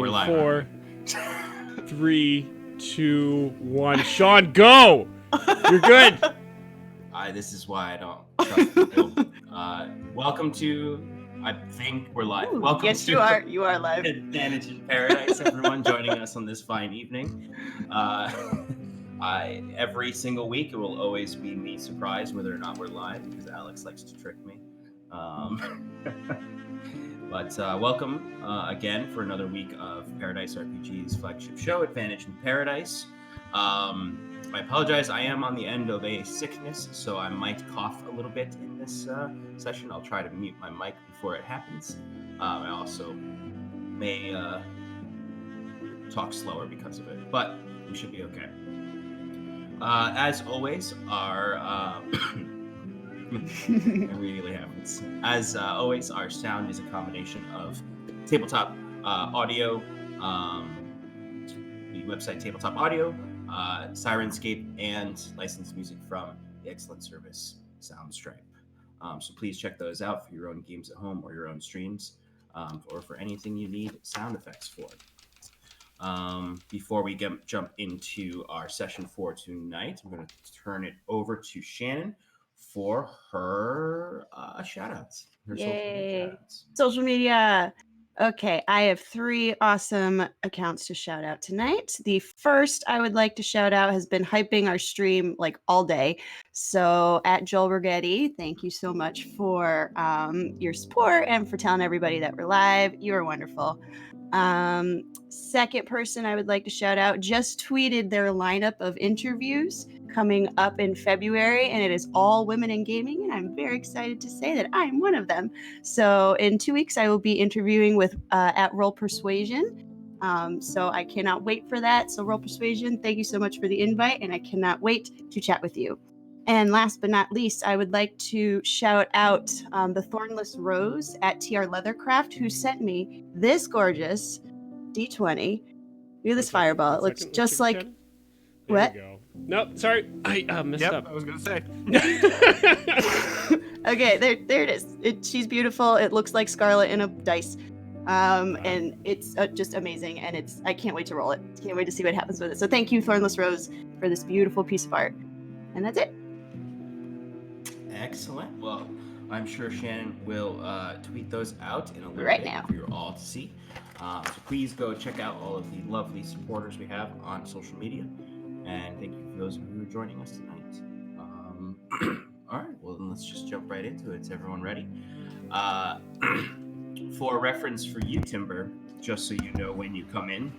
we're live. Four, 3, 2, 1. Sean, go! You're good. This is why I don't trust people. Welcome to, I think we're live. Ooh, Welcome yes, to you are live. Advantage in Paradise, everyone joining us on this fine evening. Every single week, it will always be me surprised whether or not we're live because Alex likes to trick me. But welcome again for another week of Paradice RPG's flagship show, Advantage in Paradise. I apologize, I am on the end of a sickness, so I might cough a little bit in this session. I'll try to mute my mic before it happens. I also may talk slower because of it, but we should be okay. As always, our... it really happens. As always, our sound is a combination of tabletop audio, the website Tabletop Audio, Sirenscape, and licensed music from the excellent service Soundstripe. So please check those out for your own games at home or your own streams, or for anything you need sound effects for. Before we jump into our session for tonight, I'm going to turn it over to Shannon for her shout-outs. Yay! Social media. Okay, I have 3 awesome accounts to shout out tonight. The first I would like to shout out has been hyping our stream like all day. So at Joel Rigetti, thank you so much for your support and for telling everybody that we're live. You are wonderful. Second person I would like to shout out just tweeted their lineup of interviews coming up in February, and it is all women in gaming, and I'm very excited to say that I'm one of them. So in 2 weeks I will be interviewing with at Roll Persuasion. So I cannot wait for that. So Roll Persuasion, thank you so much for the invite, and I cannot wait to chat with you. And last but not least, I would like to shout out the Thornless Rose at TR Leathercraft, who sent me this gorgeous D20. Look at this fireball. It looks just like... What? There you go. Nope, sorry. I messed up. I was going to say. Okay, there it is. She's beautiful. It looks like Scarlet in a dice. And it's just amazing. And I can't wait to roll it. Can't wait to see what happens with it. So thank you, Thornless Rose, for this beautiful piece of art. And that's it. Excellent. Well, I'm sure Shannon will tweet those out in a little right bit now for you all to see. So please go check out all of the lovely supporters we have on social media. And thank you for those of you who are joining us tonight. All right, well, then let's just jump right into it. Is everyone ready? For reference for you, Timber, just so you know when you come in,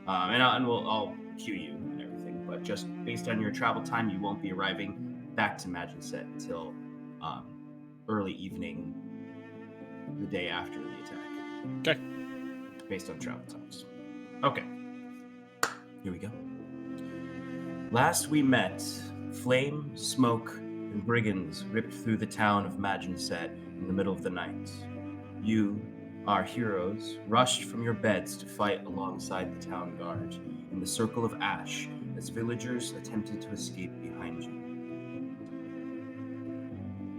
and I'll cue you and everything, but just based on your travel time, you won't be arriving back to Magicset until early evening the day after the attack. Okay. Based on travel times. Okay. Here we go. Last we met, flame, smoke, and brigands ripped through the town of Magicset in the middle of the night. You, our heroes, rushed from your beds to fight alongside the town guard in the circle of ash as villagers attempted to escape behind you.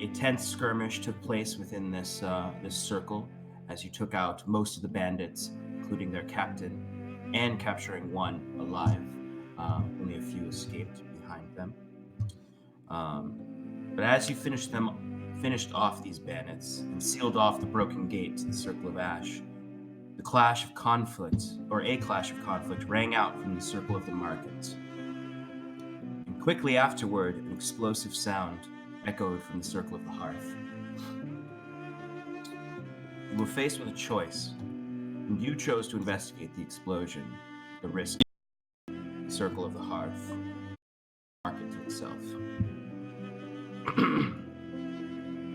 A tense skirmish took place within this circle as you took out most of the bandits, including their captain, and capturing one alive. Only a few escaped behind them. But as you finished off these bandits and sealed off the broken gate to the Circle of Ash, a clash of conflict rang out from the Circle of the Market. And quickly afterward, an explosive sound echoed from the Circle of the Hearth. You were faced with a choice, and you chose to investigate the explosion, the risk of the Circle of the Hearth, market to itself.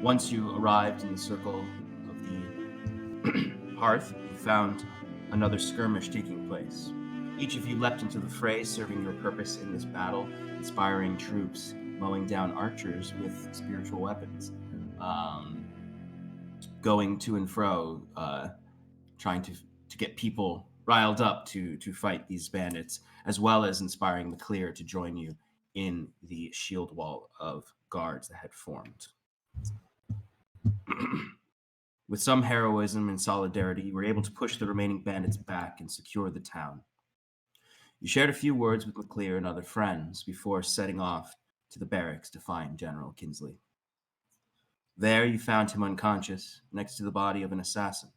Once you arrived in the Circle of the Hearth, you found another skirmish taking place. Each of you leapt into the fray, serving your purpose in this battle, inspiring troops, mowing down archers with spiritual weapons, going to and fro, trying to get people riled up to fight these bandits, as well as inspiring the clear to join you in the shield wall of guards that had formed. With some heroism and solidarity, you were able to push the remaining bandits back and secure the town. You shared a few words with McClear and other friends before setting off to the barracks to find General Kinsley. There you found him unconscious next to the body of an assassin.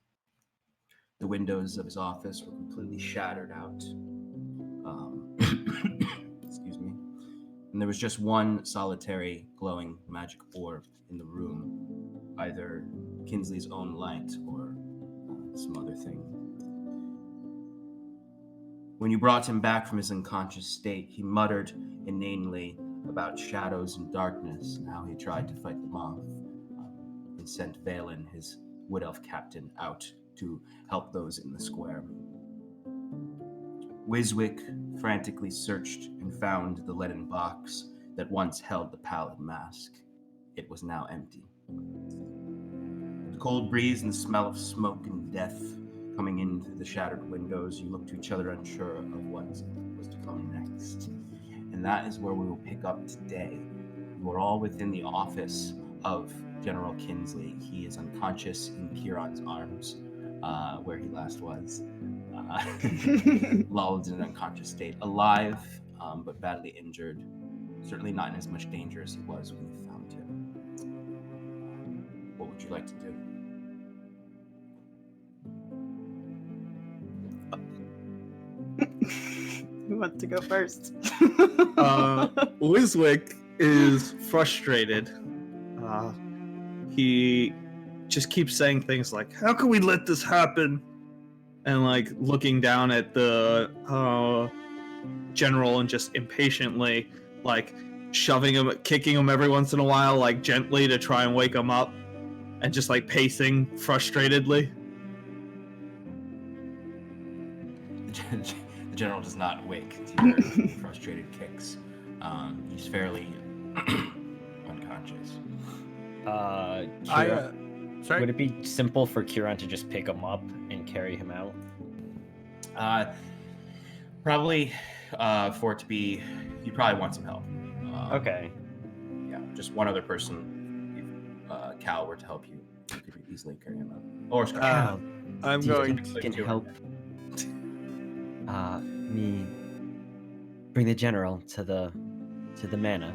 The windows of his office were completely shattered out. Excuse me. And there was just one solitary glowing magic orb in the room, either Kinsley's own light or some other thing. When you brought him back from his unconscious state, he muttered inanely about shadows and darkness and how he tried to fight them off, and sent Valen, his wood elf captain, out to help those in the square. Wiswick frantically searched and found the leaden box that once held the pallid mask. It was now empty. The cold breeze and the smell of smoke and death coming in through the shattered windows, you looked to each other unsure of what was to come next. And that is where we will pick up today. You are all within the office of General Kinsley. He is unconscious in Kieran's arms, where he last was. Lulled in an unconscious state. Alive, but badly injured. Certainly not in as much danger as he was when you found him. What would you like to do? Who wants to go first? Wiswick is frustrated. He just keeps saying things like, "How can we let this happen?" And like looking down at the general and just impatiently like shoving him, kicking him every once in a while, like gently to try and wake him up, and just like pacing frustratedly. The general does not wake to your frustrated kicks. He's fairly unconscious. Kira, Sorry? would it be simple for Kieran to just pick him up and carry him out? Probably for it to be, you probably want some help. Okay. Yeah, just one other person. If Cal were to help you, you could easily carry him out. Or Scott. I'm Do you going think you can help me bring the general to the manor?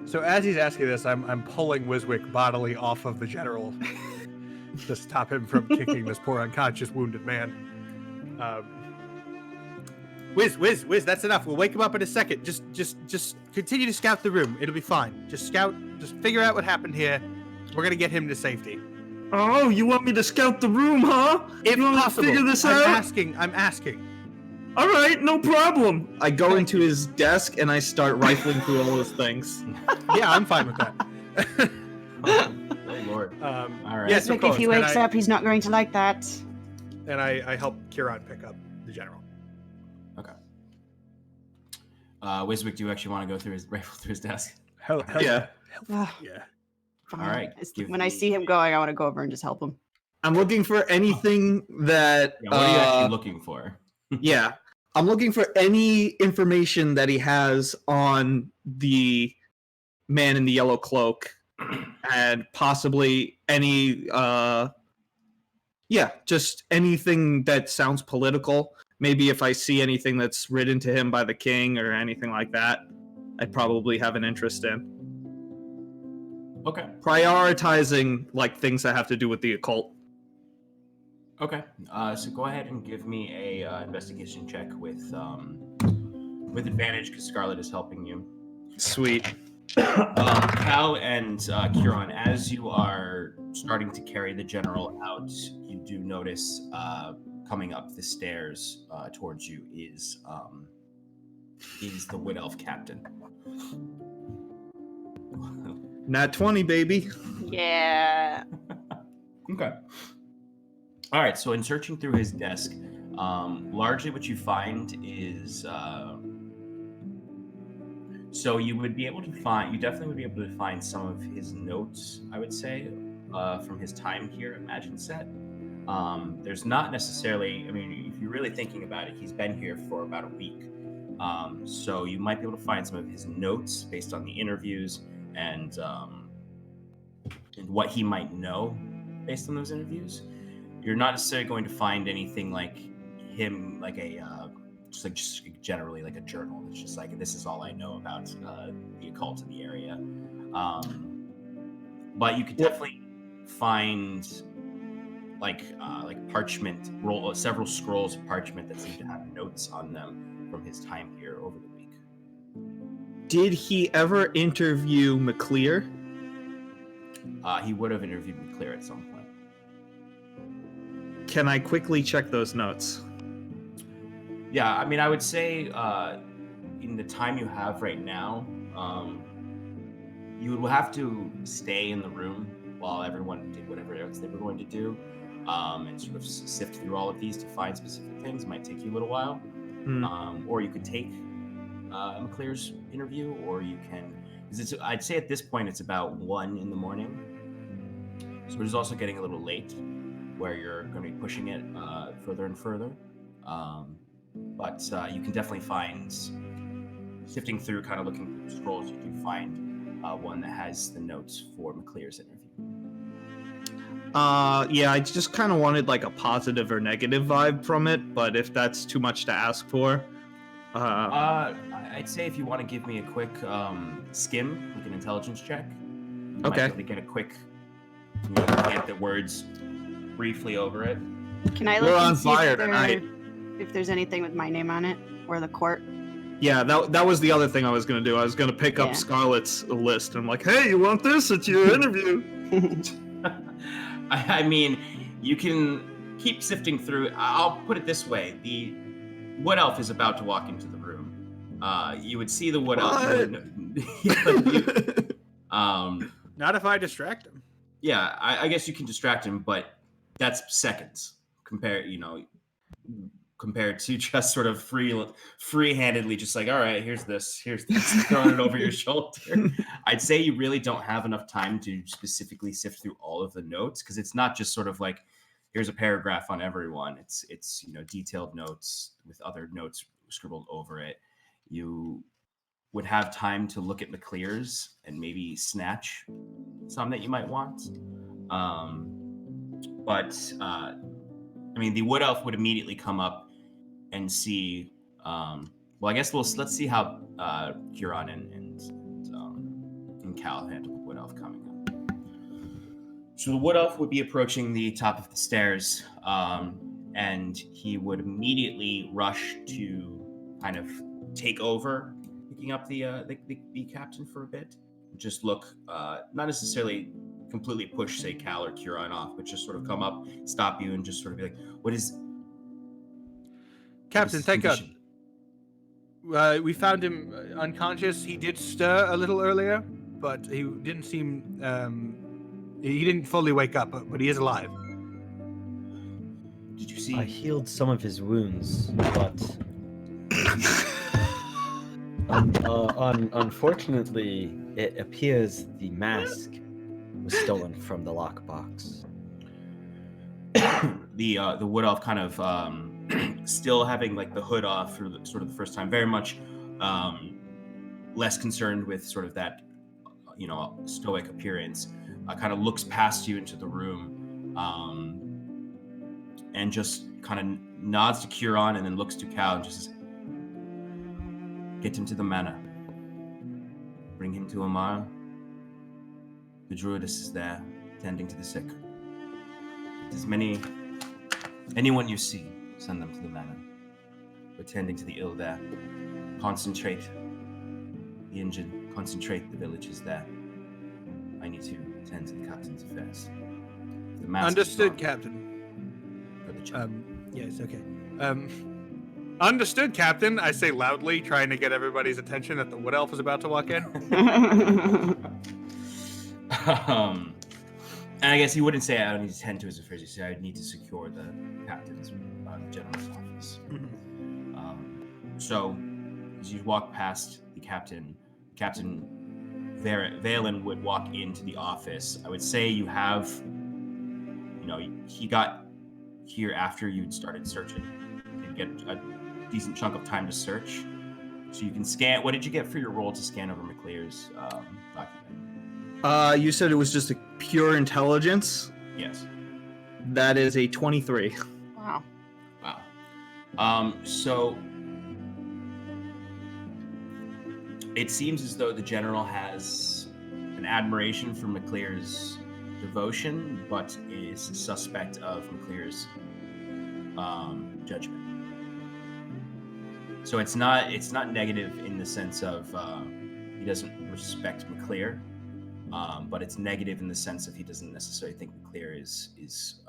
So as he's asking this, I'm pulling Wiswick bodily off of the general to stop him from kicking this poor unconscious wounded man. Wiz, that's enough. We'll wake him up in a second. Just continue to scout the room. It'll be fine. Just scout. Just figure out what happened here. We're gonna get him to safety. Oh, you want me to scout the room, huh? If you want possible. me to figure this I'm out? asking. All right, no problem. I go into his desk and I start rifling through all his things. Yeah, I'm fine with that. Oh, Lord. All right. Yes, of If course. he wakes up, he's not going to like that. And I help Kieran pick up the general. Okay. Wiswick, do you actually want to go through his rifle through his desk? Hell Yeah. Ugh, yeah. fine. All right, When I see him going, I want to go over and just help him. I'm looking for anything that. Yeah, what are you actually looking for? Yeah, I'm looking for any information that he has on the man in the yellow cloak, and possibly any. Just anything that sounds political. Maybe if I see anything that's written to him by the king or anything like that, I'd probably have an interest in. Okay. Prioritizing like things that have to do with the occult. Okay. So go ahead and give me a investigation check with advantage because Scarlet is helping you. Sweet. Cal and Kieran, as you are starting to carry the general out, you do notice coming up the stairs towards you is the wood elf captain. Nat 20, baby. Yeah. Okay. All right. So in searching through his desk, largely what you find is. So you definitely would be able to find some of his notes, I would say, from his time here at Magin Set. There's not necessarily, if you're really thinking about it, he's been here for about a week. So you might be able to find some of his notes based on the interviews and what he might know. based on those interviews. You're not necessarily going to find anything like him, like just generally like a journal. It's just like, this is all I know about the occult in the area. But you could definitely find like parchment several scrolls of parchment that seem to have notes on them from his time here over the week. Did he ever interview McClear? He would have interviewed McClear at some point. Can I quickly check those notes? Yeah, I mean, I would say in the time you have right now, you would have to stay in the room while everyone did whatever else they were going to do, and sort of sift through all of these to find specific things. It might take you a little while. Or you could take McClear's interview, or you can, because I'd say at this point it's about 1 a.m, so it is also getting a little late where you're going to be pushing it further and further, but you can definitely find, sifting through, kind of looking through scrolls, you can find one that has the notes for McClear's interview. Yeah, I just kind of wanted like a positive or negative vibe from it, but if that's too much to ask for, I'd say if you want to give me a quick skim, like an intelligence check, you might be able to get a quick, get the words briefly over it. Can I look and see if there's anything with my name on it or the court? Yeah, that was the other thing I was going to do. I was going to pick up Scarlett's list. And I'm like, hey, you want this? It's your interview. I mean, you can keep sifting through. I'll put it this way. The Wood Elf is about to walk into the room. You would see the Wood Elf. Not if I distract him. Yeah, I guess you can distract him, but that's seconds compared to just sort of free-handedly just like, all right, here's this, throwing it over your shoulder. I'd say you really don't have enough time to specifically sift through all of the notes, because it's not just sort of like, here's a paragraph on everyone. It's detailed notes with other notes scribbled over it. You would have time to look at McClear's and maybe snatch some that you might want. But I mean, the Wood Elf would immediately come up and see. Well, I guess let's see how Huron and Cal handle the Wood Elf coming up. So the Wood Elf would be approaching the top of the stairs, and he would immediately rush to kind of take over, picking up the captain for a bit. Just look, not necessarily completely push, say, Cal or Huron off, but just sort of come up, stop you, and just sort of be like, "What is?" Captain, thank God. We found him unconscious. He did stir a little earlier, but he didn't seem. He didn't fully wake up, but he is alive. Did you see? I healed some of his wounds, but unfortunately, it appears the mask was stolen from the lockbox. The Wood Elf kind of still having like the hood off for sort of the first time, very much less concerned with sort of that stoic appearance, kind of looks past you into the room, and just kind of nods to Huron and then looks to Cal and just says, "Get him to the manor. Bring him to Amara. The druidess is there, tending to the sick. As anyone you see, send them to the manor. We're tending to the ill there. Concentrate the injured. Concentrate the villages there. I need to attend to the captain's affairs." Understood, Captain. Yes, okay. Understood, Captain. I say loudly, trying to get everybody's attention that the Wood Elf is about to walk in. And I guess he wouldn't say, "I don't need to tend to his affairs." He said, "I need to secure the captain's general's office." Mm-hmm. So, as you walk past the Captain Valen would walk into the office. I would say you have, he got here after you'd started searching. You get a decent chunk of time to search. So you can scan. What did you get for your roll to scan over McClear's document? You said it was just a pure intelligence? Yes. That is a 23. Wow. Wow. So it seems as though the general has an admiration for McClear's devotion, but is suspect of McClear's judgment. So it's not negative in the sense of he doesn't respect McClear, but it's negative in the sense of he doesn't necessarily think McClear is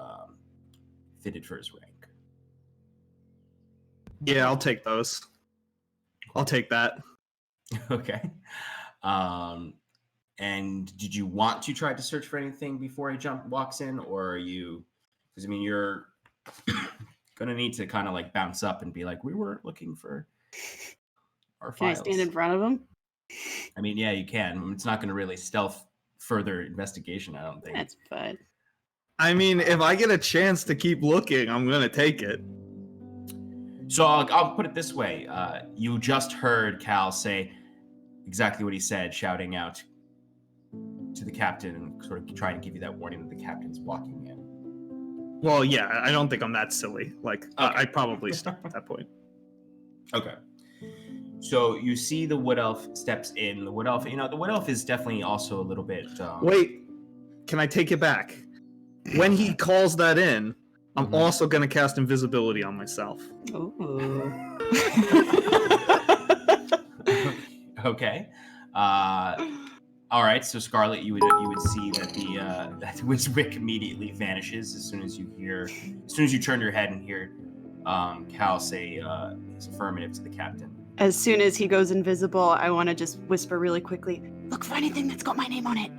fitted for his rank. Yeah, I'll take those. I'll take that. Okay. And did you want to try to search for anything before he walks in, or are you? Because I mean, you're gonna need to kind of like bounce up and be like, "We were looking for our Can files." I stand in front of him? I mean, yeah, you can. It's not gonna really stealth further investigation, I don't think. That's fine. I mean, if I get a chance to keep looking, I'm gonna take it. So I'll put it this way: you just heard Cal say exactly what he said, shouting out to the captain and sort of trying to give you that warning that the captain's walking in. Well, yeah, I don't think I'm that silly. Like, Okay. I'd probably stop at that point. Okay. So you see the wood elf steps in. The wood elf, the wood elf is definitely also a little bit. Wait, can I take it back? When he calls that in, I'm Mhm. also gonna cast invisibility on myself. Ooh. Okay. All right. So Scarlet, you would see that that Wiswick immediately vanishes as soon as you turn your head and hear Cal say his affirmative to the captain. As soon as he goes invisible, I want to just whisper really quickly, look for anything that's got my name on it.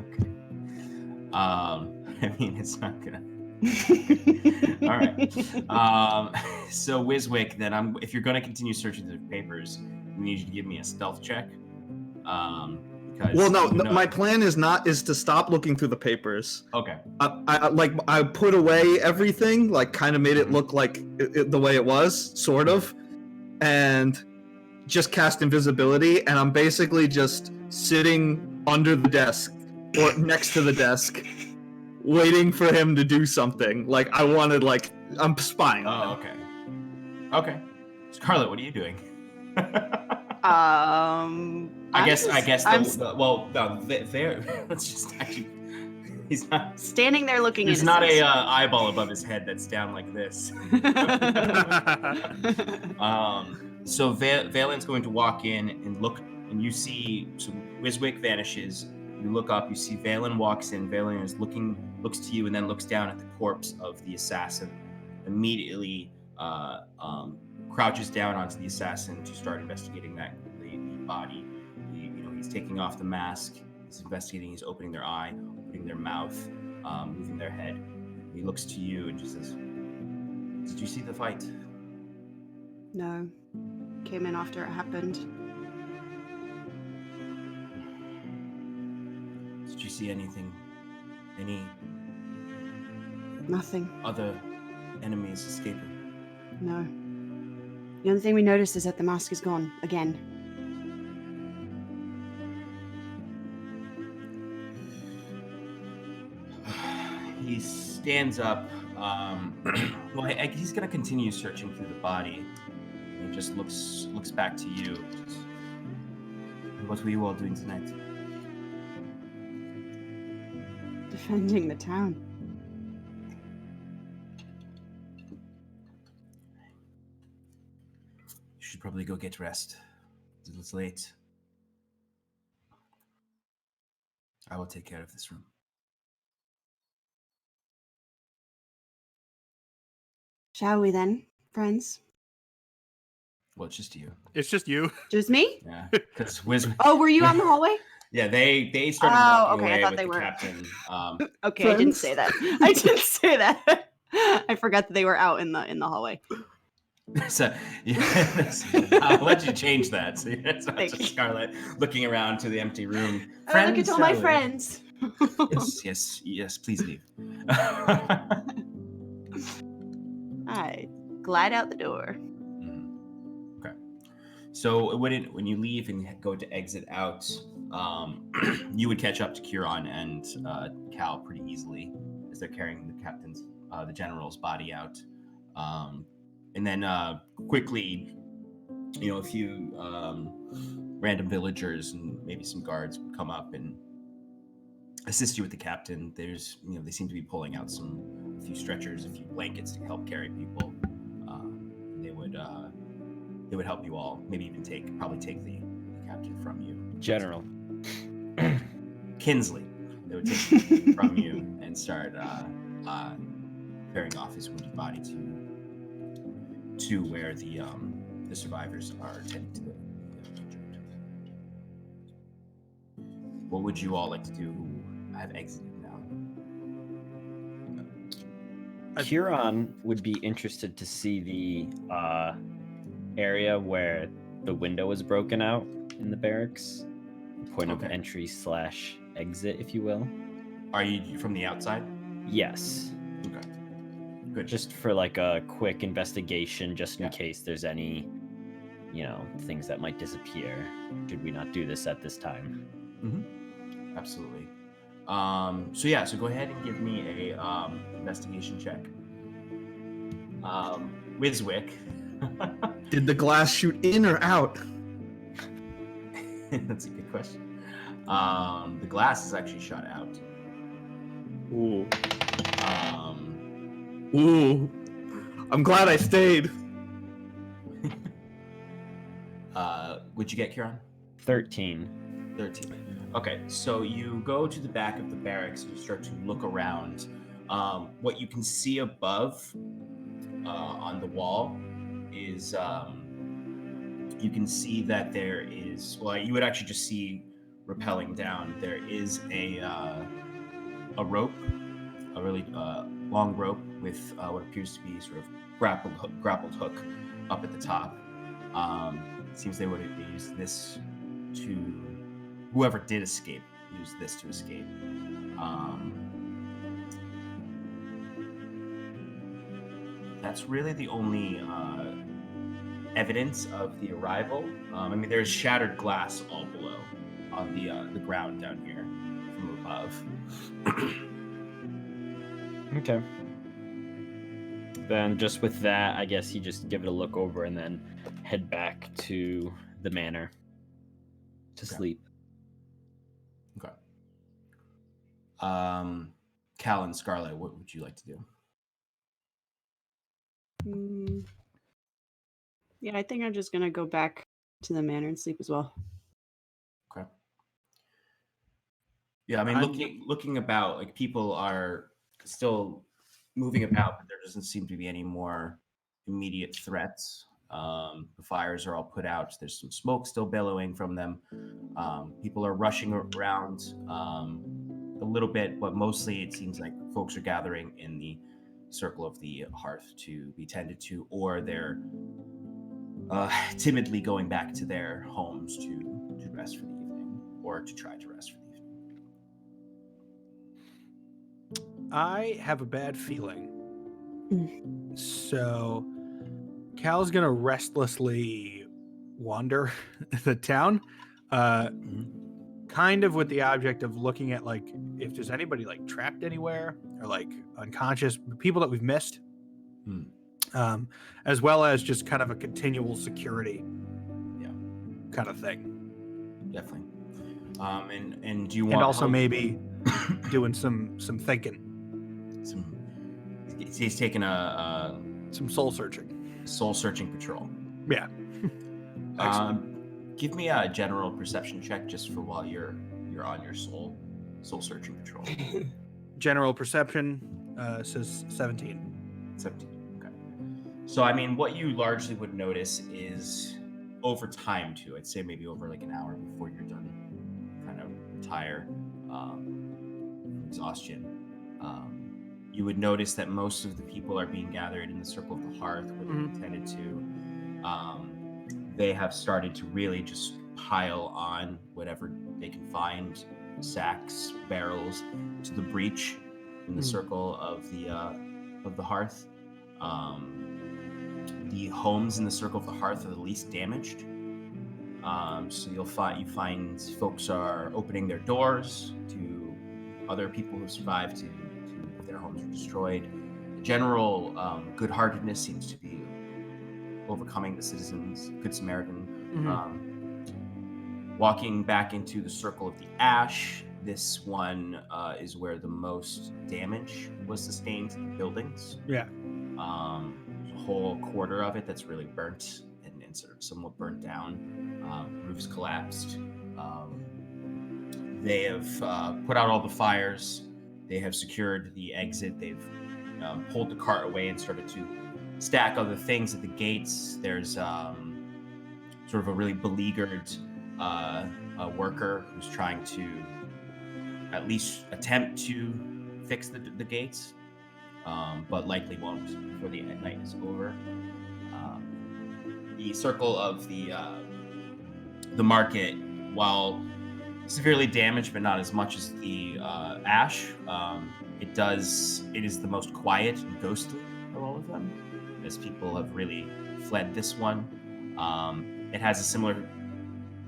Okay. I mean, it's not gonna. All right. So Wiswick, then if you're gonna continue searching through the papers, we need you to give me a stealth check. Because Well, no, my plan is to stop looking through the papers. Okay. I put away everything, like kind of made it look like the way it was, sort of, and just cast invisibility. And I'm basically just sitting under the desk or next to the desk, waiting for him to do something. Like I'm spying on him. Oh, okay. Okay. Scarlet, what are you doing? I guess. I'm Let's just actually. He's not standing there looking. There's not a eyeball above his head that's down like this. So Valen's going to walk in and look, and you see. So Wiswick vanishes. You look up. You see Valen walks in. Valen looks to you, and then looks down at the corpse of the assassin. Immediately, crouches down onto the assassin to start investigating the body. He's taking off the mask. He's investigating. He's opening their eye, opening their mouth, moving their head. He looks to you and just says, "Did you see the fight?" No. Came in after it happened. Did you see anything? Any Nothing. other enemies escaping? No. The only thing we noticed is that the mask is gone again. He stands up. Well, he's gonna continue searching through the body. He just looks back to you. What were you all doing tonight? Defending the town. You should probably go get rest. It's late. I will take care of this room. Shall we then, friends? Well, it's just you. It's just you. Just me? Yeah, because Wiswick. Oh, were you out in the hallway? Yeah, they started Oh, walking okay, I away thought with they the were- captain. Okay, I didn't Friends? say that. I didn't say that. I forgot that they were out in the hallway. So yeah, I'll let you change that. So it's not Thank just you. Scarlet looking around to the empty room. Oh, look at all my shall we? friends. Yes, please leave. I glide out the door. Okay. So when you leave and go to exit out, you would catch up to Kieran and Cal pretty easily. because they're carrying the general's body out. And then quickly, a few random villagers and maybe some guards would come up and assist you with the captain. They seem to be pulling out a few stretchers, a few blankets to help carry people. They would help you all, maybe even probably take the captain from you. General. Kinsley. They would take him from you and start carrying off his wounded body to where the survivors are tending to the injured. What would you all like to do? I have exited now. Huron would be interested to see the area where the window was broken out in the barracks. Point of entry / exit, if you will. Are you from the outside? Yes. Okay. Good. Just for like a quick investigation, just in case there's any, things that might disappear. Should we not do this at this time? Mm-hmm. Absolutely. So go ahead and give me a investigation check. Wiswick. Did the glass shoot in or out? That's a good question. The glass is actually shot out. Ooh. Ooh. I'm glad I stayed. What'd you get, Kieran? 13. 13. Okay, so you go to the back of the barracks and you start to look around. What you can see above on the wall is you can see that there is, you would actually just see rappelling down. There is a rope, a really long rope with what appears to be sort of grappled hook up at the top. It seems they would use this to, whoever did escape, used this to escape. That's really the only evidence of the arrival. There's shattered glass all below on the ground down here from above. Okay. Then just with that, I guess you just give it a look over and then head back to the manor to sleep. Okay. Cal and Scarlet, what would you like to do? Yeah, I think I'm just gonna go back to the manor and sleep as well. Okay. Yeah, looking about, like, people are still moving about, but there doesn't seem to be any more immediate threats. The fires are all put out. There's some smoke still billowing from them. People are rushing around a little bit, but mostly it seems like folks are gathering in the circle of the hearth to be tended to, or they're timidly going back to their homes to rest for the evening, or to try to rest for the evening. I have a bad feeling. So Cal's gonna restlessly wander the town, kind of with the object of looking at, like, if there's anybody, like, trapped anywhere or, like, unconscious people that we've missed, as well as just kind of a continual security kind of thing. Definitely. And do you want, and also maybe doing some thinking. He's taking some soul searching patrol. Yeah. Give me a general perception check just for while you're on your soul searching patrol. General perception says 17. 17. Okay. So what you largely would notice is over time too. I'd say maybe over like an hour before you're done, kind of retire from exhaustion. You would notice that most of the people are being gathered in the circle of the hearth where they're intended to. They have started to really just pile on whatever they can find, sacks, barrels, to the breach in the circle of the hearth. The homes in the circle of the hearth are the least damaged. So you find folks are opening their doors to other people who survived to their homes homes were destroyed. The general good-heartedness seems to be overcoming the citizens. Good Samaritan. Walking back into the circle of the ash, this one is where the most damage was sustained to the buildings. Yeah. A whole quarter of it that's really burnt and sort of somewhat burnt down. Roofs collapsed. They have put out all the fires. They have secured the exit. They've pulled the cart away and started to stack other things at the gates. There's sort of a really beleaguered worker who's trying to at least attempt to fix the gates, but likely won't before the night is over. The circle of the market, while severely damaged, but not as much as the ash, it is the most quiet and ghostly of all of them, as people have really fled this one. It has a similar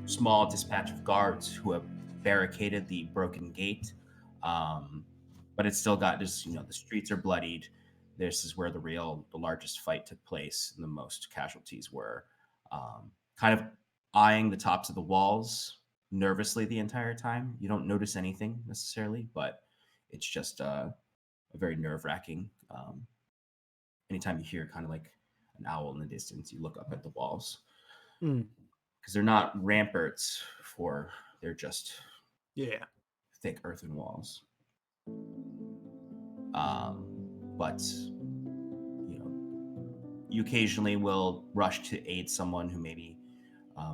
small dispatch of guards who have barricaded the broken gate, but it's still got just, the streets are bloodied. This is where the largest fight took place and the most casualties were. Kind of eyeing the tops of the walls nervously the entire time. You don't notice anything necessarily, but it's just a very nerve-wracking. Anytime you hear kind of like an owl in the distance, you look up at the walls. Because they're not ramparts they're just thick earthen walls. But you occasionally will rush to aid someone who maybe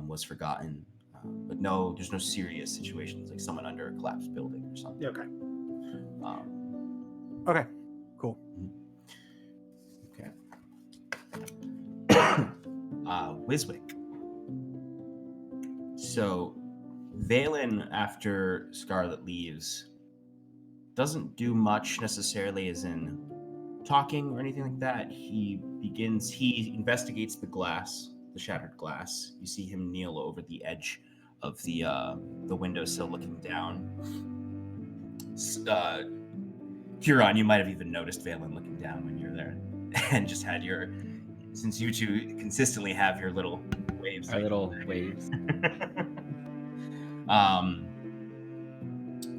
was forgotten. But no, there's no serious situations like someone under a collapsed building or something. Okay. Okay. Cool. Okay. Wiswick. So, Valen, after Scarlet leaves, doesn't do much necessarily as in talking or anything like that. He investigates the shattered glass. You see him kneel over the edge of the windowsill looking down. Huron, you might have even noticed Valen looking down when you're there and just had since you two consistently have your little waves. Our little waves.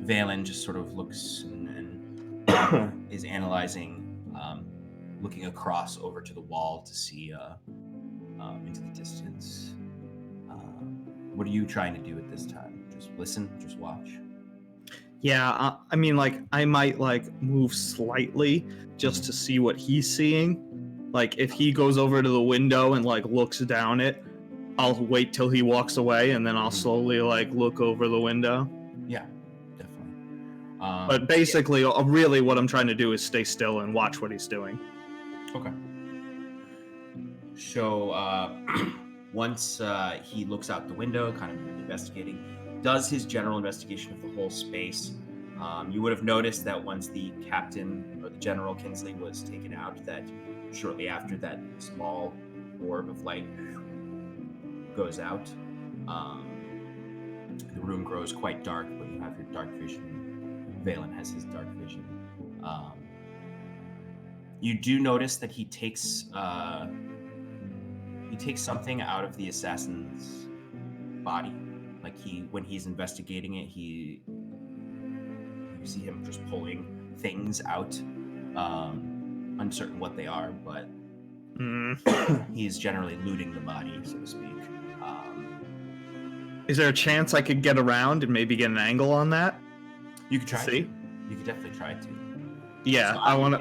Valen just sort of looks and is analyzing, looking across over to the wall to see into the distance. What are you trying to do at this time? Just listen, just watch? Yeah, I mean, like, I might, like, move slightly just to see what he's seeing. Like, if he goes over to the window and, like, looks down it, I'll wait till he walks away, and then I'll slowly, like, look over the window. Yeah, definitely. But basically, really what I'm trying to do is stay still and watch what he's doing. Okay. So, once he looks out the window, kind of investigating, does his general investigation of the whole space. You would have noticed that once the captain or the General Kinsley was taken out, that shortly after that small orb of light goes out, the room grows quite dark when you have your dark vision. Valen has his dark vision. You do notice that he takes something out of the assassin's body. Like when he's investigating it, you see him just pulling things out, uncertain what they are, but he's generally looting the body, so to speak. Is there a chance I could get around and maybe get an angle on that? You could try. See? You could definitely try to. Yeah, So I want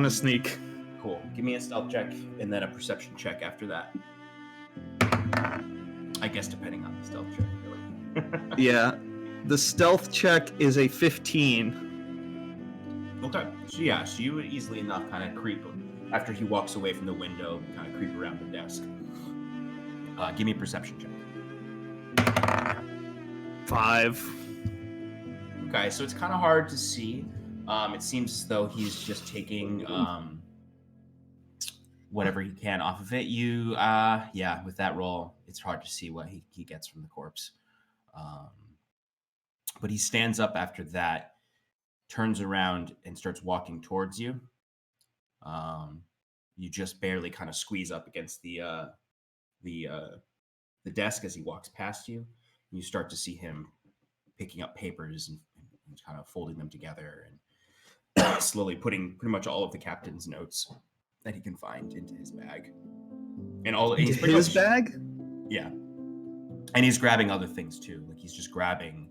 to sneak. Cool. Give me a stealth check and then a perception check after that. I guess depending on the stealth check, really. Yeah, the stealth check is a 15. Okay. So you would easily enough kind of creep after he walks away from the window, kind of creep around the desk. Give me a perception check. 5. Okay, so it's kind of hard to see. It seems as though he's just taking whatever he can off of it. With that roll, it's hard to see what he gets from the corpse. But he stands up after that, turns around and starts walking towards you. You just barely kind of squeeze up against the desk as he walks past you. You start to see him picking up papers and kind of folding them together and slowly putting pretty much all of the captain's notes that he can find into his bag. And he's pretty his much, bag? Yeah. And he's grabbing other things too. Like he's just grabbing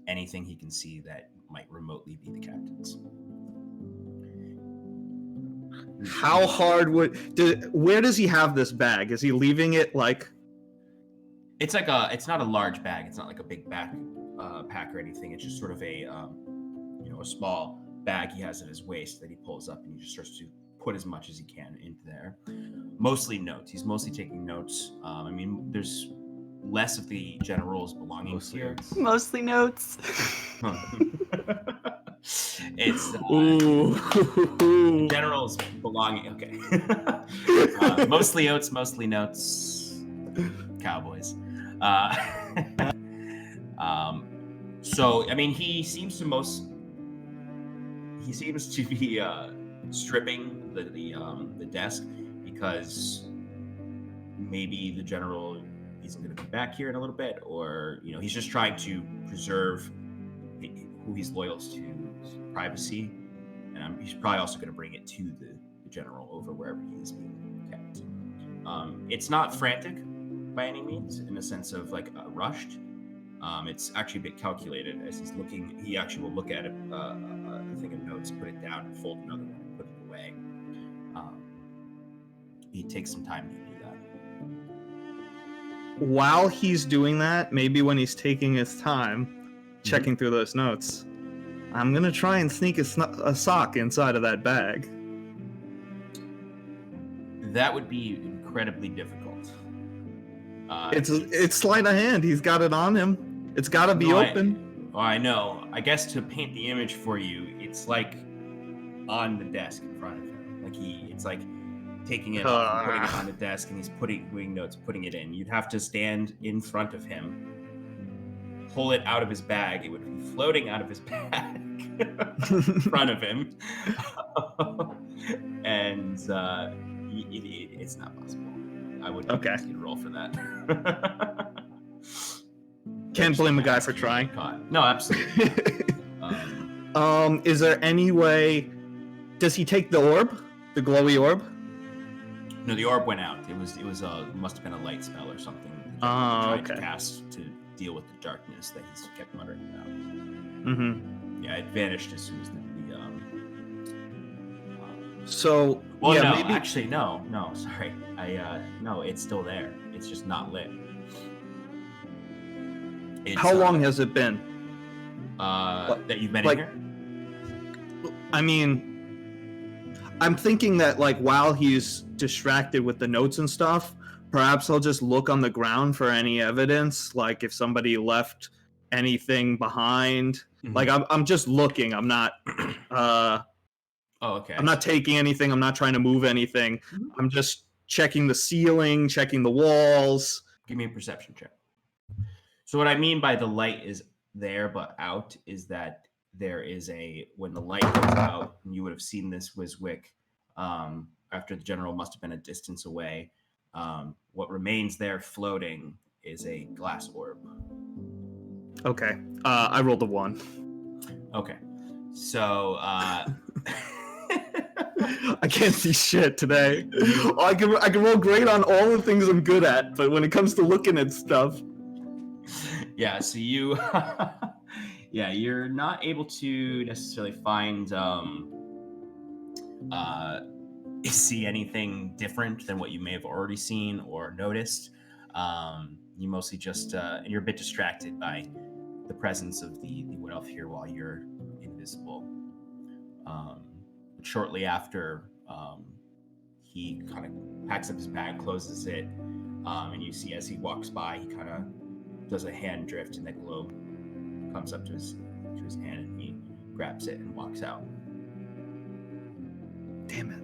anything he can see that might remotely be the captain's. How hard where does he have this bag? Is he leaving it like? It's not a large bag. It's not like a big pack or anything. It's just sort of a small bag he has at his waist that he pulls up, and he just starts to put as much as he can into there. Mostly notes. He's mostly taking notes. There's less of the general's belongings here. Mostly notes. It's general's belonging. Okay. Mostly oats, mostly notes. Cowboys. So he seems to be stripping the desk because maybe the general isn't going to be back here in a little bit, or he's just trying to preserve who he's loyal to's privacy, and he's probably also going to bring it to the general over wherever he is being kept. It's not frantic by any means, in the sense of like rushed. It's actually a bit calculated as he's looking. He actually will look at a thing of notes, put it down, and fold another one, and put it away. He takes some time to do that. While he's doing that, maybe when he's taking his time, checking through those notes, I'm gonna try and sneak a sock inside of that bag. That would be incredibly difficult. It's sleight of hand. He's got it on him. It's got to be open. I know. I guess to paint the image for you, it's like on the desk in front of him. It's like taking it off and putting it on the desk, and he's doing notes, putting it in. You'd have to stand in front of him, pull it out of his bag. It would be floating out of his bag in front of him. And it's not possible. I would ask you to roll for that. Can't blame the guy for trying. No, absolutely. Is there any way? Does he take the orb, the glowy orb? No, the orb went out. It must have been a light spell or something. To cast to deal with the darkness that he's kept muttering about. Mm-hmm. Yeah, it vanished as soon as the So well, yeah, no, maybe... actually, no, sorry. No, it's still there. It's just not lit. How long has it been? That you've been in here? I'm thinking that while he's distracted with the notes and stuff, perhaps I'll just look on the ground for any evidence, like if somebody left anything behind. Mm-hmm. I'm just looking. I'm not. Okay. I'm not taking anything. I'm not trying to move anything. Mm-hmm. I'm just checking the ceiling, checking the walls. Give me a perception check. So what I mean by the light is there but out is that there is when the light goes out, and you would have seen this Wiswick after the general must have been a distance away. What remains there floating is a glass orb. Okay. I rolled a 1. Okay. So I can't see shit today. I can roll great on all the things I'm good at, but when it comes to looking at stuff. Yeah, so you you're not able to necessarily find see anything different than what you may have already seen or noticed. You mostly just and you're a bit distracted by the presence of the wood elf here while you're invisible. Shortly after, he kind of packs up his bag, closes it, and you see as he walks by, he kind of does a hand drift, and that globe comes up to his hand, and he grabs it and walks out. Damn it!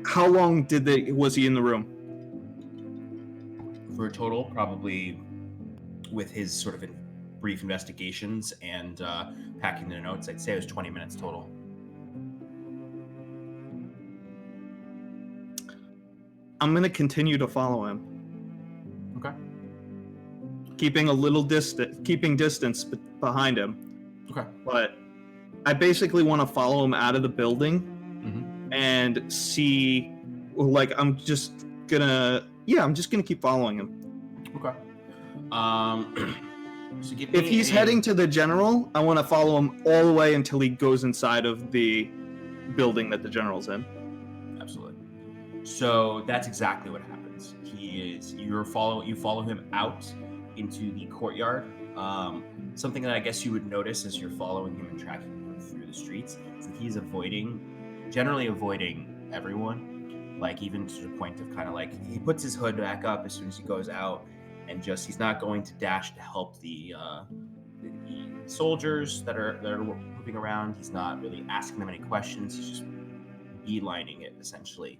How long was he in the room? For a total, probably with his sort of brief investigations and packing their notes. I'd say it was 20 minutes total. I'm gonna continue to follow him. Okay. Keeping distance behind him. Okay. But I basically want to follow him out of the building and see, like, I'm just gonna keep following him. Okay. So give If me he's heading to the general, I want to follow him all the way until he goes inside of the building that the general's in. Absolutely. So that's exactly what happens. You follow him out into the courtyard. Something that I guess you would notice as you're following him and tracking him through the streets is that he's generally avoiding everyone. Like, even to the point of kind of like, he puts his hood back up as soon as he goes out, and he's not going to dash to help the soldiers that are moving around. He's not really asking them any questions. He's just beelining it essentially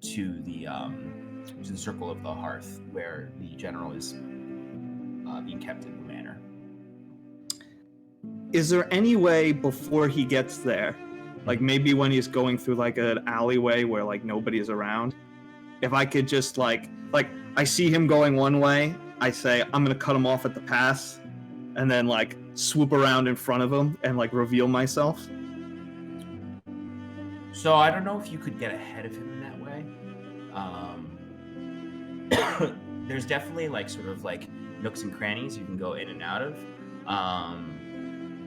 to the circle of the hearth where the general is being kept in the manor. Is there any way before he gets there, like maybe when he's going through like an alleyway where like nobody's around, if I could just like I see him going one way, I say I'm gonna cut him off at the pass, and then like swoop around in front of him and like reveal myself? So I don't know if you could get ahead of him in that way. There's definitely like sort of like nooks and crannies you can go in and out of.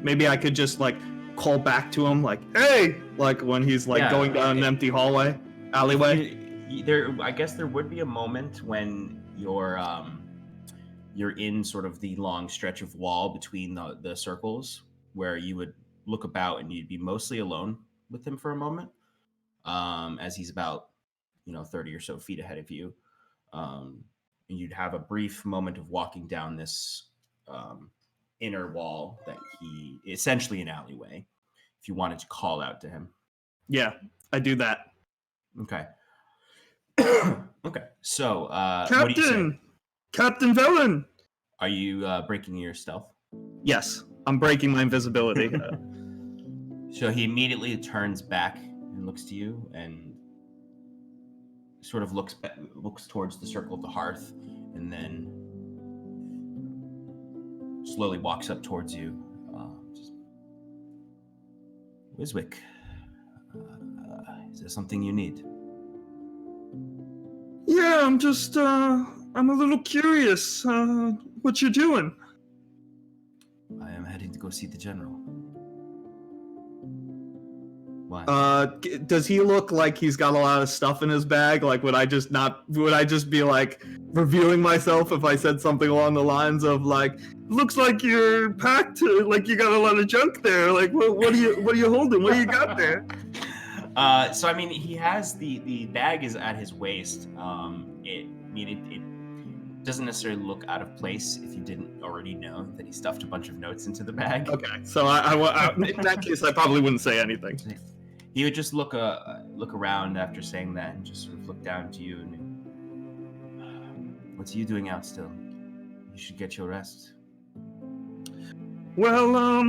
Maybe I could just like call back to him like, hey, like when he's like going down an empty alleyway. I guess there would be a moment when you're in sort of the long stretch of wall between the circles where you would look about and you'd be mostly alone with him for a moment, as he's about 30 or so feet ahead of you, and you'd have a brief moment of walking down this inner wall that he essentially an alleyway, if you wanted to call out to him. Yeah, I do that. Okay. Okay, so what do you say? Captain Velen, Are you breaking your stealth? Yes, I'm breaking my invisibility. So he immediately turns back and looks to you and sort of looks towards the circle of the hearth, and then slowly walks up towards you. Wiswick, is there something you need? Yeah, I'm just I'm a little curious what you're doing. I am heading to go see the general. Why? Does he look like he's got a lot of stuff in his bag? Like, would I just be like revealing myself if I said something along the lines of like, looks like you're packed, like you got a lot of junk there. Like, what are you holding? What do you got there? So I mean, he has the bag is at his waist. It doesn't necessarily look out of place if you didn't already know that he stuffed a bunch of notes into the bag. Okay, so I in that case, I probably wouldn't say anything. He would just look around after saying that and just sort of look down to you and, what's you doing out still? You should get your rest. Well,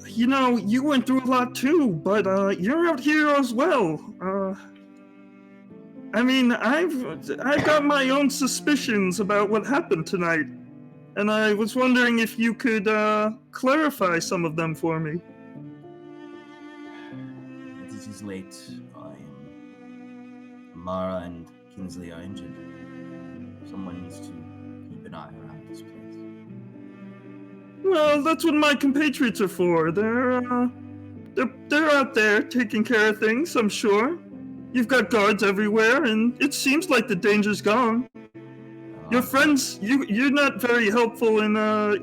you went through a lot too, but you're out here as well. I mean, I've got my own suspicions about what happened tonight, and I was wondering if you could clarify some of them for me. It is late. Mara and Kinsley are injured. Someone needs to keep an eye around this place. Well, that's what my compatriots are for. They're out there taking care of things, I'm sure. You've got guards everywhere, and it seems like the danger's gone. Your friends, you're not very helpful in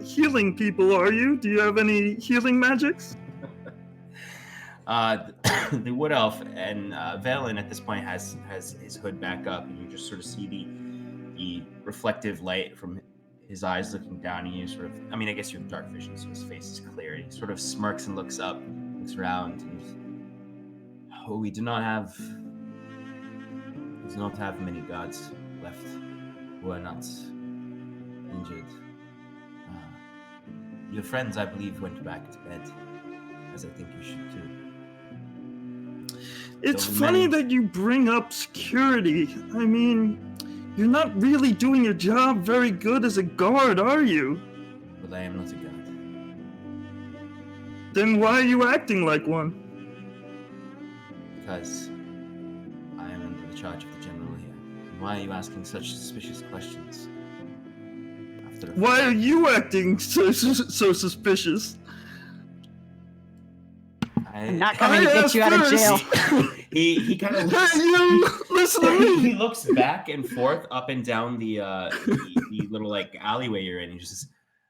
healing people, are you? Do you have any healing magics? The wood elf and Velen at this point has his hood back up, and you just sort of see the reflective light from his eyes looking down at you. Sort of, I mean, I guess you have dark vision, so his face is clear. And he sort of smirks and looks up, looks around. And we do not have many gods left who are not injured. Your friends, I believe, went back to bed, as I think you should too. It's So funny many- that you bring up security. I mean, you're not really doing your job very good as a guard, are you? But I am not a god. Then why are you acting like one? Because I am under the charge of the general here. And why are you asking such suspicious questions? After Why are you acting so suspicious? I'm not coming to get you out of jail. He kind of Hey, you! Listen to me! he looks back and forth up and down the little like alleyway you're in. He just says,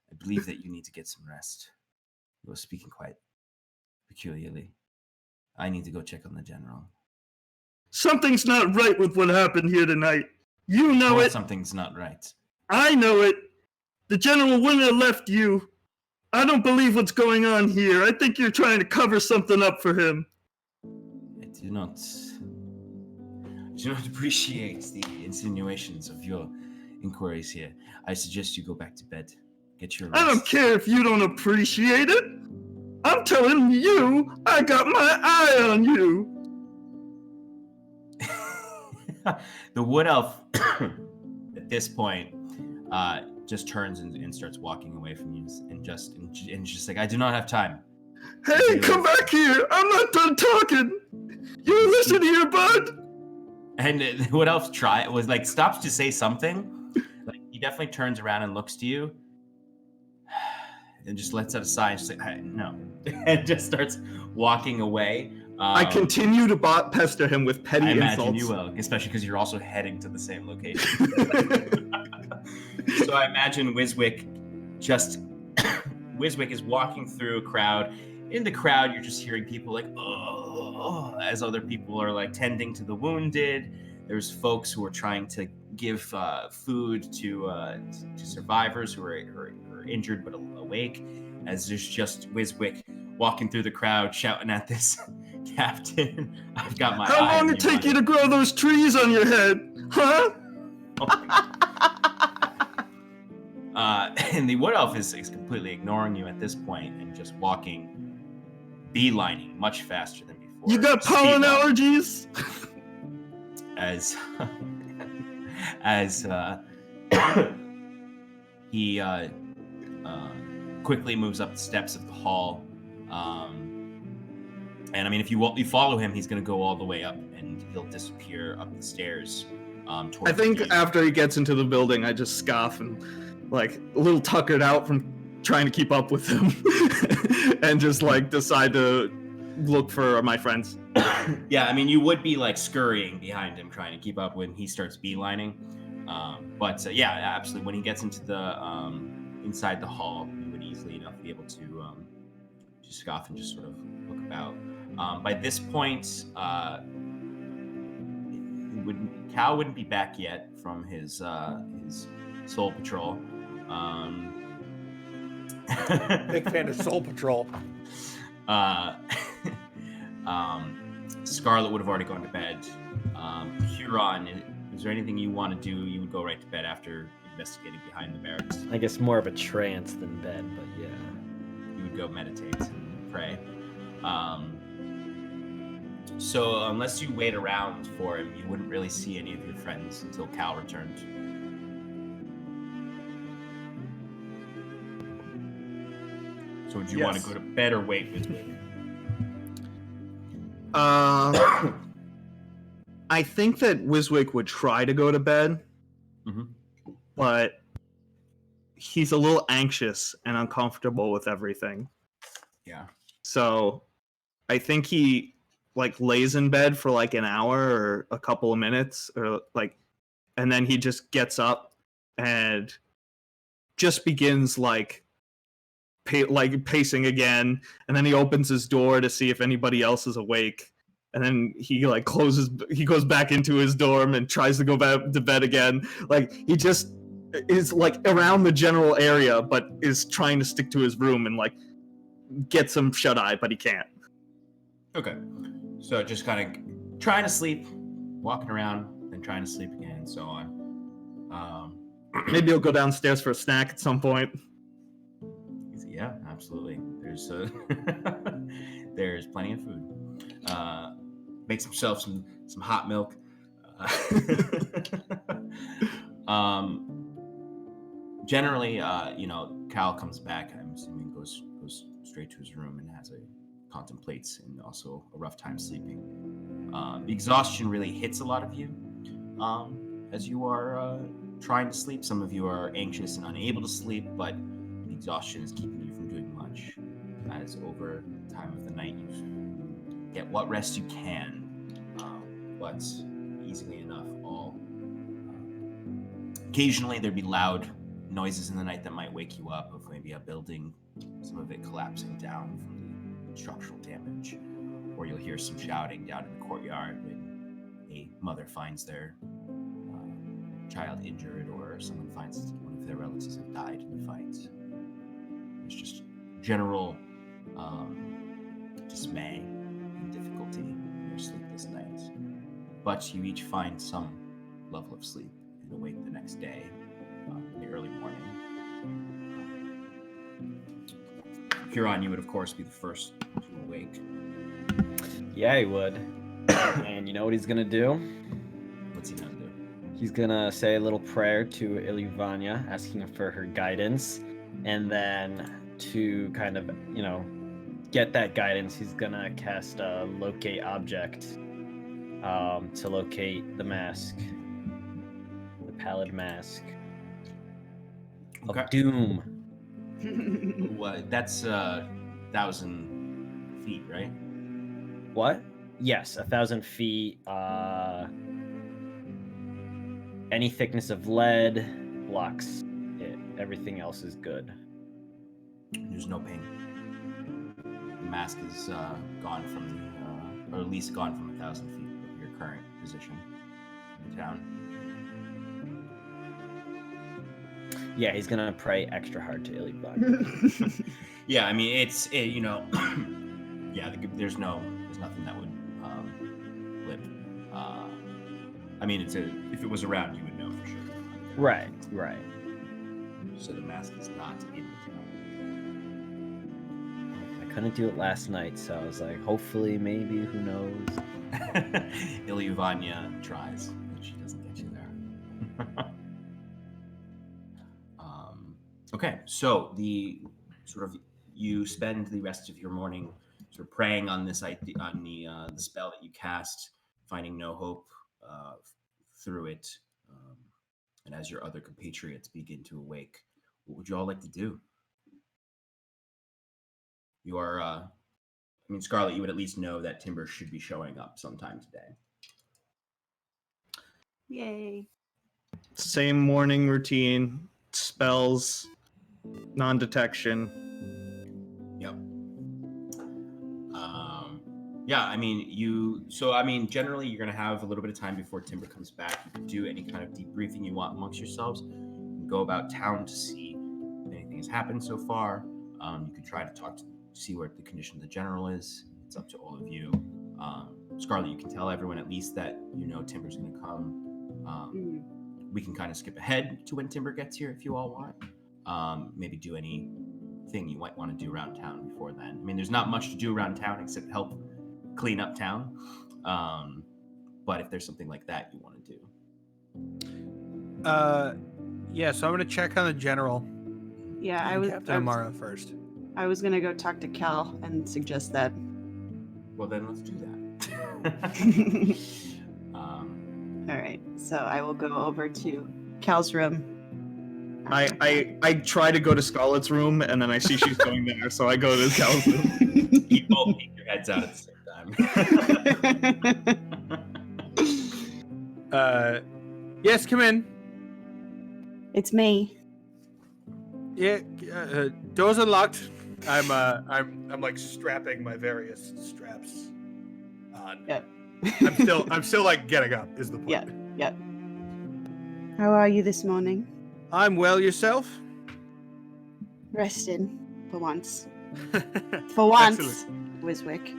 I believe that you need to get some rest. You are speaking quite peculiarly. I need to go check on the general. Something's not right with what happened here tonight. You know Or it. something's not right. I know it. The general wouldn't have left you. I don't believe what's going on here. I think you're trying to cover something up for him. I do not appreciate the insinuations of your inquiries here. I suggest you go back to bed. Get your rest. I don't care if you don't appreciate it. I'm telling you, I got my eye on you. The wood elf, at this point, just turns and starts walking away from you, and just like, I do not have time. Hey, come back here. I'm not done talking. You listen here, bud. And the wood elf stops to say something. Like, he definitely turns around and looks to you, and just lets out a sigh. And just like, no, and just starts walking away. I continue to pester him with petty I insults. imagine you will, especially because you're also heading to the same location. So I imagine Wiswick is walking through a crowd. In the crowd, you're just hearing people like, oh, as other people are like tending to the wounded. There's folks who are trying to give food to survivors who are injured but awake. As there's just Wiswick walking through the crowd, shouting at this captain, "I've got my How eye long on it you, take you buddy." to grow those trees on your head? Huh? And the wood elf is completely ignoring you at this point and just walking, beelining much faster than before. You got Speed pollen walk. allergies? as he quickly moves up the steps of the hall, and I mean, if you follow him, he's going to go all the way up, and he'll disappear up the stairs. I Towards think the after he gets into the building, I just scoff and, like, a little tuckered out from trying to keep up with him, and just like decide to look for my friends. Yeah, I mean, you would be like scurrying behind him, trying to keep up when he starts beelining. But yeah, absolutely. When he gets into the inside the hall, you would easily enough be able to just scoff and just sort of look about. By this point, Cal wouldn't be back yet from his soul patrol. Big fan of Soul Patrol. Scarlet would have already gone to bed. Huron, is there anything you want to do? You would go right to bed after investigating behind the barracks. I guess more of a trance than bed, but yeah. You would go meditate and pray. So unless you wait around for him, you wouldn't really see any of your friends until Cal returned. So would you want to Yes. go to bed or wait with me? I think that Wiswick would try to go to bed, Mhm. but he's a little anxious and uncomfortable with everything. Yeah. So I think he like lays in bed for like an hour or a couple of minutes, or like, and then he just gets up and just begins like pacing again, and then he opens his door to see if anybody else is awake, and then he like he goes back into his dorm and tries to go back to bed again. Like, he just is like around the general area but is trying to stick to his room and like get some shut-eye, but he can't. Okay. So just kind of trying to sleep, walking around, then trying to sleep again, and so on. Maybe he'll go downstairs for a snack at some point. Yeah. absolutely. There's there's plenty of food. Makes himself some hot milk. Generally, Cal comes back. I'm assuming goes straight to his room and contemplates and also a rough time sleeping. The exhaustion really hits a lot of you as you are trying to sleep. Some of you are anxious and unable to sleep, but the exhaustion is keeping you from doing much. As over the time of the night, you get what rest you can, but easily enough all. Occasionally, there'd be loud noises in the night that might wake you up, of maybe a building, some of it collapsing down from the structural damage, or you'll hear some shouting down in the courtyard when a mother finds their child injured, or someone finds one of their relatives have died in the fight. There's just general dismay and difficulty in your sleepless night, but you each find some level of sleep and awake the next day in the early morning. Huron, you would of course be the first to awake. Yeah, he would. And you know what he's gonna do? What's he gonna do? He's gonna say a little prayer to Ilyvania, asking for her guidance, and then to kind of, get that guidance, he's gonna cast a locate object to locate the mask, the pallid mask of doom. What? That's 1,000 feet, right? What? Yes, 1,000 feet. Any thickness of lead blocks it. Everything else is good. There's no ping. The mask is gone from, or at least gone from 1,000 feet of your current position in town. Yeah, he's gonna pray extra hard to Ilyvania. Yeah, I mean yeah, there's nothing that would flip. I mean, if it was around, you would know for sure. Right. So the mask is not in the town. I couldn't do it last night, so I was like, hopefully, maybe, who knows? Ilyvania tries, but she doesn't get you there. Okay, so you spend the rest of your morning sort of praying on this idea, on the spell that you cast, finding no hope through it, and as your other compatriots begin to awake, what would you all like to do? You are, Scarlet, you would at least know that Timber should be showing up sometime today. Yay. Same morning routine, spells, non-detection. Yep. Generally you're going to have a little bit of time before Timber comes back. You can do any kind of debriefing you want amongst yourselves. You can go about town to see if anything has happened so far. You can try to see what the condition of the general is. It's up to all of you. Scarlet, you can tell everyone at least that Timber's going to come. We can kind of skip ahead to when Timber gets here if you all want. Maybe do anything you might want to do around town before then. I mean, there's not much to do around town except help clean up town. But if there's something like that you want to do. Yeah, so I'm going to check on the general. Yeah, Captain Amara first. I was going to go talk to Cal and suggest that. Well, then let's do that. All right, so I will go over to Cal's room. I try to go to Scarlet's room, and then I see she's going there, so I go to Cal's room. You both peek your heads out at the same time. Yes, come in. It's me. Yeah, doors unlocked. I'm like strapping my various straps on. Yep. I'm still like getting up is the point. Yep. How are you this morning? I'm well, yourself? Rested, for once. For once, Excellent. Wiswick.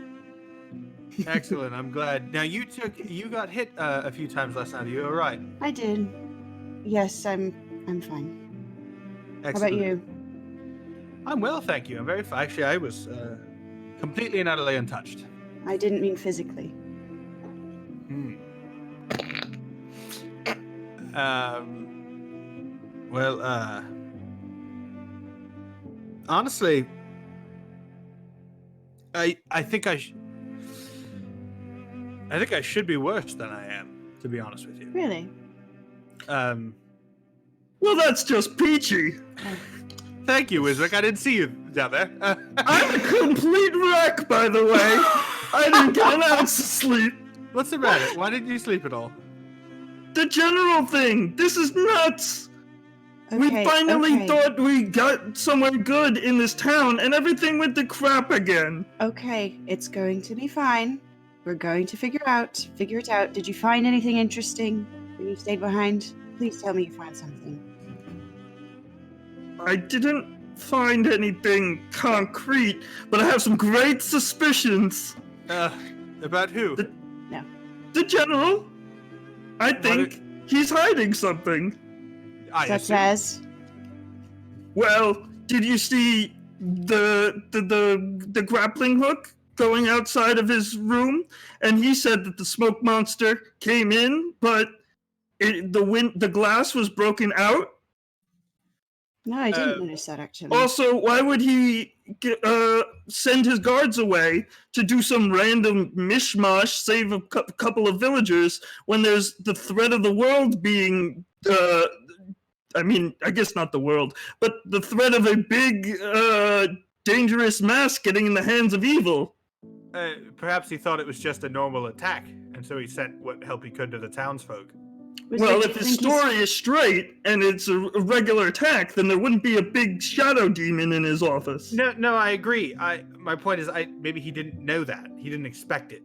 Excellent. I'm glad. Now you got hit a few times last night. Are you all right? I did. Yes, I'm fine. Excellent. How about you? I'm well, thank you. I'm very. Actually, I was completely and utterly untouched. I didn't mean physically. Hmm. Well, honestly, I think I think I should be worse than I am, to be honest with you. Really? Well, that's just peachy. Thank you, Wiswick. I didn't see you down there. I'm a complete wreck, by the way. I didn't get an ounce of sleep. What's the matter? Why didn't you sleep at all? The general thing. This is nuts. We Okay, finally okay. thought we got somewhere good in this town, and everything went to crap again. Okay, it's going to be fine. We're going to figure it out. Did you find anything interesting when you stayed behind? Please tell me you found something. I didn't find anything concrete, but I have some great suspicions. About who? The general. I think he's hiding something. Such as? Well, did you see the grappling hook going outside of his room? And he said that the smoke monster came in, but the glass was broken out. No, I didn't notice that actually. Also, why would he send his guards away to do some random mishmash, save a couple of villagers, when there's the threat of the world being, I mean, I guess not the world, but the threat of a big, dangerous mass getting in the hands of evil? Perhaps he thought it was just a normal attack, and so he sent what help he could to the townsfolk. Well, if his story is straight and it's a regular attack, then there wouldn't be a big shadow demon in his office. No, I agree. My point is, maybe he didn't know that. He didn't expect it.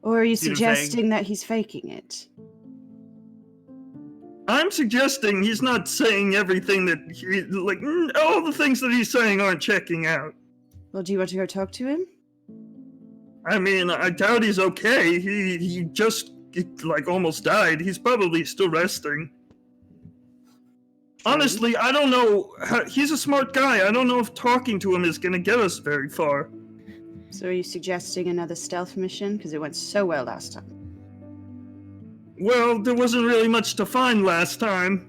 Or are you See what I'm saying? suggesting that he's faking it? I'm suggesting he's not saying everything that he, like, all the things that he's saying aren't checking out. Well, do you want to go talk to him? I mean, I doubt he's okay. He just, like, almost died. He's probably still resting. Honestly, I don't know. He's a smart guy. I don't know if talking to him is going to get us very far. So are you suggesting another stealth mission? Because it went so well last time. Well, there wasn't really much to find last time.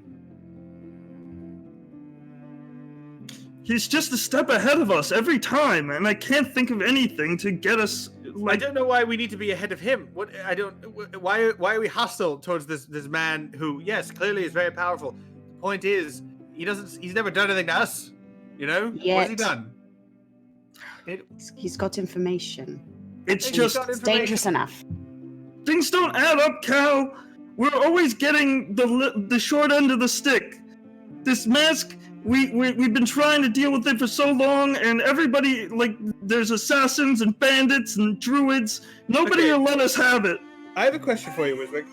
He's just a step ahead of us every time, and I can't think of anything to get us. I don't know why we need to be ahead of him. Why are we hostile towards this man who, yes, clearly is very powerful. The point is, he's never done anything to us. You know? Yet. What's he done? He's got information. It's just It's dangerous enough. things don't add up, Cal. We're always getting the short end of the stick. This mask, we've been trying to deal with it for so long, and everybody, like, there's assassins and bandits and druids. Nobody will let us have it. I have a question for you, Wiswick.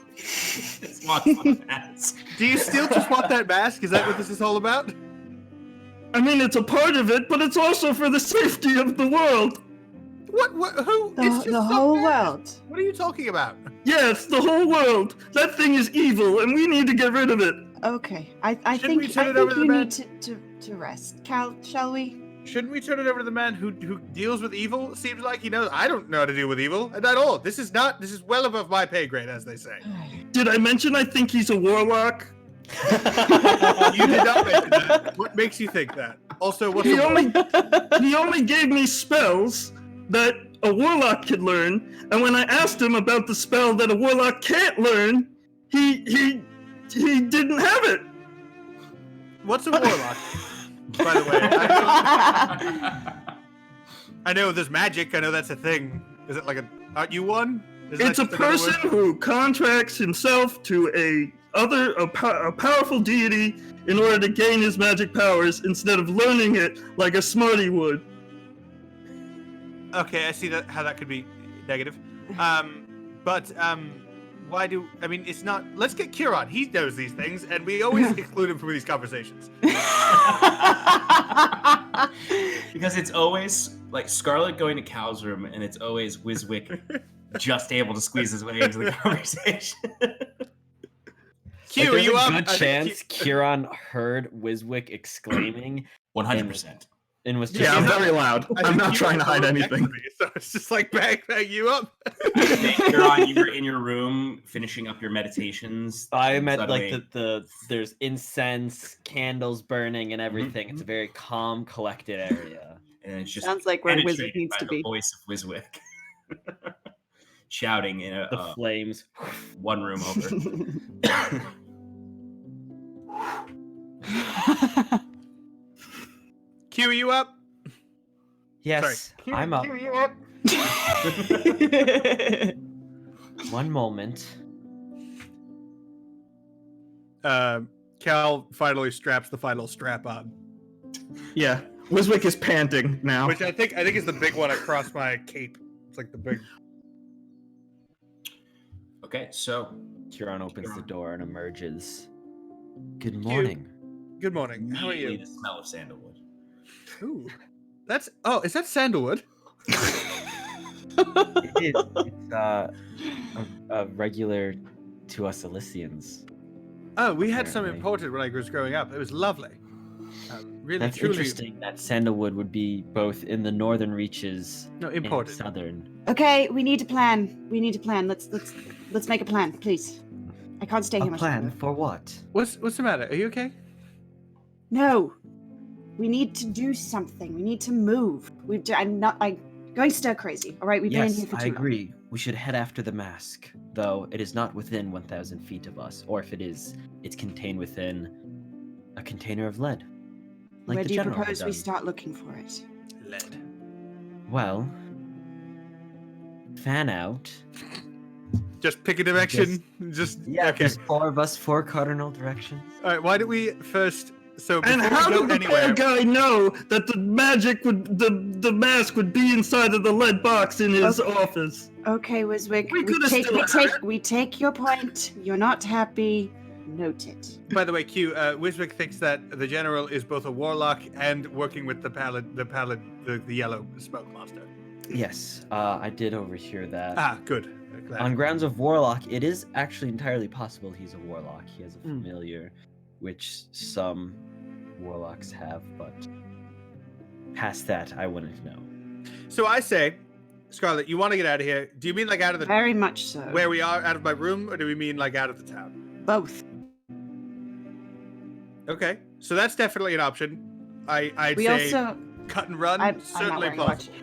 It's lots of mask. Do you still just want that mask? Is that what this is all about? I mean, it's a part of it, but it's also for the safety of the world. What? Who? It's just The some whole mask. world. What are you talking about? Yes, the whole world. That thing is evil, and we need to get rid of it. Okay, I Shouldn't we think turn it over to the you man? need to rest. Cal, shall we? Shouldn't we turn it over to the man who deals with evil? Seems like he knows. I don't know how to deal with evil at all. This is well above my pay grade, as they say. Did I mention I think he's a warlock? You did not mention that. What makes you think that? Also, what's He a only gave me spells that a warlock could learn, and when I asked him about the spell that a warlock can't learn, he didn't have it. What's a warlock? By the way, I know there's magic. I know that's a thing. Is it like aren't you one? It's a person who contracts himself to a powerful deity in order to gain his magic powers instead of learning it like a smarty would. Okay, I see how that could be negative. But why it's not. Let's get Kieran. He knows these things, and we always exclude him from these conversations. Because it's always like Scarlet going to Cal's room, and it's always Wiswick just able to squeeze his way into the conversation. Q, are there's you a up? good I think chance Kieran heard Wiswick exclaiming 100%. and was just Yeah, I'm you know- very loud. I I'm think not you trying to were hide next to anything. me, so it's just like bang, you up. I think, Huron, you were in your room finishing up your meditations. I and meant like suddenly- there's incense, candles burning, and everything. It's a very calm, collected area. And it's just Sounds like where Wiswick penetrated needs by to the be. voice of Wiswick. Shouting in The flames. one room over. Q, are you up? Yes, Q, I'm up. Q, you up? One moment. Cal finally straps the final strap on, Yeah, Wiswick is panting now. which I think is the big one across my cape. It's like the big. Okay, so Kieran opens the door and emerges. Good Cute. morning. Good morning. How are immediately you? the smell of sandalwood. Ooh, is that sandalwood? It's a regular to us Elysians. Oh, we had some Apparently. imported when I was growing up. It was lovely. Really, That's truly. interesting that sandalwood would be both in the northern reaches No, and imported. southern. Okay, we need to plan. Let's make a plan, please. I can't stay here A much plan longer. for what? What's the matter? Are you okay? No, we need to do something. We need to move. I'm going stir crazy. All right, we've been in Yes, here for I too long. agree. We should head after the mask, though it is not within 1,000 feet of us, or if it is, it's contained within a container of lead. Like Where the do you general had propose we done. start looking for it? Lead. Well, fan out. Just pick a direction. Just Yeah, okay. there's 4 of us, 4 cardinal directions. All right. Why don't we first? So And before how we go did the anywhere, bad guy know that the mask would be inside of the lead box in his office? Okay, Wiswick, We coulda still had we take your point. You're not happy. Note it. by the way, Q, Wiswick thinks that the general is both a warlock and working with the yellow smoke monster. Yes, I did overhear that. Ah, good. Glad. On grounds of warlock, it is actually entirely possible he's a warlock. He has a familiar, which some warlocks have, but past that, I wouldn't know. So I say, Scarlet, you want to get out of here? Do you mean like out of the Very much so. where we are, out of my room, or do we mean like out of the town? Both. Okay, so that's definitely an option. I'd We say also. cut and run. I'm not Certainly wearing a watch. possible.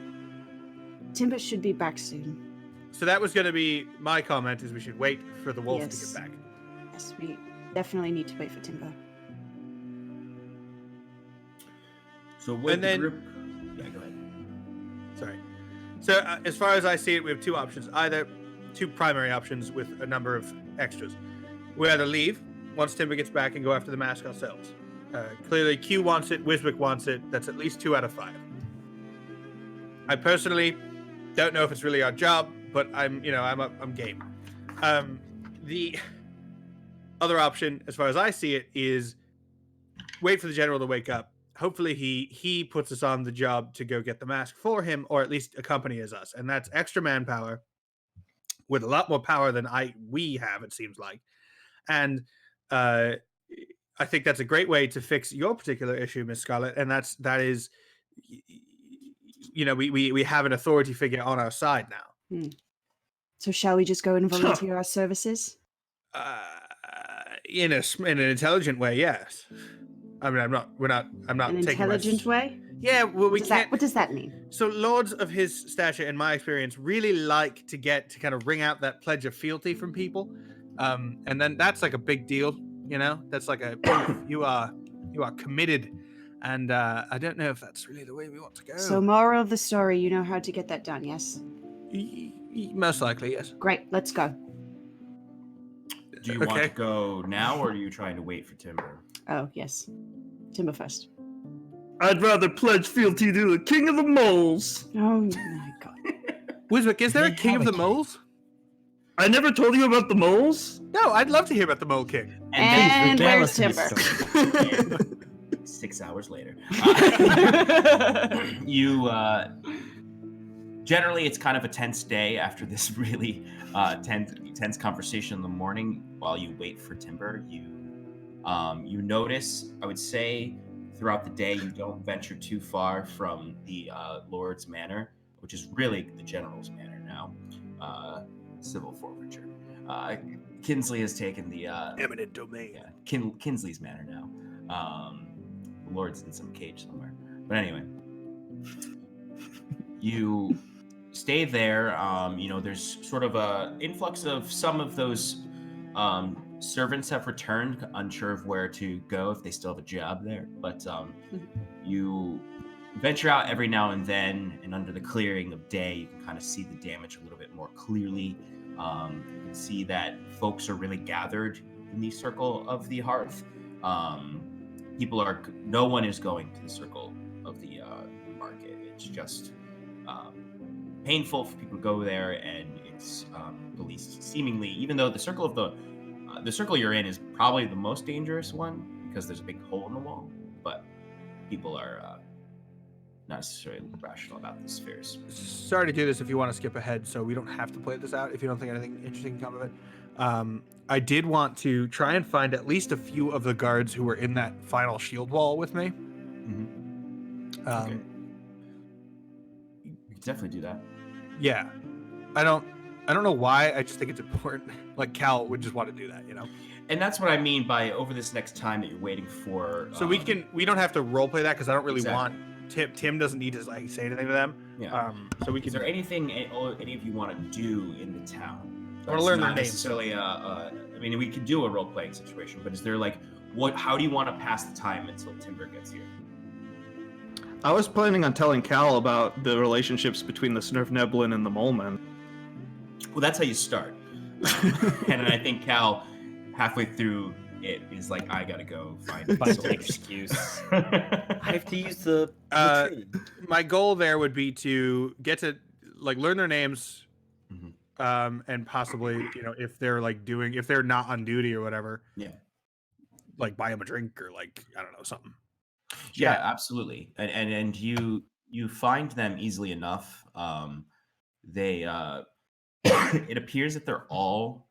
Timber should be back soon. So that was going to be my comment: is we should wait for the wolf to Yes. get back. Yes, we definitely need to wait for Timber. So would And the then- group... Yeah, go ahead. Sorry. So as far as I see it, we have two options. Either two primary options with a number of extras. We either leave once Timber gets back and go after the mask ourselves. Clearly, Q wants it. Wiswick wants it. That's at least 2 out of 5. I personally don't know if it's really our job, but I'm game. The other option, as far as I see it, is wait for the general to wake up. Hopefully he puts us on the job to go get the mask for him, or at least accompany us, and that's extra manpower with a lot more power than we have, it seems like. And I think that's a great way to fix your particular issue, Miss Scarlet, and that is we have an authority figure on our side now. So shall we just go and volunteer our services? In an intelligent way, yes. I mean, I'm not An taking intelligent way? Yeah, well, we can't. What does that mean? So lords of his stature, in my experience, really like to kind of ring out that pledge of fealty from people, and then that's like a big deal, That's like you are committed, and I don't know if that's really the way we want to go. So moral of the story, you know how to get that done, yes? Most likely, yes. Great, let's go. Do you want Okay. to go now, or are you trying to wait for Timber? Oh, yes. Timber first. I'd rather pledge fealty to the king of the moles. Oh my god. Wiswick, is there a They king have of a the king. moles? I never told you about the moles? No, I'd love to hear about the mole king. And Regale where's us of Timber? his story. 6 hours later. You generally it's kind of a tense day after this really tense conversation in the morning while you wait for Timber. You notice, I would say, throughout the day, you don't venture too far from the Lord's Manor, which is really the General's Manor now. Civil forfeiture. Kinsley has taken the Eminent domain. Yeah, Kinsley's Manor now. The Lord's in some cage somewhere. But anyway, you stay there. There's sort of a influx of some of those servants have returned, unsure of where to go, if they still have a job there. But you venture out every now and then, and under the clearing of day, you can kind of see the damage a little bit more clearly. You can see that folks are really gathered in the circle of the hearth. No one is going to the circle of the market. It's just painful for people to go there, and it's the least seemingly, even though the circle you're in is probably the most dangerous one because there's a big hole in the wall, but people are not necessarily rational about the spheres. Sorry to do this if you want to skip ahead so we don't have to play this out if you don't think anything interesting can come of it. I did want to try and find at least a few of the guards who were in that final shield wall with me. Mm-hmm. Okay. You can definitely do that. Yeah. I don't know why. I just think it's important. Like Cal would just want to do that, And that's what I mean by over this next time that you're waiting for. So we don't have to roleplay that because I don't really Exactly. want Tim doesn't need to say anything to them. Yeah. So we can. Is there anything any of you want to do in the town? I want to learn their Not names. necessarily. We could do a role playing situation, but is there how do you want to pass the time until Timber gets here? I was planning on telling Cal about the relationships between the Snurfneblin and the Moleman. Well, that's how you start. And I think Cal, halfway through it, is like, I gotta go find Find an soldiers. excuse. I have to use the tree. My goal there would be to get to learn their names, Mhm. and possibly if they're if they're not on duty or whatever, Yeah. buy them a drink or I don't know, something. Yeah, absolutely. And you find them easily enough. They it appears that they're all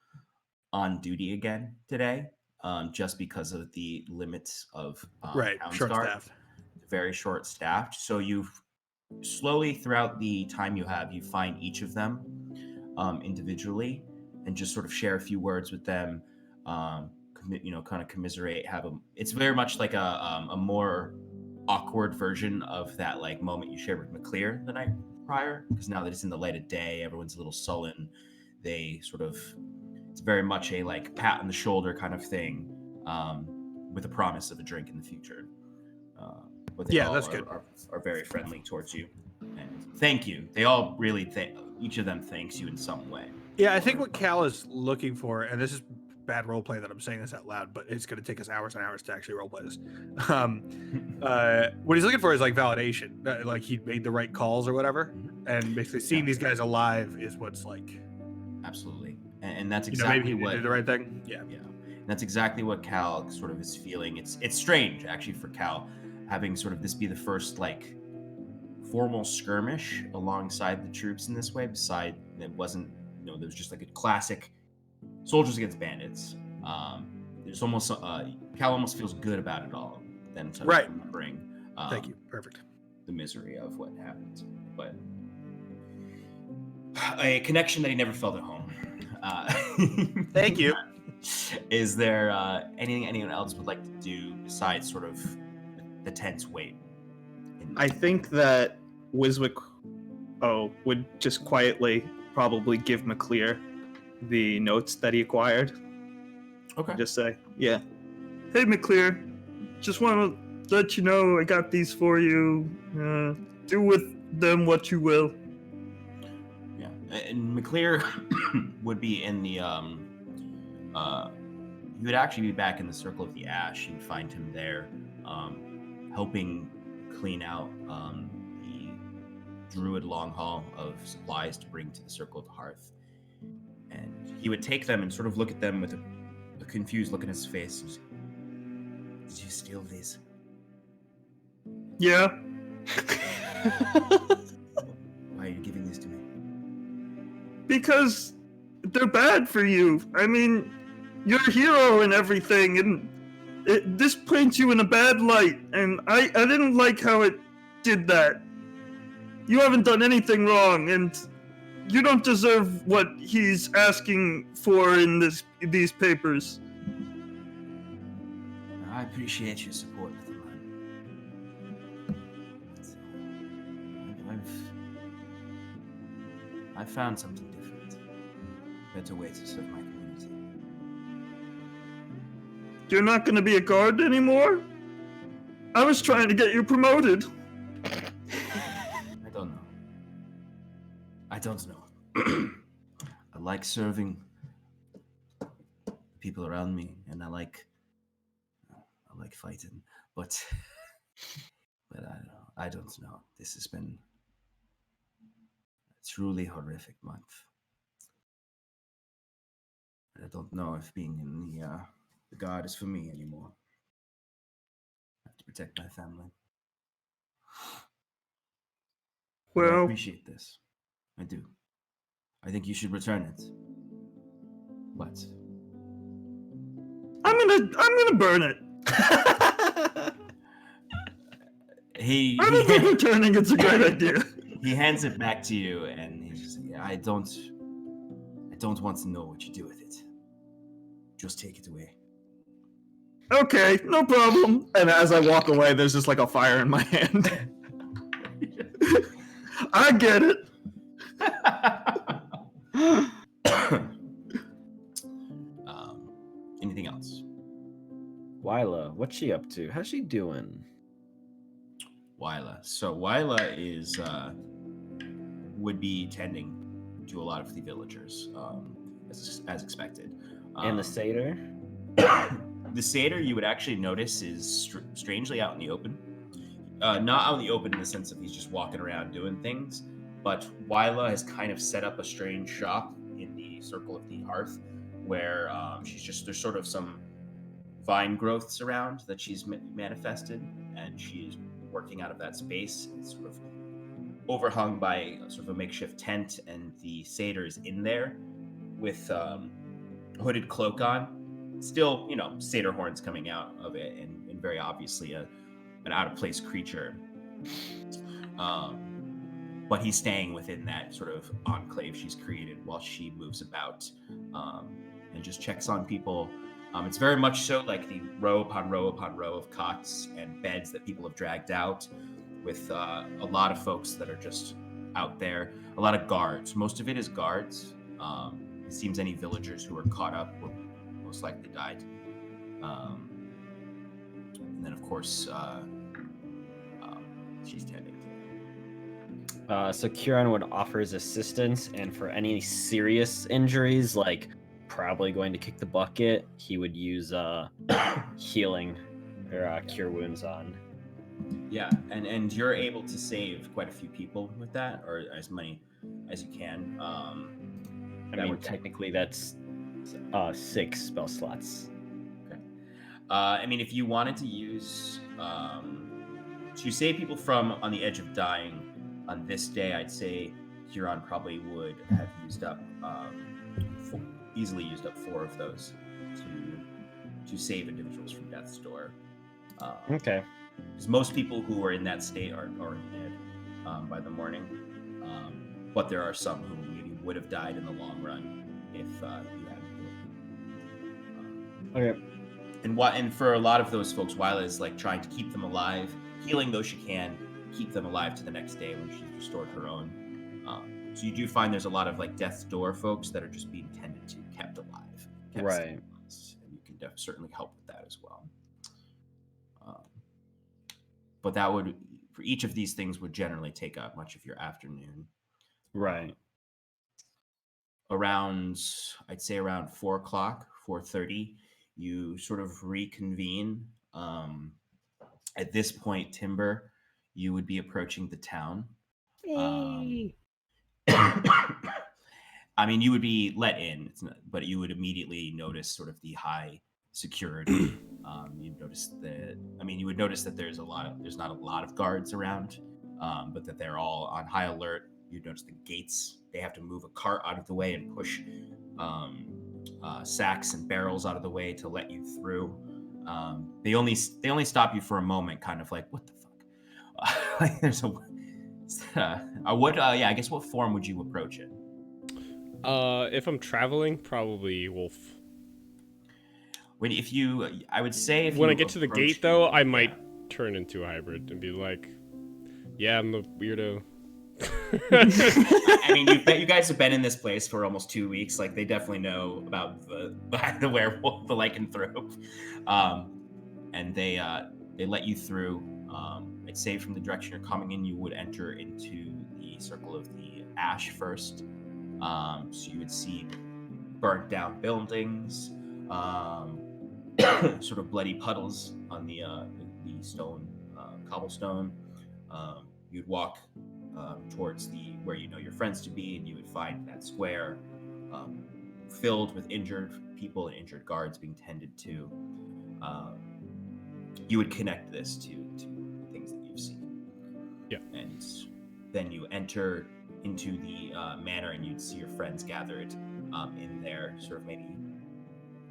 on duty again today, just because of the limits of Right, town short guard. staffed. Very short staffed. So you've slowly throughout the time you find each of them individually, and just sort of share a few words with them. Kind of commiserate. Have them. It's very much like a more awkward version of that moment you shared with McClear the night prior, because now that it's in the light of day, everyone's a little sullen. They sort of, it's very much a pat on the shoulder kind of thing, with a promise of a drink in the future. But they all that's good. Are very friendly towards you, and thank you. They all really each of them thanks you in some way. Yeah, I think what Cal is looking for, and this is bad roleplay that I'm saying this out loud, but it's going to take us hours and hours to actually roleplay this. What he's looking for is validation, he made the right calls or whatever, and basically seeing these guys alive is what's Absolutely, and that's exactly maybe he did the right thing. Yeah. And that's exactly what Cal sort of is feeling. It's strange actually for Cal having sort of this be the first formal skirmish alongside the troops in this way. Beside, it wasn't, there was just a classic soldiers against bandits. There's almost Cal almost feels good about it all. Then Right. remembering. Thank you. Perfect. The misery of what happened, but a connection that he never felt at home. Thank you. Is there anything anyone else would like to do besides sort of the tense wait? I think that Wiswick would just quietly probably give McClear the notes that he acquired. Okay. Just say, yeah. Hey, McClear, just want to let you know I got these for you. Do with them what you will. Yeah, and McClear would be in the he would actually be back in the Circle of the Ash. You'd find him there, helping clean out the druid long haul of supplies to bring to the Circle of the Hearth. And he would take them and sort of look at them with a confused look in his face. And say, did you steal these? Yeah. Why are you giving these to me? Because they're bad for you. I mean, you're a hero and everything, and this paints you in a bad light, and I didn't like how it did that. You haven't done anything wrong, and you don't deserve what he's asking for in these papers. I appreciate your support, little man. I've found something different. Better way to serve my community. You're not going to be a guard anymore? I was trying to get you promoted. I don't know. I like serving people around me, and I like fighting, but I don't know. This has been a truly horrific month. I don't know if being in the guard is for me anymore. I have to protect my family. But I Well, appreciate this. I do. I think you should return it. But I'm gonna burn it. he I don't think returning it's a great idea. he hands it back to you, and he's just like, I don't want to know what you do with it. Just take it away. Okay, no problem. And as I walk away, there's just like a fire in my hand. I get it. Anything else? Wyla, what's she up to? How's she doing? Wyla. So Wyla is would be tending to a lot of the villagers, as expected. And the satyr? The satyr, you would actually notice, is strangely out in the open. Not out in the open in the sense of he's just walking around doing things, but Wyla has kind of set up a strange shop in the circle of the hearth, where there's sort of some vine growths around that she's manifested, and she's working out of that space. It's sort of overhung by sort of a makeshift tent, and the satyr is in there with a hooded cloak on. Still, satyr horns coming out of it, and very obviously an out-of-place creature. But he's staying within that sort of enclave she's created while she moves about and just checks on people. It's very much so like the row upon row upon row of cots and beds that people have dragged out, with a lot of folks that are just out there. A lot of guards. Most of it is guards. It seems any villagers who were caught up were most likely died. And then, of course, she's tending to. So Kieran would offer his assistance, and for any serious injuries, like probably going to kick the bucket, he would use healing or cure wounds on. Yeah, and you're able to save quite a few people with that, or as many as you can. I mean, technically that's 6 spell slots. Okay. I mean, if you wanted to use to save people from on the edge of dying on this day, I'd say Huron probably would have used up easily used up 4 of those to save individuals from death's door. Okay. Because most people who are in that state are already dead by the morning, but there are some who maybe would have died in the long run if you hadn't. Okay. And for a lot of those folks, Wyla is like trying to keep them alive, healing those she can, keep them alive to the next day when she's restored her own. So you do find there's a lot of like death's door folks that are just being tended to, kept alive, kept right? and you can certainly help with that as well. But that would, for each of these things, would generally take up much of your afternoon. Right. Around, I'd say around 4 o'clock, 4:30, you sort of reconvene. At this point, Timber, you would be approaching the town. Hey. I mean, you would be let in, but you would immediately notice sort of the high security. You would notice that there's not a lot of guards around, but that they're all on high alert. You'd notice the gates, they have to move a cart out of the way and push sacks and barrels out of the way to let you through. They only stop you for a moment, kind of like, what the fuck? Like there's I guess what form would you approach it? If I'm traveling, probably wolf. I would say if when you I get to the approach gate, though, it, I might turn into a hybrid and be like, "Yeah, I'm the weirdo." I mean, you guys have been in this place for almost 2 weeks. Like, they definitely know about the werewolf, the lycanthrope, and they let you through. I'd say from the direction you're coming in, you would enter into the circle of the ash first. So you would see burnt down buildings, sort of bloody puddles on the stone, cobblestone. You'd walk towards where you know your friends to be, and you would find that square filled with injured people and injured guards being tended to. You would connect this to things that you've seen. Yeah. And then you enter into the manor, and you'd see your friends gathered in there, sort of maybe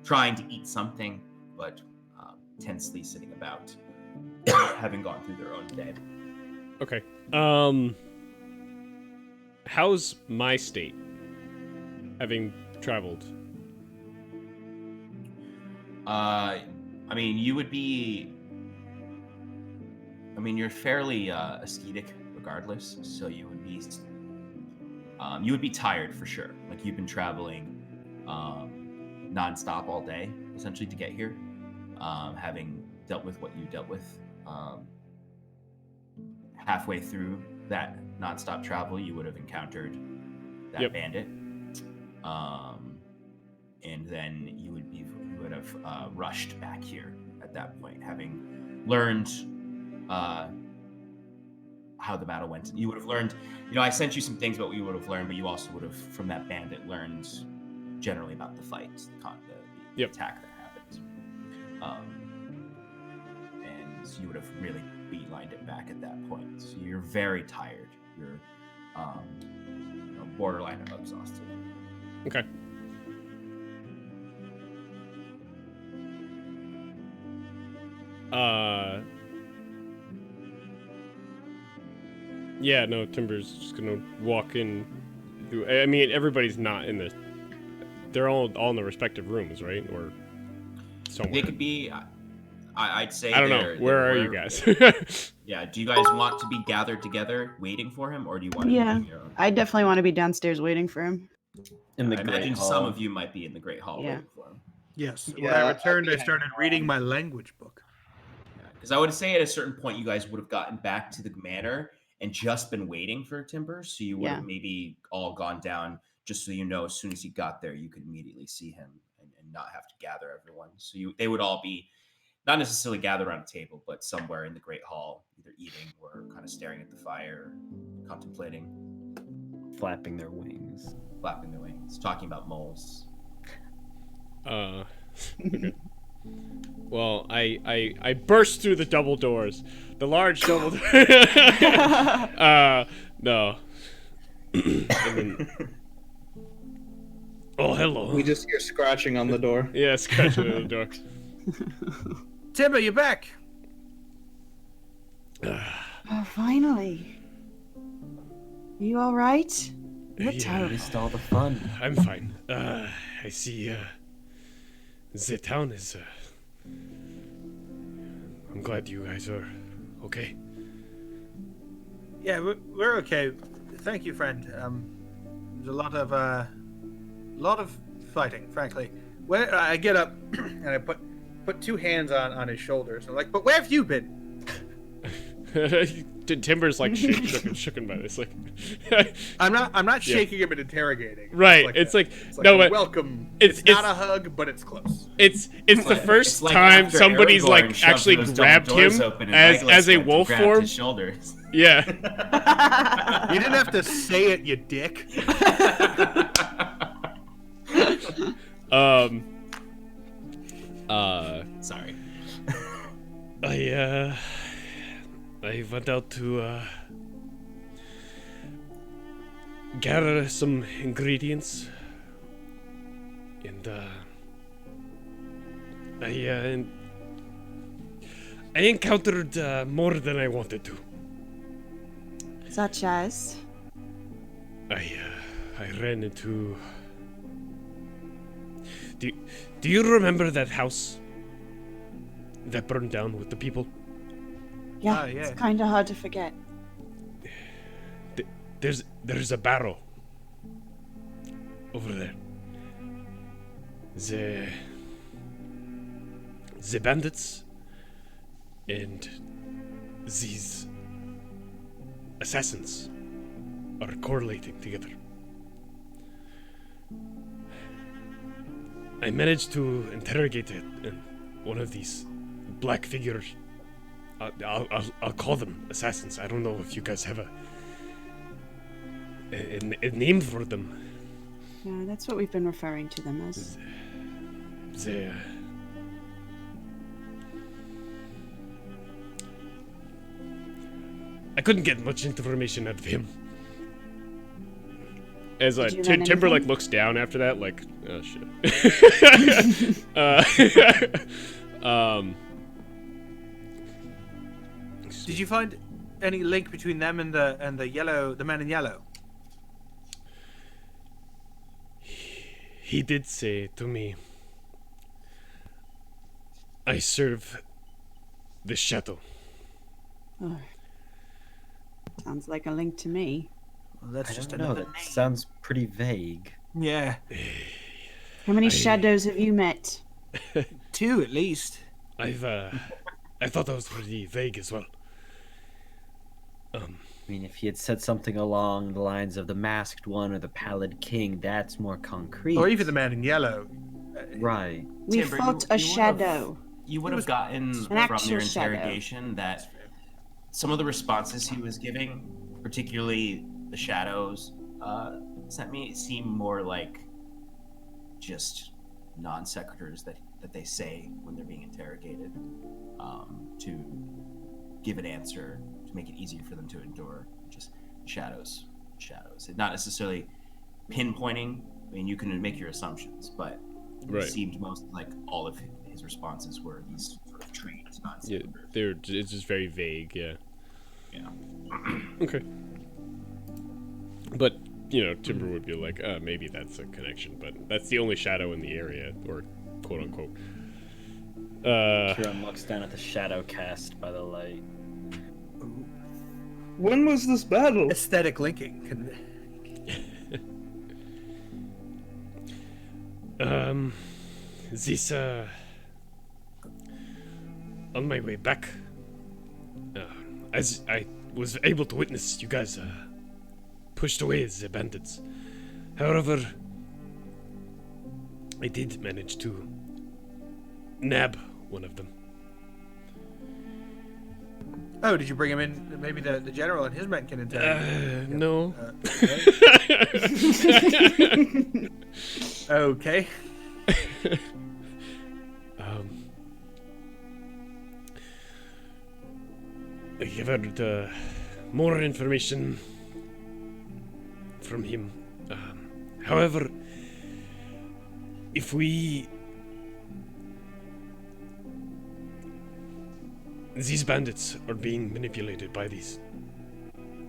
trying to eat something, but tensely sitting about, having gone through their own day. Okay. How's my state? Having traveled. I mean, you would be. I mean, you're fairly ascetic, regardless. So you would be tired for sure. Like, you've been traveling nonstop all day, essentially, to get here. Having dealt with what you dealt with. Halfway through that nonstop travel, you would have encountered that bandit, and then you would have rushed back here at that point, having learned how the battle went. You would have learned, I sent you some things about what you would have learned, but you also would have, from that bandit, learned generally about the fight, the attack that happened, and you would have really beelined it back at that point. So you're very tired. You're borderline exhausted. Okay. Yeah, no, Timber's just gonna walk in. I mean, everybody's not in the. They're all in the respective rooms, right? Or somewhere. They could be. I'd say. I don't know. Where are you guys? Yeah. Do you guys want to be gathered together, waiting for him, or do you want to? Yeah, be your own? I definitely want to be downstairs waiting for him. In the I Great imagine Hall. some of you might be in the Great Hall waiting for him. Yes. When Yeah, I returned, I started reading my language book. Because I would say at a certain point, you guys would have gotten back to the manor and just been waiting for Timber, so you would have maybe all gone down, just so you know, as soon as he got there, you could immediately see him and not have to gather everyone. So they would all be not necessarily gathered around a table, but somewhere in the Great Hall, either eating or kind of staring at the fire, contemplating, flapping their wings, talking about moles. Okay. Well, I burst through the double doors, the large double. No. Oh, hello. We just hear scratching on the door. Yeah, scratching on the door. Timber, you're back. Oh, finally. Are you all right? You look tired. Missed all the fun. I'm fine. I see. The town is. I'm glad you guys are okay. Yeah, we're okay. Thank you, friend. There's a lot of fighting, frankly. Where I get up and I put two hands on his shoulders. I'm like, but where have you been? Timber's like shooken by this. Like, I'm not shaking him and interrogating. Right. It's like no, but welcome. It's not a hug, but it's close. It's the first like time after somebody's Aragorn like shoved actually those double grabbed doors him open and as Legolas a went to wolf grab form. his shoulders. Yeah. You didn't have to say it, you dick. Sorry. I went out to gather some ingredients And I encountered more than I wanted to. Such as? I ran into. Do you remember that house that burned down with the people? Yeah, yeah. it's kind of hard to forget. There's a barrel over there. The bandits and these assassins are correlating together. I managed to interrogate it, and one of these black figures. I'll call them assassins. I don't know if you guys have a name for them. Yeah, that's what we've been referring to them as. I couldn't get much information out of him. As Did you learn Timber anything? looks down after that, like, oh shit. Did you find any link between them and the man in yellow? He did say to me, I serve the shadow. Oh. Sounds like a link to me. Well, that's I just don't know. another That name. sounds pretty vague. Yeah, How many shadows have you met? 2 at least. I thought that was pretty vague as well. I mean, if he had said something along the lines of the Masked One or the Pallid King, that's more concrete. Or even the man in yellow. Right. We Timber, fought you a shadow. You would have gotten from actual your shadow. interrogation that some of the responses he was giving, particularly the shadows, sent me seem more like just non sequiturs that they say when they're being interrogated, to give an answer to make it easier for them to endure. Just shadows. It's not necessarily pinpointing. I mean, you can make your assumptions, but Right. it seemed most like all of his responses were these sort of traits, non Yeah, sequiturs. it's just very vague, yeah. Yeah. Okay. But, Timber would be like, maybe that's a connection, but that's the only shadow in the area, or quote unquote. Kieran looks down at the shadow cast by the light. When was this battle? Aesthetic linking. This, on my way back, as I was able to witness, you guys, pushed away the bandits. However, I did manage to nab one of them. Oh, did you bring him in? Maybe the general and his men can interrogate. No. Okay. I gathered more information from him. However, if these bandits are being manipulated by these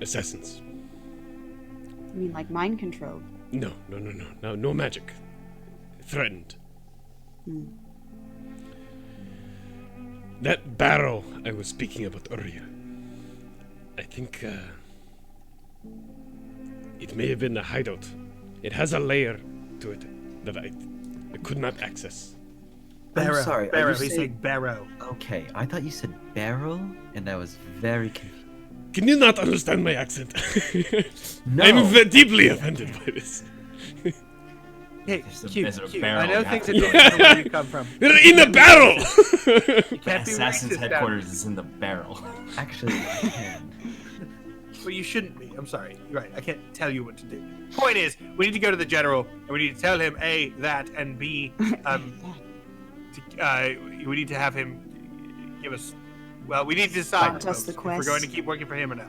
assassins. I mean, like mind control. No magic. Threatened. That barrel I was speaking about earlier. I think it may have been a hideout. It has a layer to it that I could not access. Barrow. I'm sorry. are Barrow. you He's saying- saying barrow. Okay, I thought you said barrel, and I was very confused. Can you not understand my accent? No. I'm deeply offended by this. Hey, There's a Q. barrel I know you things have are to- different from where you come from. They're in the barrel! You The can't be assassin's racist headquarters is in the barrel. Actually, I can. Well, you shouldn't be. I'm sorry. You're right. I can't tell you what to do. Point is, we need to go to the general, and we need to tell him A, that, and B, we need to have him give us. Well, we need to decide Grant us the if we're quest. going to keep working for him or no.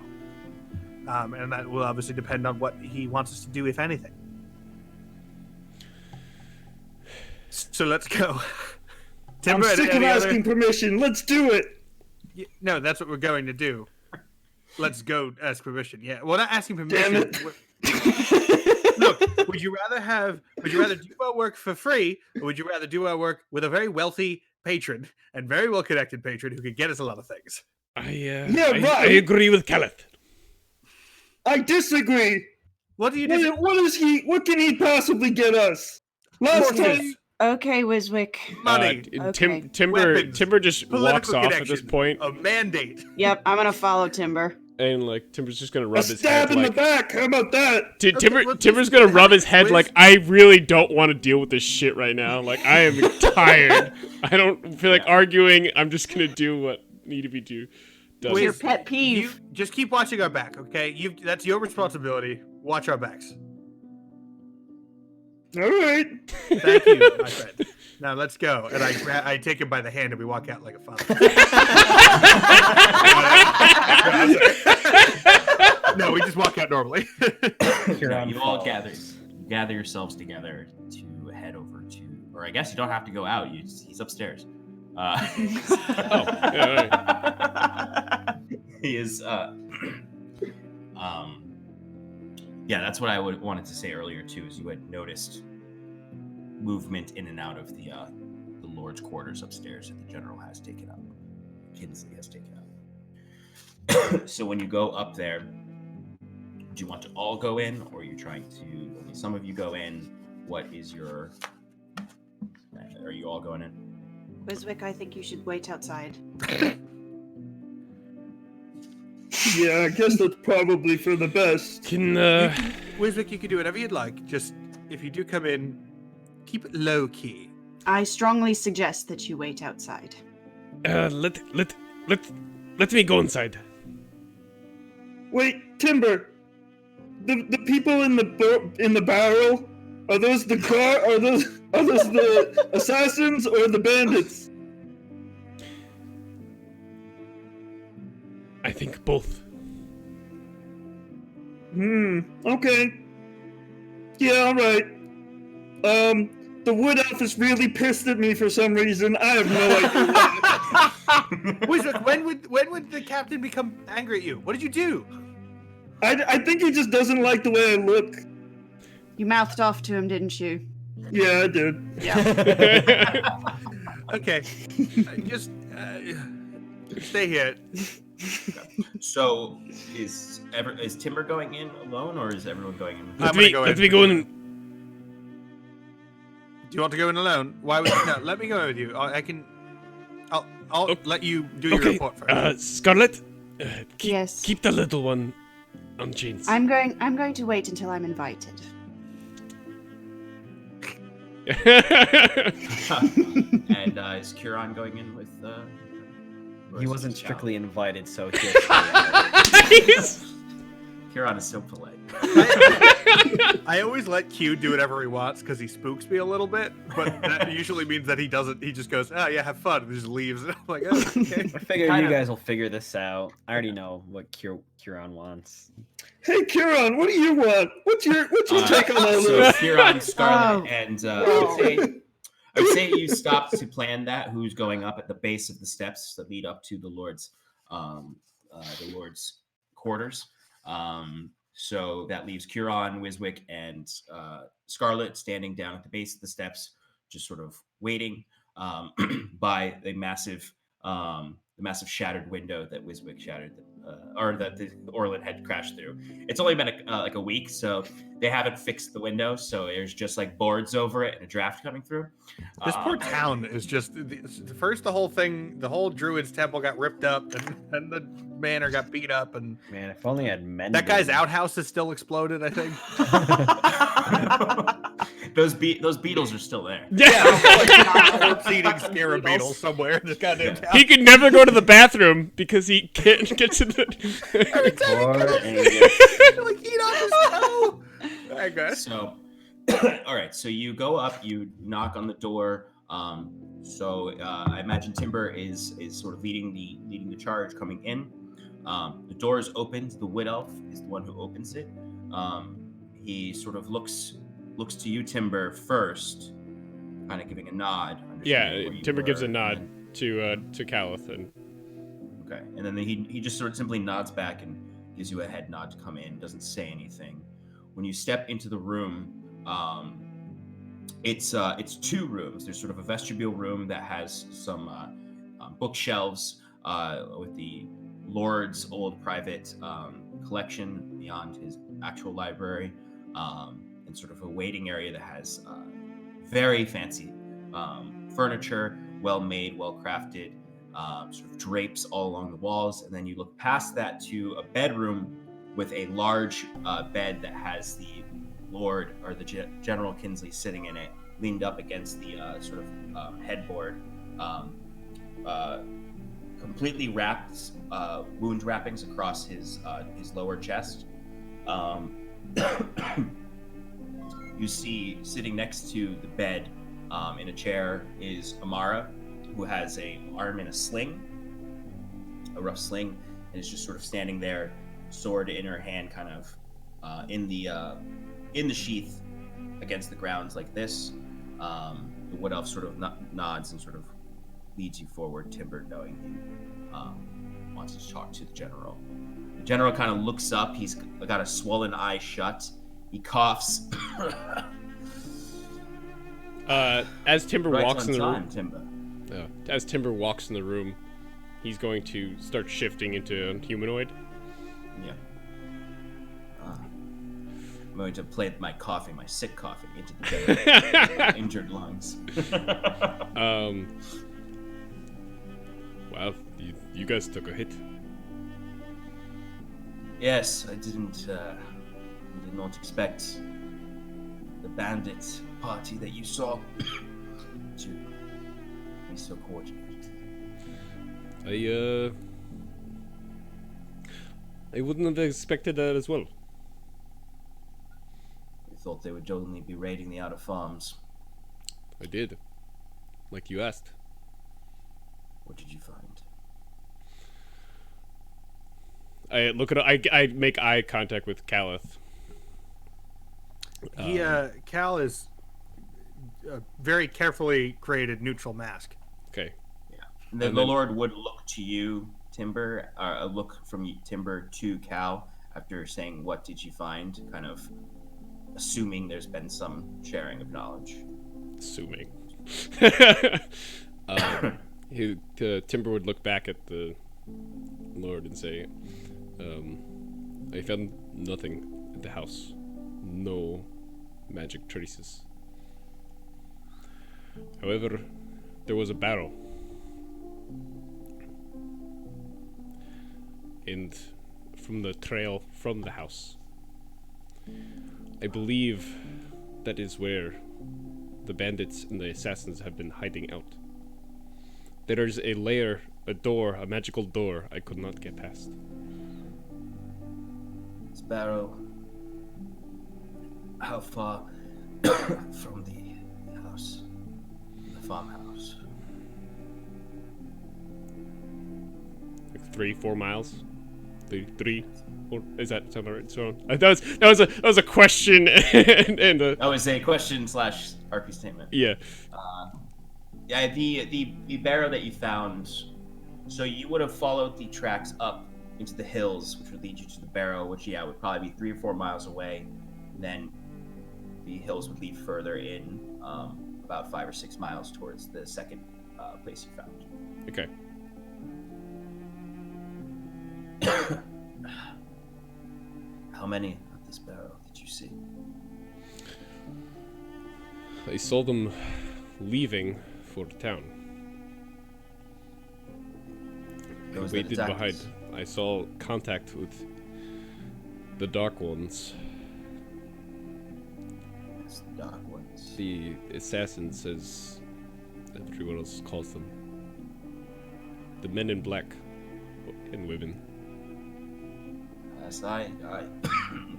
And that will obviously depend on what he wants us to do, if anything. So let's go. I'm Timber, sick of any asking other... permission. Let's do it. No, that's what we're going to do. Let's go ask permission. Yeah, well, not asking Damn permission. it. Look, would you rather do our work for free, or would you rather do our work with a very wealthy patron and very well connected patron who could get us a lot of things? I agree with Caleth. I disagree. What do you do? What can he possibly get us? Last Horses. time. Okay, Wiswick. Money, Okay. weapons, Timber just walks political off at this connection, point, a mandate. Yep, I'm gonna follow Timber. and like Timber's just gonna A rub his stab head in the like. back. How about that? Timber's gonna rub his head like, I really don't want to deal with this shit right now. Like, I am tired. I don't feel like arguing. I'm just gonna do what need to be done. What's your pet peeve? You just keep watching our back, okay? That's your responsibility. Watch our backs. All right. Thank you, my friend. Now let's go. And I take him by the hand and we walk out like a father. No, we just walk out normally. You all gather yourselves together to head over to, or I guess you don't have to go out. He's upstairs. He is. Yeah, that's what I wanted to say earlier too. Is you had noticed movement in and out of the Lord's quarters upstairs that the general has taken up. Kinsley has taken up. So when you go up there, do you want to all go in, or are you trying to only some of you go in? What is your? Are you all going in? Wiswick, I think you should wait outside. Yeah, I guess that's probably for the best. Wiswick, you can do whatever you'd like. Just if you do come in, keep it low key. I strongly suggest that you wait outside. Let me go inside. Wait, Timber. The people in the barrel, are those the the assassins or the bandits? I think both. Okay. Yeah, all right. The wood elf is really pissed at me for some reason. I have no idea why. Wiswick, when would the captain become angry at you? What did you do? I think he just doesn't like the way I look. You mouthed off to him, didn't you? Yeah, I did. Yeah. Okay. Just stay here. So is Timber going in alone, or is everyone going in? Let me go in. Do you want to go in alone? Why would you? No, let me go with you. I'll let you do your report first. Scarlet, Yes. keep the little one on chains. I'm going to wait until I'm invited. And is Kieran going in with? He wasn't strictly invited, so he Kieran is so polite. I always let Q do whatever he wants because he spooks me a little bit, but that usually means that he doesn't. He just goes, "Oh yeah, have fun," and just leaves. And I'm like, oh, okay. I figure you guys will figure this out. I already know what Kieran wants. Hey, Kieran, what do you want? What's your take on all So this? Kieran, Scarlet, and I would say you stopped to plan that. Who's going up at the base of the steps that lead up to the Lord's quarters? So that leaves Kieran, Wiswick, and Scarlet standing down at the base of the steps, just sort of waiting by the massive shattered window that Wiswick shattered, or that the Orlin had crashed through. It's only been like a week, so they haven't fixed the window, so there's just like boards over it and a draft coming through. This poor town is just first the whole Druid's temple got ripped up, and the manor got beat up, and Man, if only I had men. that guy's outhouse is still exploded. I think. Those beetles are still there. Seating scarab beetles somewhere in this goddamn town. He could never go to the bathroom because he can't get to the. Every time he like eat off his toe. I guess. So, all right. So you go up, you knock on the door. I imagine Timber is sort of leading the charge coming in. The door is opened. The wood elf is the one who opens it. He sort of looks to you, Timber, first, kind of giving a nod. Yeah, understanding where you Timber gives a were, nod and to Calith, and okay, and then he just sort of simply nods back and gives you a head nod to come in. Doesn't say anything. When you step into the room, it's 2 rooms. There's sort of a vestibule room that has some bookshelves with the Lord's old private collection beyond his actual library, and sort of a waiting area that has very fancy furniture, well made, well crafted, sort of drapes all along the walls. And then you look past that to a bedroom with a large bed that has the Lord or the General Kinsley sitting in it, leaned up against the sort of headboard, completely wrapped wound wrappings across his lower chest. You see sitting next to the bed in a chair is Amara, who has an arm in a sling, a rough sling, and is just sort of standing there, sword in her hand, kind of in the sheath against the ground like this. The wood elf sort of nods and sort of leads you forward, Timber, knowing he wants to talk to the general. The general kind of looks up. He's got a swollen eye shut. He coughs. As Timber Right walks on in the time, room, Timber. as Timber walks in the room, he's going to start shifting into humanoid. Yeah. I'm going to play my coughing, my sick coughing, into the general's injured lungs. Wow, you guys took a hit. Yes, I did not expect the bandit party that you saw to be so coordinated. I wouldn't have expected that as well. We thought they would only be raiding the outer farms. I did, like you asked. What did you find? I make eye contact with Calith. Cal is a very carefully created neutral mask. Okay. Yeah. The Lord would look to you, Timber, a look from Timber to Cal after saying, "What did you find?" Kind of assuming there's been some sharing of knowledge. Assuming. Timber would look back at the Lord and say, I found nothing at the house. No magic traces. However, there was a barrel. And from the trail from the house, I believe that is where the bandits and the assassins have been hiding out. There is a layer, a door, a magical door I could not get past. This barrow, how far from the house, the farmhouse? Like 3-4 miles? 3 or is that sound right? So that was a question and That was a question / RP statement. Yeah. Yeah, the barrow that you found, so you would have followed the tracks up into the hills, which would lead you to the barrow, which would probably be 3 or 4 miles away. And then the hills would lead further in, about 5 or 6 miles towards the second place you found. Okay. How many of this barrow did you see? I saw them leaving for town. I Those waited that behind. attacked I saw contact with the Dark Ones. us? The dark ones. The assassins, as everyone else calls them. The men in black and women. Yes, I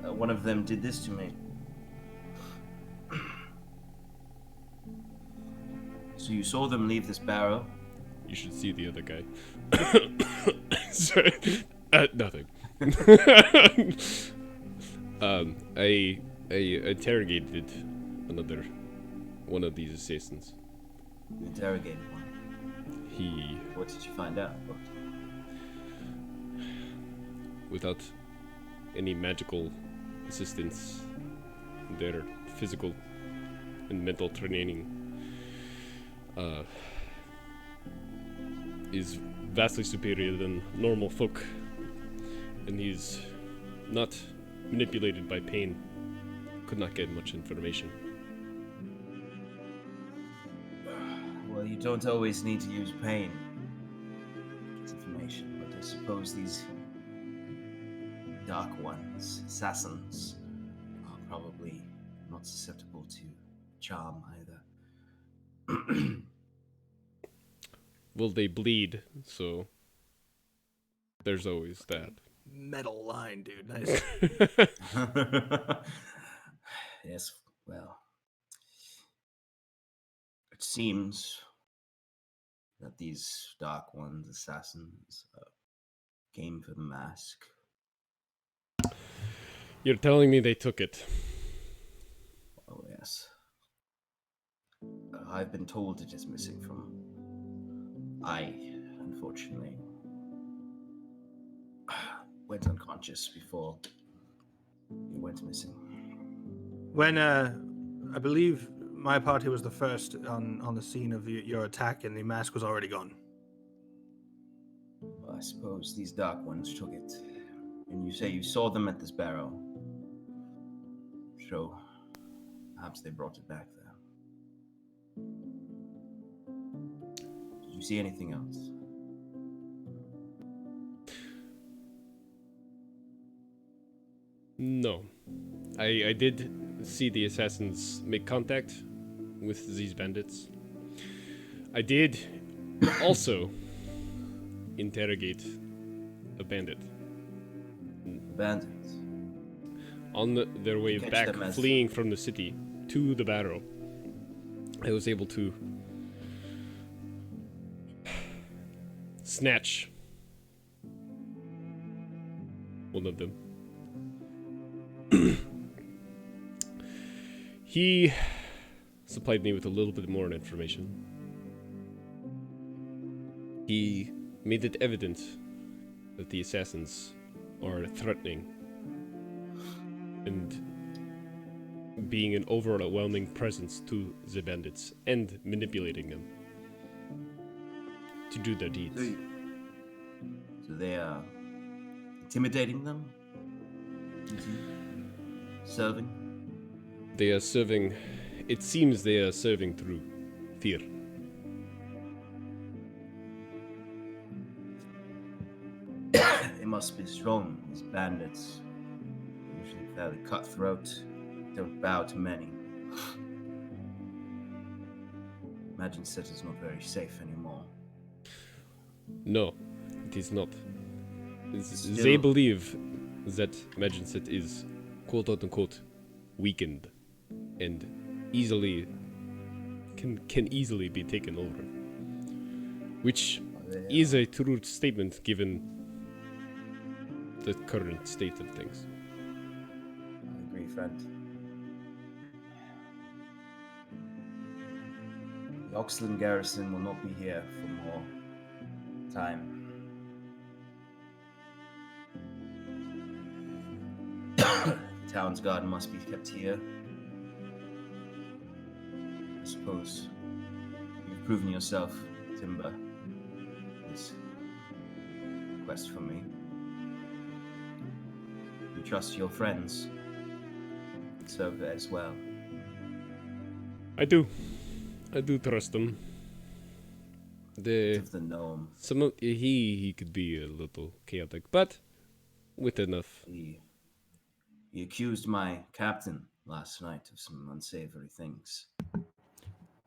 one of them did this to me. So you saw them leave this barrow? You should see the other guy. Sorry. Nothing. I interrogated another one of these assassins. You interrogated one. He, What did you find out? without any magical assistance, their physical and mental training is vastly superior than normal folk, and he's not manipulated by pain. Could not get much information. Well, you don't always need to use pain to get information, but I suppose these dark ones, assassins, are probably not susceptible to charm either. Well, they bleed, so there's always that. Metal line, dude. Nice. Yes, well, it seems that these dark ones, assassins, came for the mask. You're telling me they took it. Oh, yes. I've been told it is missing from... unfortunately, went unconscious before it went missing. When I believe my party was the first on the scene of your attack, and the mask was already gone. Well, I suppose these dark ones took it. And you say you saw them at this barrow. So, perhaps they brought it back there. Did you see anything else? No. I did see the assassins make contact with these bandits. I did also interrogate a bandit. Bandits. On their way Catch back, them as- fleeing from the city to the barrow, I was able to snatch one of them. He supplied me with a little bit more information. He made it evident that the assassins are threatening and being an overwhelming presence to the bandits and manipulating them to do their deeds. So they are intimidating them? Serving? They are serving, it seems they are serving through fear. They must be strong, these bandits. Usually fairly cutthroat, don't bow to many. Imagine Set is not very safe anymore. No, it is not. They Still- believe that Magicset is quote unquote weakened and easily can easily be taken over. Which is a true statement given the current state of things. I agree, friend. The Oxland garrison will not be here for more time. The town's guard must be kept here. I suppose you've proven yourself, Timber. This quest for me. You trust your friends. Serve as well. I do trust them. Of the gnome. Some of, he could be a little chaotic, but with enough. He accused my captain last night of some unsavory things.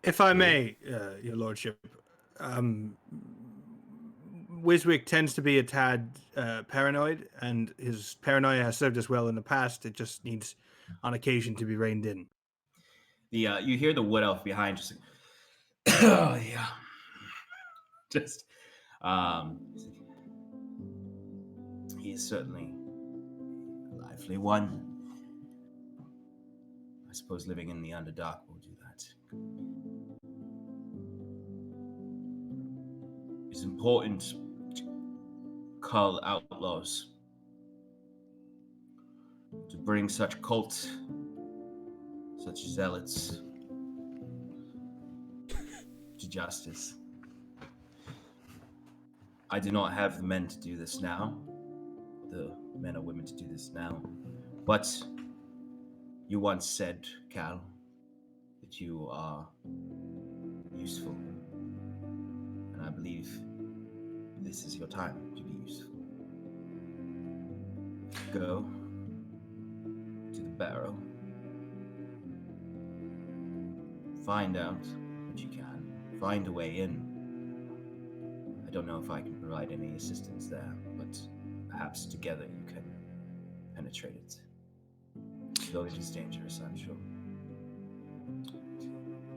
If I may, your lordship, Wiswick tends to be a tad paranoid, and his paranoia has served us well in the past. It just needs, on occasion, to be reined in. You hear the wood elf behind, just like, oh yeah, just he is certainly a lively one. I suppose living in the Underdark will do that. It's important to cull outlaws, to bring such cults, such zealots to justice. I do not have the men to do this now, the men or women to do this now, but you once said, Cal, that you are useful, and I believe this is your time to be useful. Go to the barrow, find out what you can, find a way in. I don't know if I can provide any assistance there, but perhaps together you can penetrate it. Though it is dangerous, I'm sure.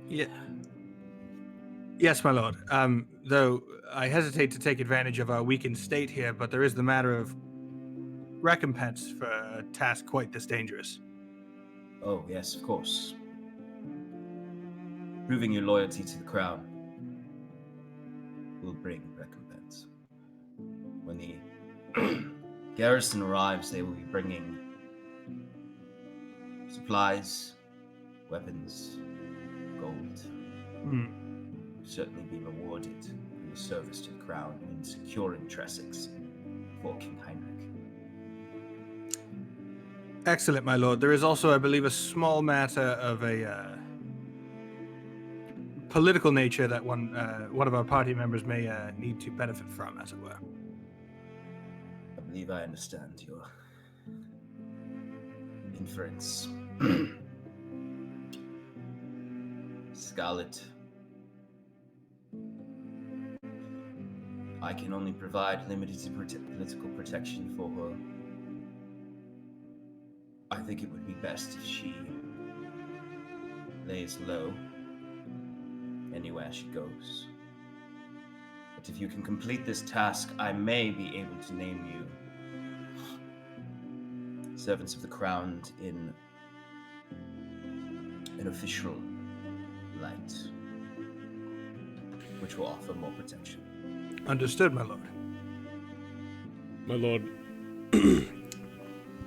Yeah. Yes, my lord. Though I hesitate to take advantage of our weakened state here, but there is the matter of recompense for a task quite this dangerous. Oh, yes, of course. Proving your loyalty to the crown will bring recompense. When the garrison arrives, they will be bringing supplies, weapons, gold. Certainly be rewarded for your service to the crown in securing Tressex for King Heinrich. Excellent, my lord. There is also, I believe, a small matter of a political nature that one of our party members may need to benefit from, as it were. I believe I understand your inference. Scarlet, I can only provide limited political protection for her. I think it would be best if she lays low anywhere she goes. But if you can complete this task, I may be able to name you servants of the crown in an official light, which will offer more protection. Understood, my lord. My lord,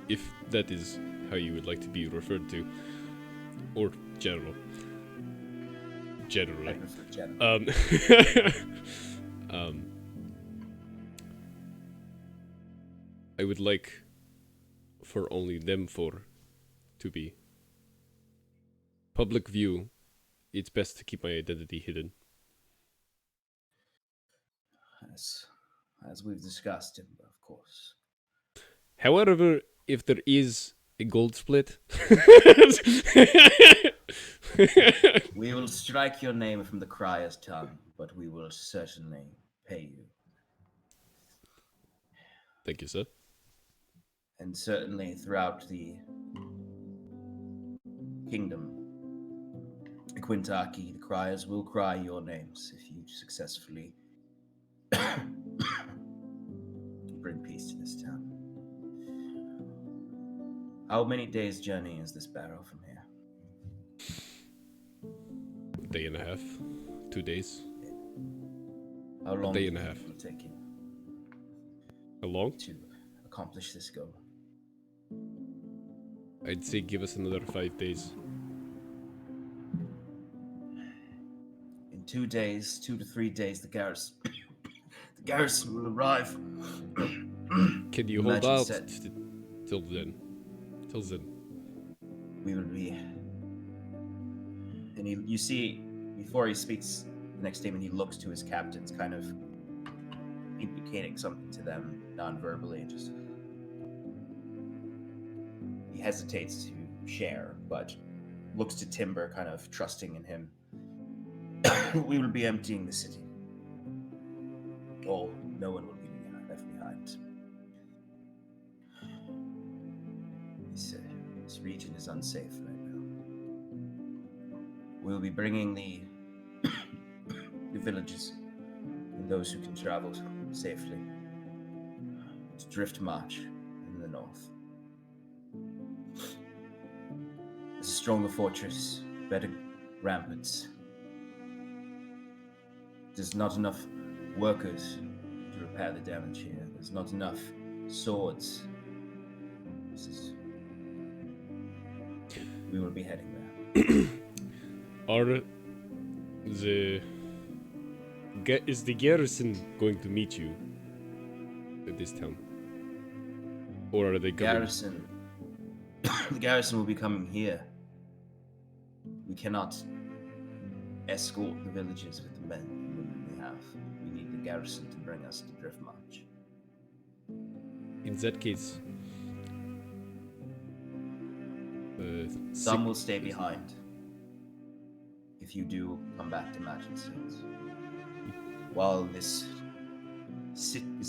if that is how you would like to be referred to, or general. Generally. I prefer general. I would like for only them four to be public view. It's best to keep my identity hidden. As we've discussed, of course. However, if there is a gold split, We will strike your name from the crier's tongue, but we will certainly pay you. thank you, sir. And certainly throughout the kingdom, Quintaki, the criers will cry your names if you successfully bring peace to this town. How many days' journey is this barrow from here? Day and a half, 2 days. How long day do and you a think half. it will take you How long? to accomplish this goal? I'd say give us another 5 days. In 2 days, 2 to 3 days, the garrison will arrive. Can you Imagine hold out set. till then? Till then. We will be. And you see, before he speaks the next statement, he looks to his captains, kind of indicating something to them non-verbally. Just he hesitates to share, but looks to Timber, kind of trusting in him. We will be emptying the city. Oh, no one will be left behind. This region is unsafe right now. We'll be bringing the villages and those who can travel safely to Drift March in the north. This is stronger fortress, better ramparts. There's not enough workers to repair the damage here. There's not enough swords. We will be heading there. Is the garrison going to meet you at this town? Or are they coming? The garrison will be coming here. We cannot escort the villages with the men and women we have. We need the garrison to bring us to Driftmarch. In that case, some will stay behind. If you do come back to Magic States. While this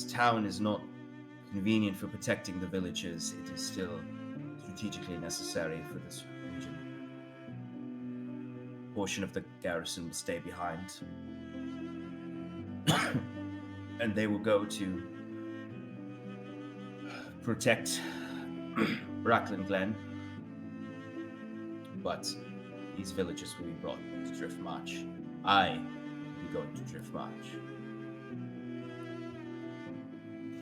town is not convenient for protecting the villages, it is still strategically necessary for this region. A portion of the garrison will stay behind. And they will go to protect Bracklin Glen. But these villages will be brought to Driftmarch. I will be going to Driftmarch.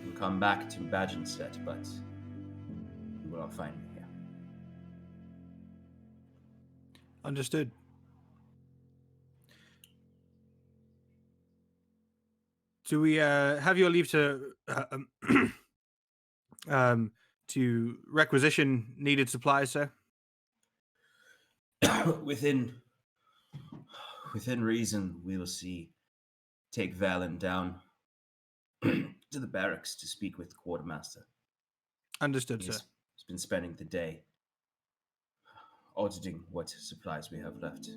We'll come back to Badgenstedt, but you will not find me here. Understood. Do we have your leave to requisition needed supplies, sir? Within reason, we will see. Take Valen down to the barracks to speak with the quartermaster. Understood, sir. He's been spending the day auditing what supplies we have left.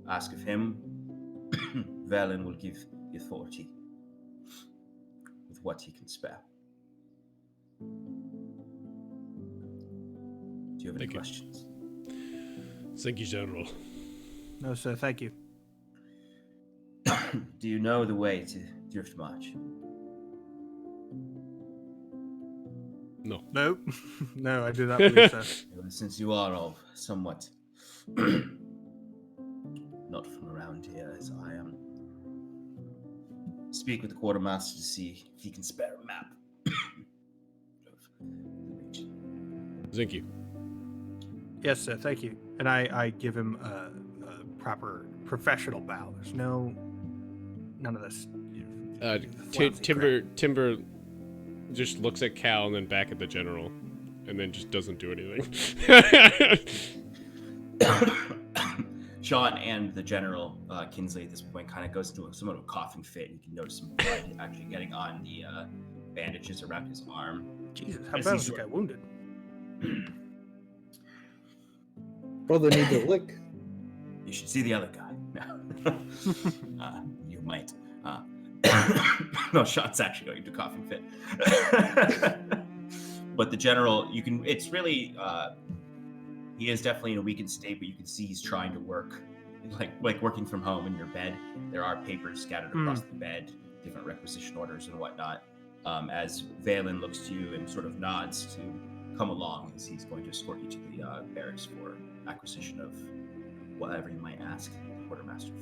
Ask of him. Valen will give the authority with what he can spare. Do you have any questions? Thank you, General. No, sir. Thank you. Do you know the way to Driftmarch? No. No. No, I do not believe so. Since you are all somewhat not from around here as I am, speak with the quartermaster to see if he can spare a map of the region. Thank you. Yes, sir. Thank you. And I give him a proper professional bow. There's none of this. Timber just looks at Cal and then back at the general, and then just doesn't do anything. Sean and the general, Kinsley, at this point, kind of goes into somewhat of a coughing fit. You can notice some blood actually getting on the bandages around his arm. Jesus, how bad was this guy wounded? Brother needs a lick. You should see the other guy. You might. No, Sean's actually going into a coughing fit. But the general, it's really, he is definitely in a weakened state, but you can see he's trying to work, like working from home in your bed. There are papers scattered across the bed, different requisition orders and whatnot. As Valen looks to you and sort of nods to come along, as he's going to escort you to the barracks for acquisition of whatever you might ask the quartermaster for.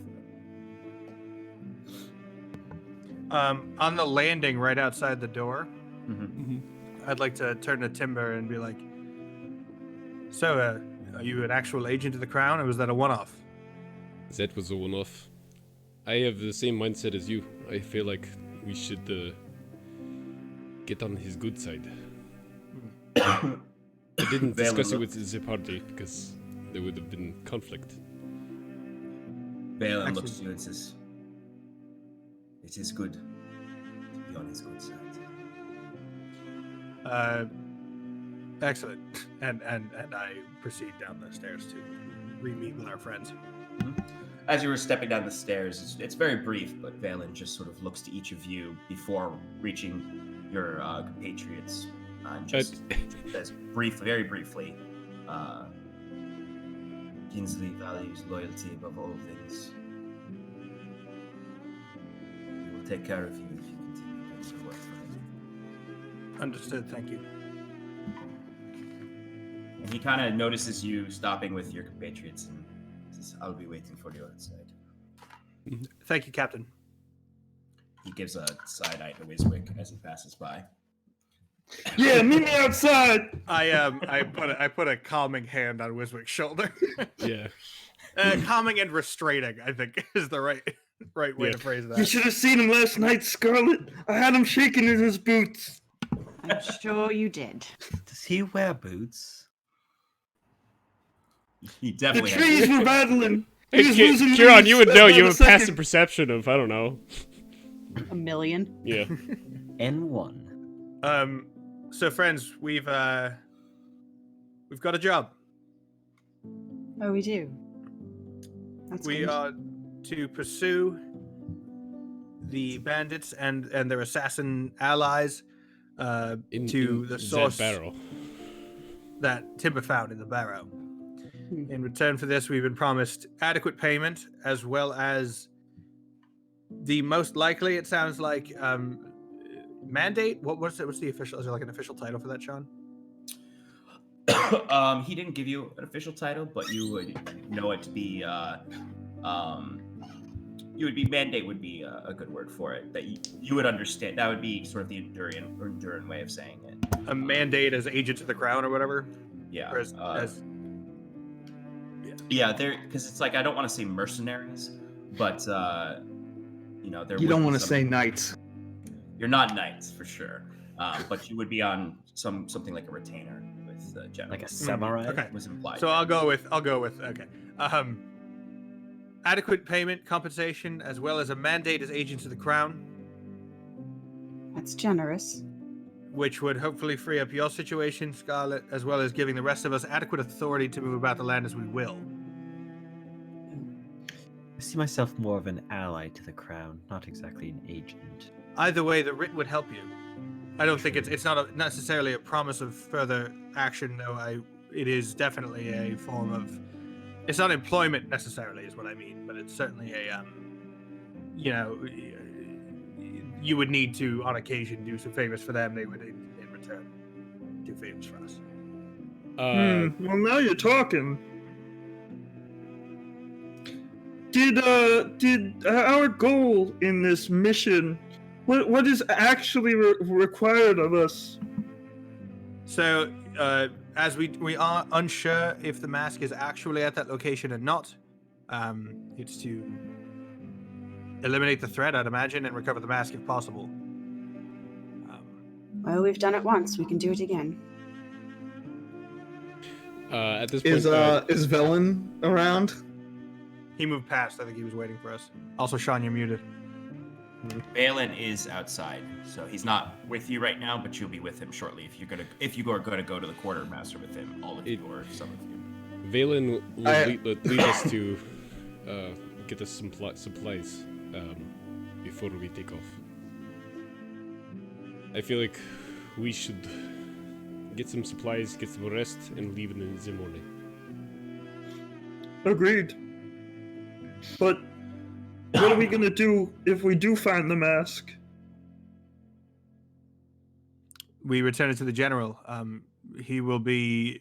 On the landing right outside the door, I'd like to turn to Timber and be like, so, are you an actual agent of the Crown, or was that a one-off? That was a one-off. I have the same mindset as you. I feel like we should get on his good side. I didn't discuss it with the party because there would have been conflict. Valen looks to you and says, "It is good to be on his good side." Excellent. And I proceed down the stairs to re-meet with our friends. As you were stepping down the stairs, it's very brief, but Valen just sort of looks to each of you before reaching your compatriots and just says very briefly, Kinsley values loyalty above all things. He will take care of you if you continue doing your work for him. Understood, thank you. he kind of notices you stopping with your compatriots and says, "I'll be waiting for you outside." Thank you, Captain. He gives a side eye to Wiswick as he passes by. Yeah, meet me outside. I put a calming hand on Wiswick's shoulder. Yeah. Calming and restraining, I think, is the right way to phrase You that. should have seen him last night, Scarlet. I had him shaking in his boots. I'm sure you did. Does he wear boots? He The definitely trees were battling. Hey, He was losing Kieran, leaves you would step know. by You the have a passive second. perception of, I don't know. A million. Yeah. N1. So friends, we've got a job. Oh, we do. That's We good. are to pursue the bandits and their assassin allies to the source That barrel. that Timber found in the barrow. Hmm. In return for this, we've been promised adequate payment as well as the most likely, it sounds like, mandate. What's the official? Is there like an official title for that, Sean? He didn't give you an official title, but you would know it to be. Mandate would be a good word for it. That you would understand. That would be sort of the Enduran way of saying it. A mandate as agent of the crown or whatever. Yeah. Or as Yeah, there because it's like I don't want to say mercenaries, but there. You don't want to say knights. You're not knights for sure, but you would be on something like a retainer with general. Like a samurai? Okay. Was implied. So I'll go with okay. Adequate payment, compensation, as well as a mandate as agents of the crown, That's generous. which would hopefully free up your situation, Scarlet, as well as giving the rest of us adequate authority to move about the land as we will. I see myself more of an ally to the crown, not exactly an agent. Either way, the writ would help you. I don't think it's not necessarily a promise of further action, though. It is definitely a form of. It's not employment necessarily, is what I mean, but it's certainly a. You would need to, on occasion, do some favors for them. They would, in return, do favors for us. Well, now you're talking. Did our goal in this mission? What is actually required of us? So, as we are unsure if the mask is actually at that location or not, it's to eliminate the threat, I'd imagine, and recover the mask if possible. Well, we've done it once. We can do it again. At this point, Is Velen around? He moved past. I think he was waiting for us. Also, Sean, you're muted. Balin is outside, so he's not with you right now, but you'll be with him shortly if you are going to go to the quartermaster with him, all of you or some of you. Valen will lead us to get us some supplies before we take off. I feel like we should get some supplies, get some rest, and leave in the morning. Agreed. But what are we gonna do if we do find the mask? We return it to the general. He will be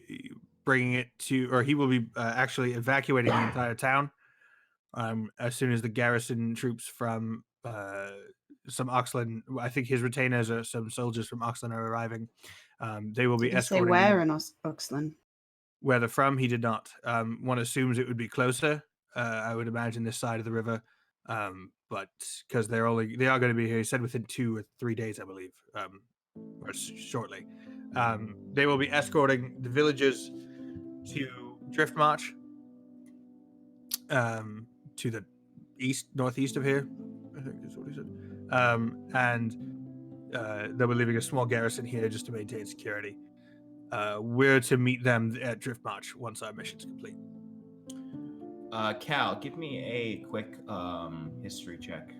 bringing it to, or he will be actually evacuating the entire town as soon as the garrison troops from some Oxland, I think his retainers or some soldiers from Oxland are arriving. They will be Did he say escorting where them. in Oxland? Where they're from, he did not. One assumes it would be closer. I would imagine this side of the river, but because they are going to be here. He said within 2 or 3 days, I believe, or shortly. They will be escorting the villagers to Drift March, to the northeast of here. I think is what he said. And they'll be leaving a small garrison here just to maintain security. We're to meet them at Drift March once our mission's complete. Cal, give me a quick history check,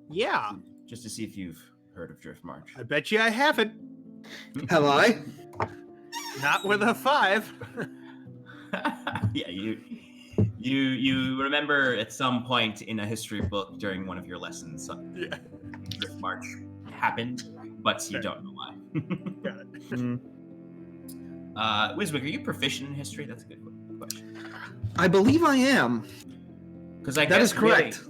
Yeah, just to see if you've heard of Drift March. I bet you I haven't. Have I? Not with a 5. Yeah, you remember at some point in a history book during one of your lessons, Yeah. Drift March happened, but you Okay. don't know why. Got it. Wiswick, are you proficient in history? That's a good question. I believe I am. Because I That guess is correct.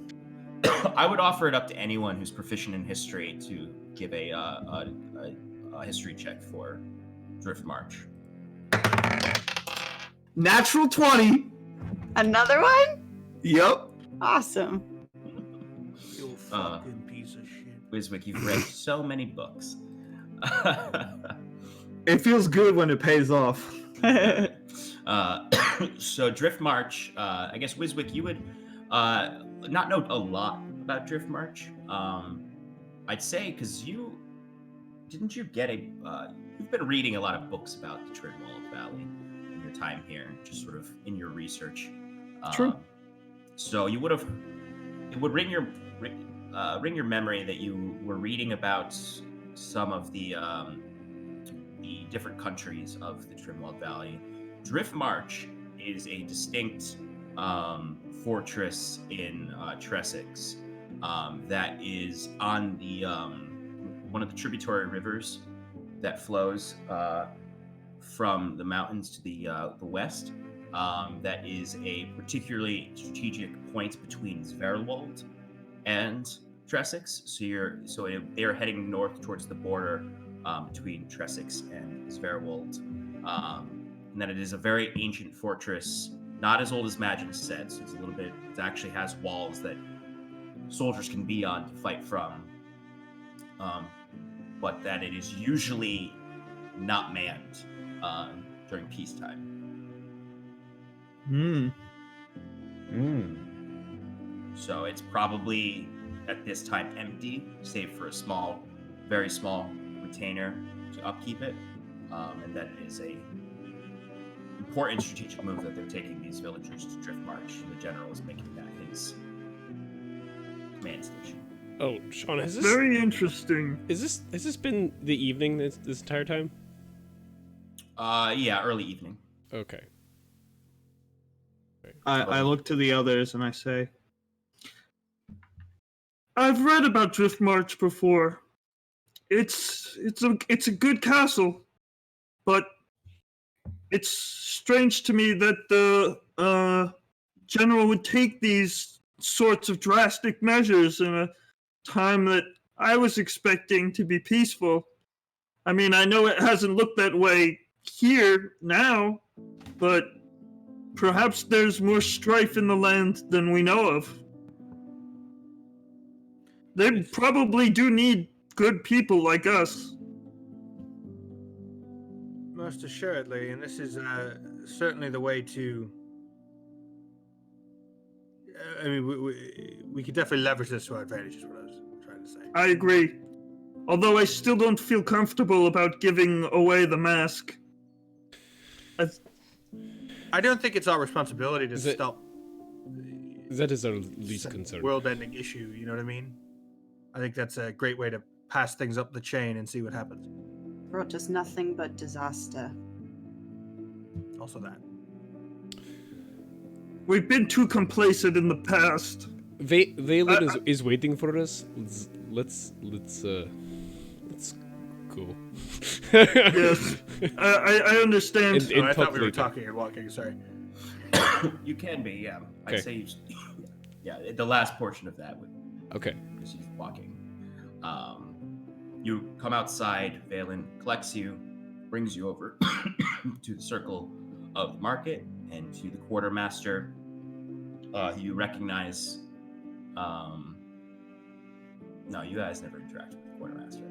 really, I would offer it up to anyone who's proficient in history to give a history check for Drift March. Natural 20. Another one? Yep. Awesome. You fucking piece of shit. Wiswick, you've read so many books. It feels good when it pays off. So Drift March, I guess Wiswick, you would not know a lot about Drift March. I'd say because you get a you've been reading a lot of books about the Trinwald Valley in your time here, just sort of in your research. True. So it would ring your memory that you were reading about some of the different countries of the Trinwald Valley. Drift March is a distinct fortress in Tressex that is on the one of the tributary rivers that flows from the mountains to the west. That is a particularly strategic point between Zverwald and Tressex. So they're heading north towards the border between Tressex and Zverwald. And that it is a very ancient fortress, not as old as Magnus said. So it actually has walls that soldiers can be on to fight from. But that it is usually not manned during peacetime. So it's probably at this time empty, save for a very small retainer to upkeep it. And that it is a important strategic move that they're taking these villagers to Drift March. The general is making that his command station. Oh, Sean, has this Very interesting. has this been the evening this entire time? Yeah, early evening. Okay. I look to the others and I say, I've read about Drift March before. It's a good castle, but it's strange to me that the general would take these sorts of drastic measures in a time that I was expecting to be peaceful. I mean, I know it hasn't looked that way here now, but perhaps there's more strife in the land than we know of. They probably do need good people like us. Most assuredly, and this is certainly the way to. I mean, we could definitely leverage this to our advantage, is what I was trying to say. I agree. Although I still don't feel comfortable about giving away the mask. I don't think it's our responsibility to stop. That is our least concern. World-ending issue, you know what I mean? I think that's a great way to pass things up the chain and see what happens. Brought us nothing but disaster. Also that. We've been too complacent in the past. Valen is waiting for us. Let's go. Yes, I understand. In I thought we were public. talking and walking. Sorry. You can be, yeah. Okay. I'd say yeah, the last portion of that would Okay. is you walking. You come outside, Valen collects you, brings you over to the circle of market and to the quartermaster. You recognize no, you guys never interact with the quartermaster.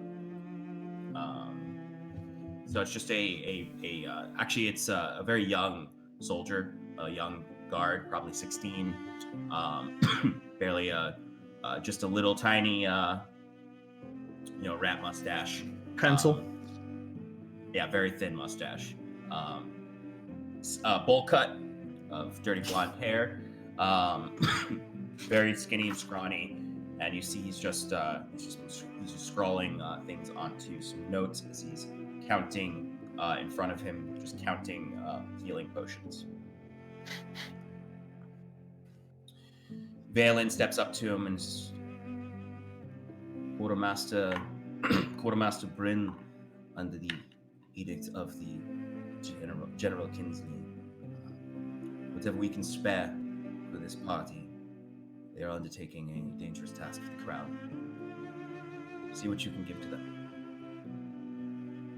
So it's just actually it's a very young soldier, a young guard, probably 16, barely just a little tiny rat mustache. Pencil. Yeah, very thin mustache. Bowl cut of dirty blonde hair. Very skinny and scrawny. And you see he's just scrolling things onto some notes as he's counting in front of him, just counting healing potions. Valen steps up to him and says, Quartermaster Bryn, under the edict of the General Kinsley. Whatever we can spare for this party, they are undertaking a dangerous task for the crown. See what you can give to them.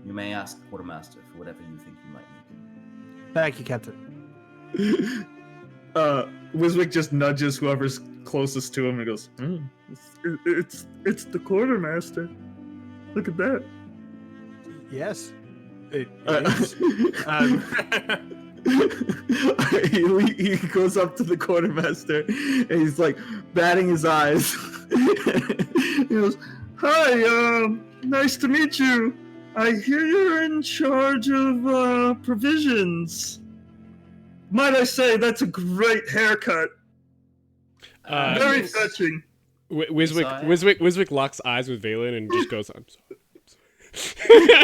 You may ask the quartermaster for whatever you think you might need. Thank you, Captain. Wiswick just nudges whoever's closest to him and goes, It's the quartermaster. Look at that. Yes. It Uh, is. he goes up to the quartermaster and he's like batting his eyes. He goes, "Hi, nice to meet you. I hear you're in charge of provisions. Might I say that's a great haircut. Very Yes. touching." Wiswick locks eyes with Valen and just goes, "I'm sorry."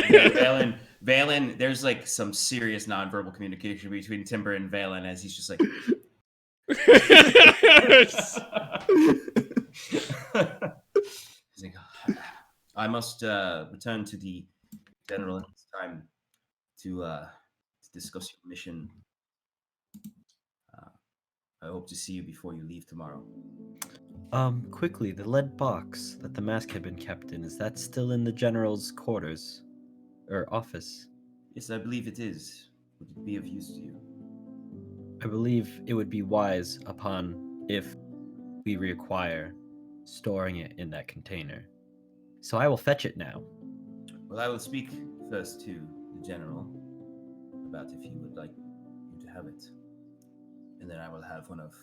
Yeah, Valen, there's like some serious nonverbal communication between Timber and Valen as he's just like. He's like, I must return to the general. It's time to discuss your mission. I hope to see you before you leave tomorrow. Quickly, the lead box that the mask had been kept in, is that still in the general's quarters? Or office? Yes, I believe it is. Would it be of use to you? I believe it would be wise upon, if we require, storing it in that container. So I will fetch it now. Well, I will speak first to the general about if he would like you to have it. And then I will have one of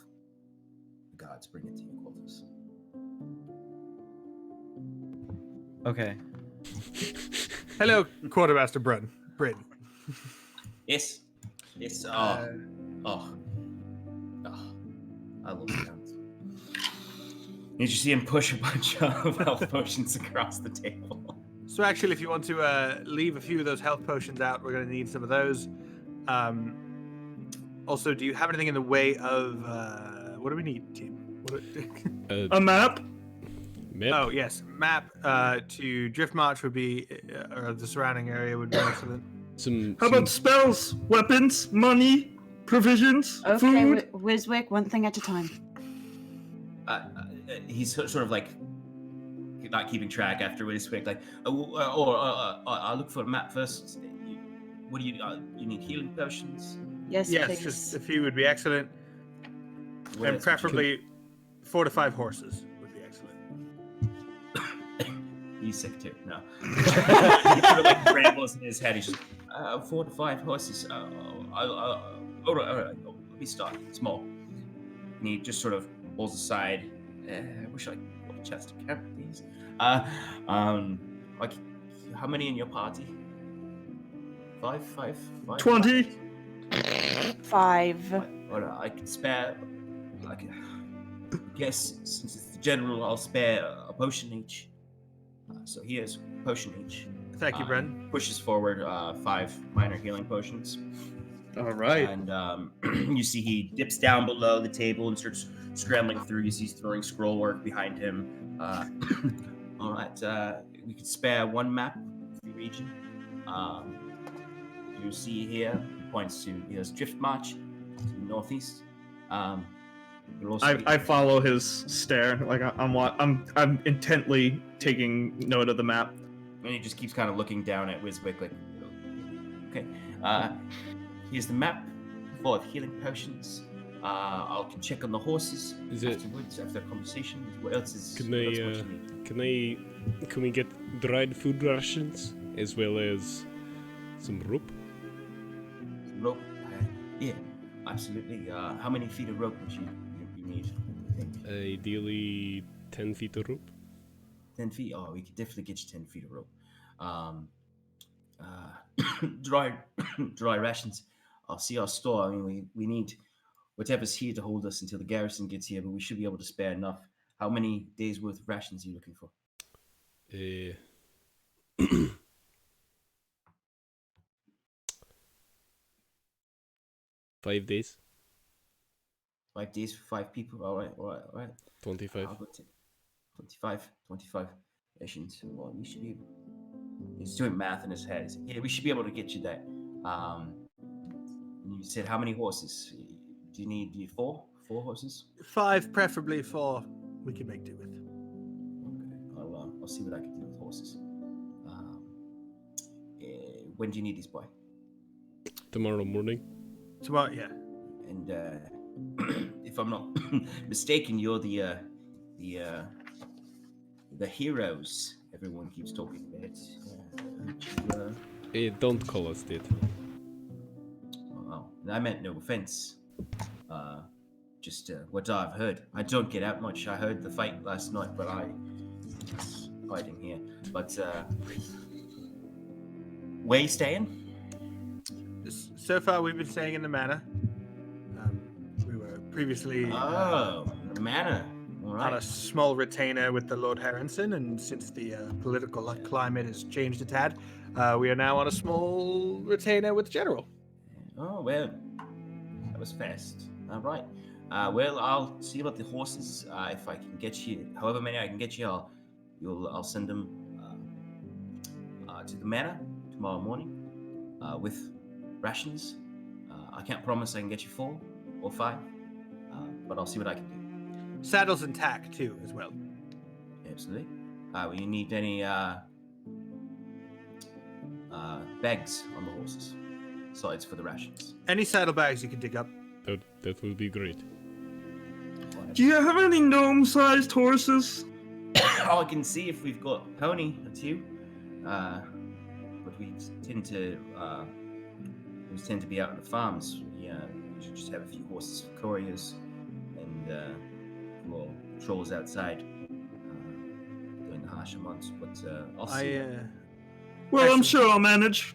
the guards bring it to your quarters. Okay. Hello, Quartermaster Bryn. Yes. Yes. I love that. Did you see him push a bunch of health potions across the table? So actually, if you want to leave a few of those health potions out, we're going to need some of those. Also, do you have anything in the way of... what do we need, team? A map? Mip? Oh, yes. Map to Drift March would be... or the surrounding area would be excellent. How about spells, weapons, money, provisions, Okay, food? Wiswick, one thing at a time. He's sort of like not keeping track after Wiswick. Like, I'll look for a map first. What do you need? Healing potions? Yes, Yes, please. just a few would be excellent. What And else? preferably 4 to 5 horses would be excellent. He's sick too. No. He sort of like rambles in his head. He's just 4 to 5 horses. All right. Let me start small. And he just sort of pulls aside. I wish I got a chance to count these. Like, how many in your party? 5? 20? 5. Or I can spare. I guess since it's the general, I'll spare a potion each. So here's a potion each. Thank you, Bren. Pushes forward 5 minor healing potions. all right. And you see he dips down below the table and starts scrambling through. You see he's throwing scroll work behind him. All right, we could spare 1 map for the region. You see here, he points to here's Drift March to the northeast. I follow his stare. Like I'm intently taking note of the map. And he just keeps kind of looking down at Wiswick like, okay. Here's the map full of healing potions. I'll check on the horses afterwards, after the conversation. What else is? Can what else would you need? Can we get dried food rations as well as some rope? Rope? Yeah, absolutely. How many feet of rope would you need? I think? Ideally, 10 feet of rope. 10 feet? Oh, we could definitely get you 10 feet of rope. Dry rations. I'll see our store. I mean, we need whatever's here to hold us until the garrison gets here, but we should be able to spare enough. How many days worth of rations are you looking for? 5 days. 5 days for 5 people. All right. 25. I'll go to 25 rations. Well, we should be able... He's doing math in his head. He's like, yeah, we should be able to get you that. You said how many horses? Do you need 4? 4 horses? 5, preferably 4. We can make do with. Okay, I'll see what I can do with horses. When do you need these, boy? Tomorrow morning. Tomorrow, yeah. And if I'm not mistaken, you're the heroes everyone keeps talking about. Don't call us that. Oh, I meant no offense. Just what I've heard. I don't get out much. I heard the fight last night, but I was fighting here. But where you staying? So far, we've been staying in the manor. We were previously The manor. All on right. a small retainer with the Lord Harrenson, and since the political climate has changed a tad, we are now on a small retainer with the General. Oh well, that was fast. All right. Well, I'll see about the horses. If I can get you, however many I can get you, I'll send them to the manor tomorrow morning with rations. I can't promise I can get you 4 or 5, but I'll see what I can do. Saddles and tack too, as well. Absolutely. Will you need any bags on the horses? Besides for the rations. Any saddlebags you can dig up. That will be great. Do you have any gnome-sized horses? Oh, I can see if we've got pony or 2. But we tend to be out on the farms. We should just have a few horses for couriers and patrols outside during the harsher months. But I'll see. Well, I'm sure I'll manage.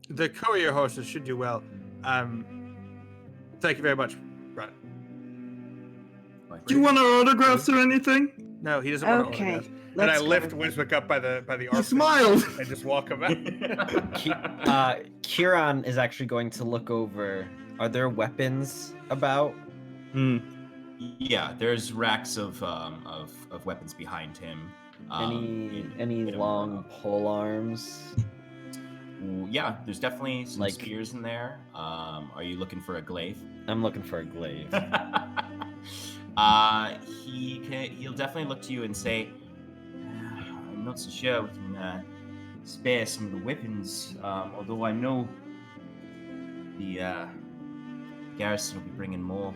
The courier horses should do well. Thank you very much, Brad. Do you want our autographs or anything? No, he doesn't want to Okay. autograph. And I let's lift go. Wiswick up by the He armpit smiled. and just walk him out. Kieran is actually going to look over. Are there weapons about? Yeah, there's racks of weapons behind him. Any long pole arms? Yeah, there's definitely some Like- spears in there. Are you looking for a glaive? I'm looking for a glaive. He'll definitely look to you and say, "I'm not so sure we can spare some of the weapons. Although I know the garrison will be bringing more."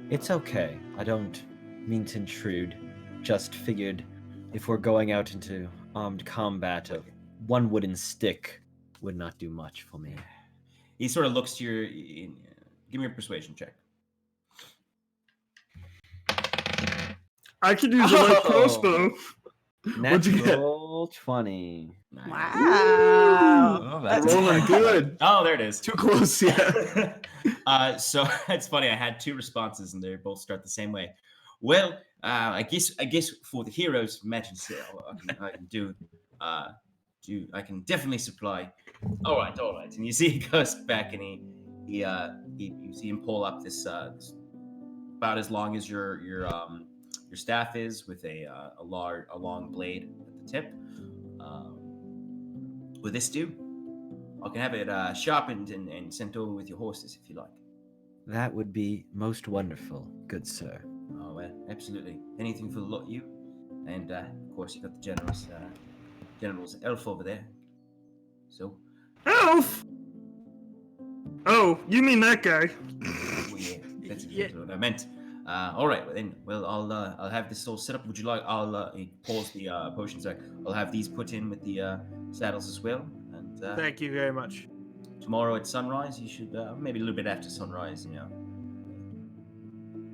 It's okay. I don't mean to intrude. Just figured if we're going out into armed combat, one wooden stick would not do much for me. He sort of looks to your. Give me a persuasion check. I could use a light Oh. crossbow. What'd you get? Natural 20. Nice. Wow. Oh, Rolling good. Oh, there it is. Too close, yeah. So it's funny. I had 2 responses, and they both start the same way. Well, I guess for the heroes, imagine I can definitely supply. All right. And you see he goes back and you see him pull up this about as long as your staff is, with a long blade at the tip. Will this do? I can have it sharpened and sent over with your horses if you like. That would be most wonderful, good sir. Oh, well, absolutely. Anything for the lot of you. And, of course, you got the general's elf over there. So, Elf? Oh, you mean that guy? oh, yeah, that's exactly what I meant. All right, well, then, I'll have this all set up. Would you like, he pulls the potions back. I'll have these put in with the saddles as well. And Thank you very much. tomorrow at sunrise, you should, maybe a little bit after sunrise,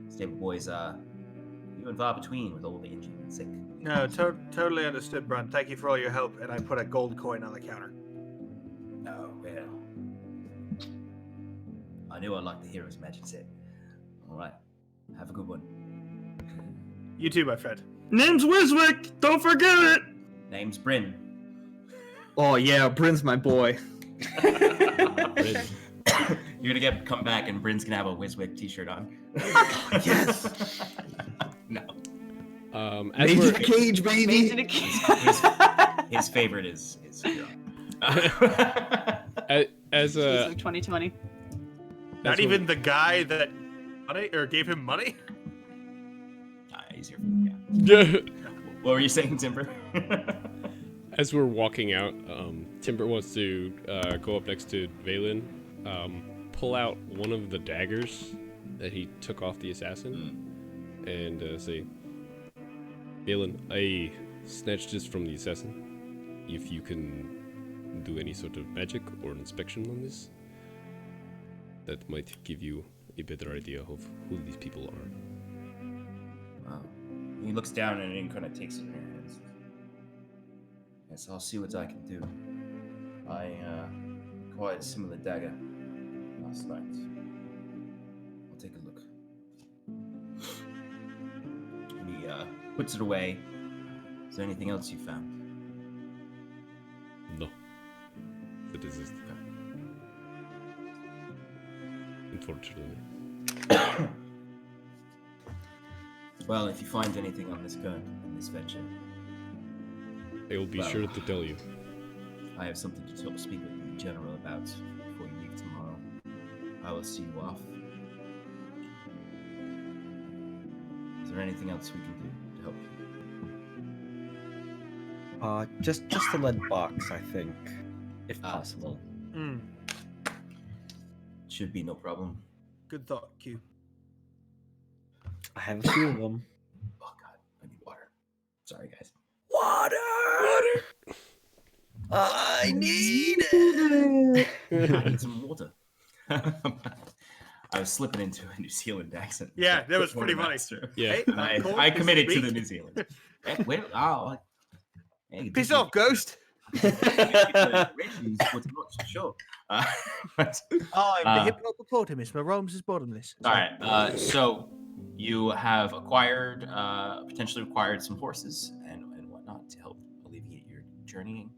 stable boys, few and far between with all the injured and sick. No, totally understood, Brun. Thank you for all your help. And I put a gold coin on the counter. Oh, well. I knew I liked the hero's magic set. All right. Have a good one. You too, my friend. Name's Wiswick. Don't forget it. Name's Bryn. Oh yeah, Bryn's my boy. You're gonna come back and Bryn's gonna have a Wiswick t-shirt on. Yes. No. As Made we're, in a cage, baby. His favorite is hero. As Jeez, a like 2020. Not as even the guy that money or gave him money. Easier. Yeah. we're, What were you saying, Timber? as we're walking out, Timber wants to go up next to Valen, pull out one of the daggers that he took off the assassin, and say, Valen, I snatched this from the assassin. If you can do any sort of magic or inspection on this, that might give you a better idea of who these people are. Wow. He looks down and it kind of takes it in her hands. Yes, I'll see what I can do. I acquired a similar dagger last night. I'll take a look. And he puts it away. Is there anything else you found? No. That is it. Unfortunately. Well, if you find anything on this gun, in this venture, I will be Well. sure to tell you. I have something to speak with the general about before you leave tomorrow. I will see you off. Is there anything else we can do to help you? Just a lead box, I think, if Ah. possible. Should be no problem. Good thought, Q. I have a few of them. Oh god, I need water. Sorry, guys. Water! I need it! I need some water. I was slipping into a New Zealand accent. Yeah, that was pretty funny. Quartermaster. Yeah. Hey, And I'm cold, I this committed is to the meat. New Zealand. Hey, Piss off, ghost. Sure. I'm the hippopotamus. My Rome's is bottomless. All right. So you have acquired, potentially acquired some horses and whatnot to help alleviate your journeying.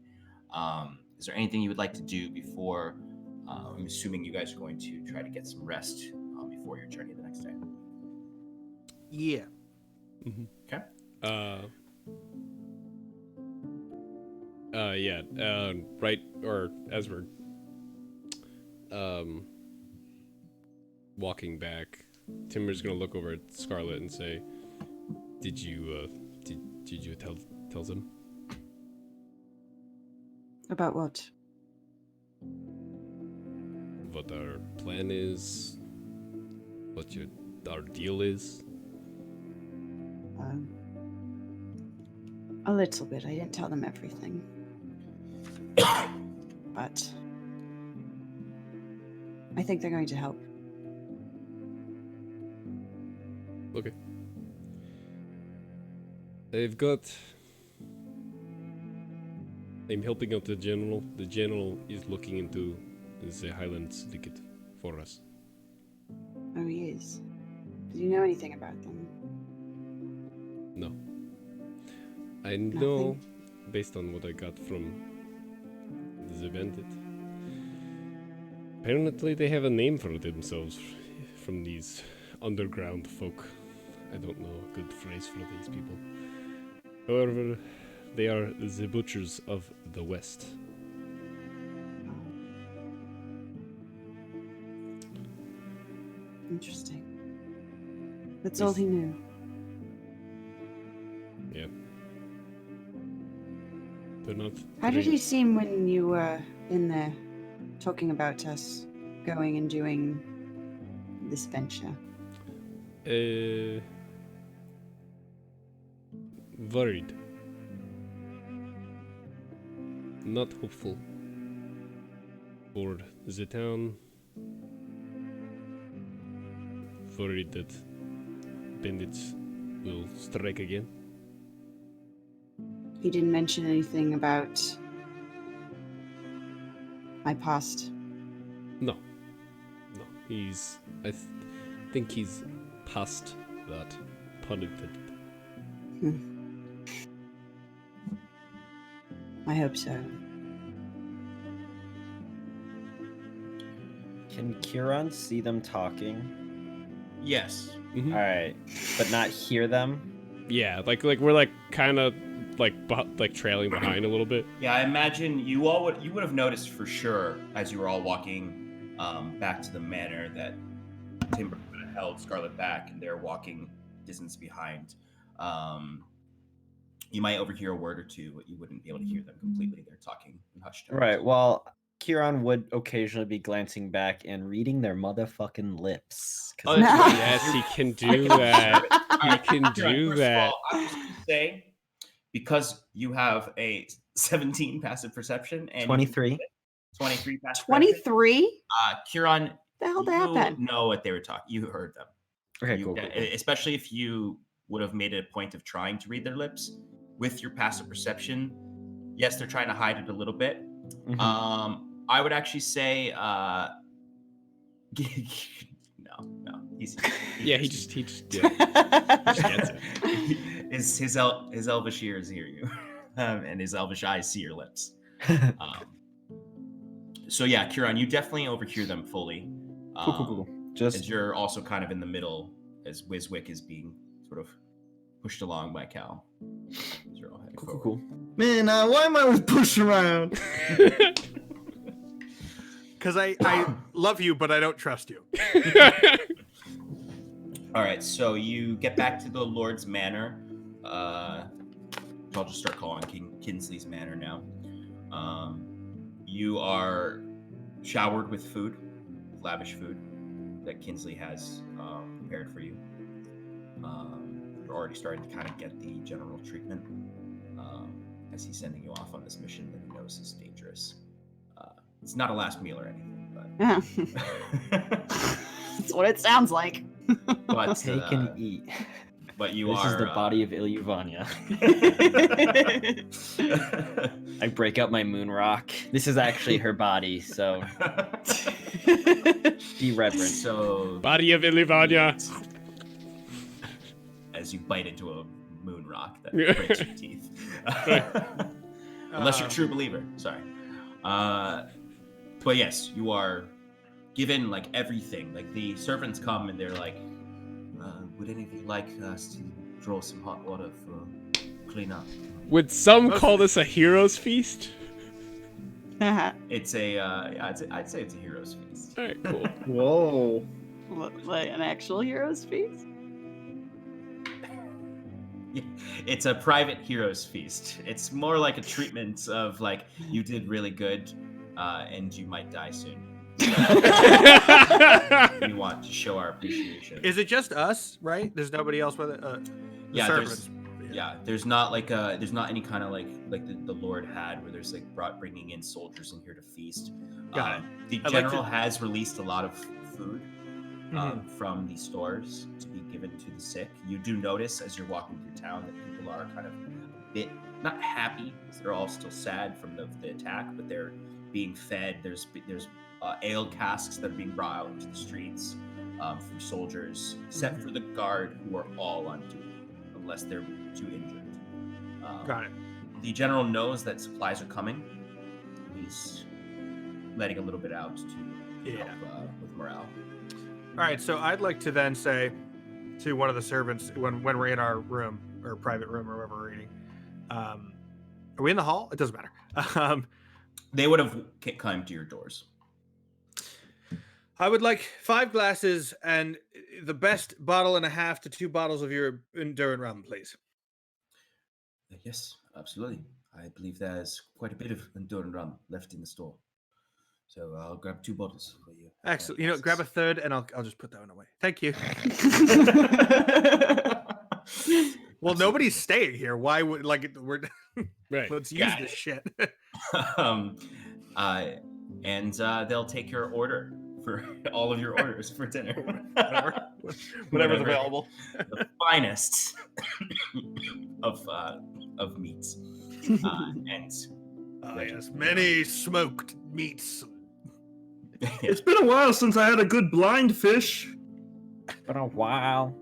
Is there anything you would like to do before? I'm assuming you guys are going to try to get some rest before your journey the next day. Yeah. Okay. Yeah. Right, or as we're walking back, Timber's gonna look over at Scarlet and say, "Did you tell them About what? what our plan is? What our deal is?" A little bit. I didn't tell them everything. But I think they're going to help. Okay. They've got. I'm helping out the general. The general is looking into the Highland Syndicate for us. Oh, he is. Did you know anything about them? No. I know, based on what I got from the bandit. Apparently they have a name for themselves from these underground folk. I don't know a good phrase for these people. However, they are the butchers of the West. Interesting. That's all he knew. Yeah. They're not. How did trained- he seem when you were in there talking about us going and doing this venture? Worried. Not hopeful. For the town. Worried that bandits will strike again. He didn't mention anything about my past. No. No. He's. Think he's past that. Pun intended. I hope so. Can Kieran see them talking? Yes. Mhm. Alright, but not hear them? Yeah, like we're like kind of like trailing behind a little bit. Yeah, I imagine you would have noticed for sure as you were all walking back to the manor that Timber held Scarlet back, and they're walking distance behind. You might overhear a word or two, but you wouldn't be able to hear them completely. They're talking in hushed tones. Right. Well, Kieran would occasionally be glancing back and reading their motherfucking lips. Oh, that's right. Yes, he can do that. He can do First that. of all, I'm just going to say, because you have a 17 passive perception and 23. 23 passive 23? Kieran, The hell did you happen? know what they were talking. You heard them. Okay, cool. Especially if you would have made it a point of trying to read their lips with your passive perception. Yes, they're trying to hide it a little bit. Mhm. I would actually say no. He just gets it. his elvish ears hear you, and his elvish eyes see your lips. So yeah, Kieran, you definitely overhear them fully. Cool. Just as you're also kind of in the middle, as Wiswick is being sort of pushed along by Cal. You're all heading forward. cool. Man, why am I always pushed around? Because I love you, but I don't trust you. All right, so you get back to the Lord's Manor. I'll just start calling Kinsley's Manor now. You are showered with food, lavish food that Kinsley has prepared for you. You're already starting to kind of get the general treatment as he's sending you off on this mission that he knows is dangerous. It's not a last meal or anything, but That's what it sounds like. but take and eat. But you This are is the body of Ilyuvania. I break out my moon rock. This is actually her body, so be reverent. So Body of Ilyuvania. as you bite into a moon rock that breaks your teeth. Unless you're a true believer. Sorry. But yes, you are given like everything. Like the servants come and they're like, would any of you like us to draw some hot water for clean up? Would some call this a hero's feast? It's a I'd say it's a hero's feast. All right, cool. Whoa. Like an actual hero's feast? It's a private hero's feast. It's more like a treatment of like you did really good, and you might die soon. We want to show our appreciation. Is it just us, right? There's nobody else with it. Yeah, servants. There's not like there's not any kind of like the Lord had where there's like bringing in soldiers in here to feast. Got it. The I'd general like has released a lot of food from the stores to be given to the sick. You do notice as you're walking through town that people are kind of a bit not happy because they're all still sad from the attack, but they're being fed. There's ale casks that are being brought out into the streets from soldiers, except for the guard who are all on duty unless they're too injured. Got it. The general knows that supplies are coming. He's letting a little bit out to help with morale. All right, so I'd like to then say to one of the servants when we're in our room or private room or wherever we're eating, are we in the hall? It doesn't matter. They would have come to your doors. I would like 5 glasses and the best bottle and a half to 2 bottles of your Enduring rum, please. Yes, absolutely. I believe there's quite a bit of Enduring rum left in the store. So I'll grab 2 bottles for you. Excellent. Grab a third and I'll just put that one away. Thank you. Well, nobody's staying here. Why would we're Right. Let's use this shit. And they'll take your order for all of your orders for dinner. Whatever's available. The finest of meats. And yes, many smoked meats. It's been a while since I had a good blind fish. Been a while.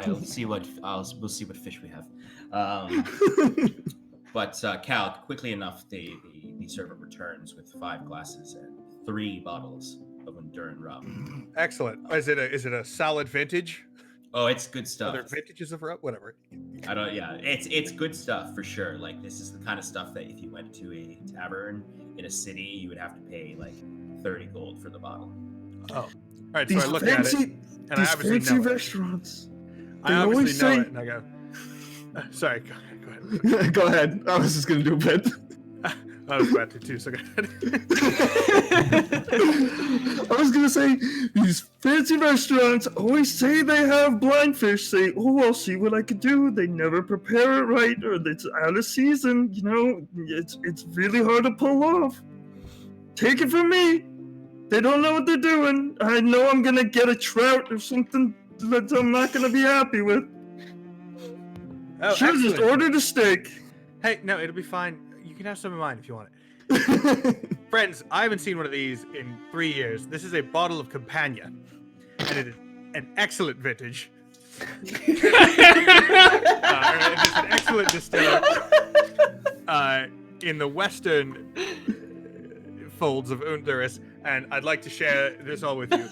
we'll see what fish we have. But Cal, quickly enough, the servant returns with 5 glasses and 3 bottles of Enduring rum. Excellent. Is it a solid vintage? Oh, it's good stuff. Other vintages of rum, whatever. I don't. Yeah, it's good stuff for sure. Like this is the kind of stuff that if you went to a tavern in a city, you would have to pay like 30 gold for the bottle. Oh, all right. These So I look at it, and I these obviously fancy know it. restaurants. I they obviously always know say- it, and I go. Sorry, go ahead. Go ahead. I was just gonna do a bit. I was about to too. So go ahead. I was gonna say these fancy restaurants always say they have blind fish. Say, "Oh, I'll see what I could do." They never prepare it right, or it's out of season. You know, it's really hard to pull off. Take it from me. They don't know what they're doing. I know I'm gonna get a trout or something that I'm not gonna be happy with. Oh, Should have just excellent. ordered a steak. Hey, no, it'll be fine. You can have some of mine if you want it. Friends, I haven't seen one of these in 3 years. This is a bottle of Campania, and it is an excellent vintage. It's an excellent distiller in the western folds of Honduras, and I'd like to share this all with you,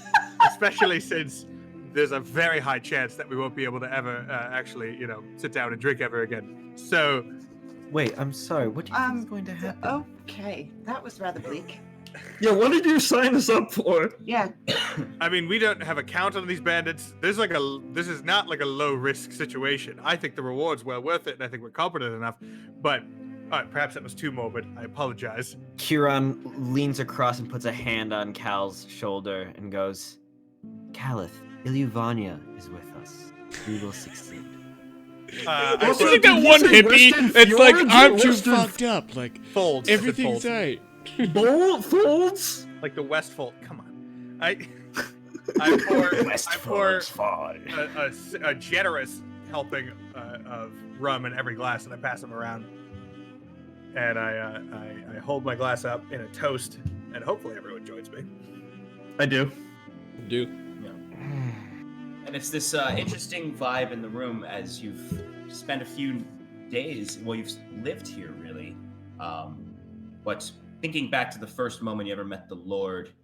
especially since there's a very high chance that we won't be able to ever actually, sit down and drink ever again. So, Wait, I'm sorry. What do you think is going to happen? Okay, that was rather bleak. Yeah, what did you sign us up for? Yeah. I mean, we don't have a count on these bandits. This is not like a low risk situation. I think the reward's well worth it, and I think we're competent enough. But perhaps that was too morbid. I apologize. Kieran leans across and puts a hand on Cal's shoulder and goes, Calith, Iluvania is with us. We will succeed. I Also, It's like did that you one say hippie Western that's like, Fjords or I'm too Western fucked up. Like, folds. I said everything's folds. right. Folds? Like the West Fold. Come on. I pour a generous helping of rum in every glass, and I pass them around. And I hold my glass up in a toast, and hopefully everyone joins me. I do. Dude. And it's this interesting vibe in the room as you've spent a few days. Well, you've lived here really. But thinking back to the first moment you ever met the Lord,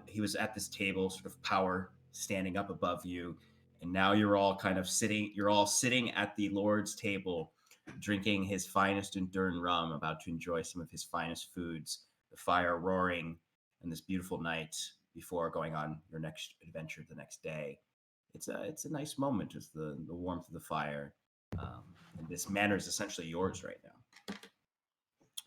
he was at this table, sort of power standing up above you, and now you're all sitting at the Lord's table, drinking his finest Enduran rum, about to enjoy some of his finest foods, the fire roaring, and this beautiful night before going on your next adventure the next day. It's a nice moment, just the warmth of the fire. And this manor is essentially yours right now.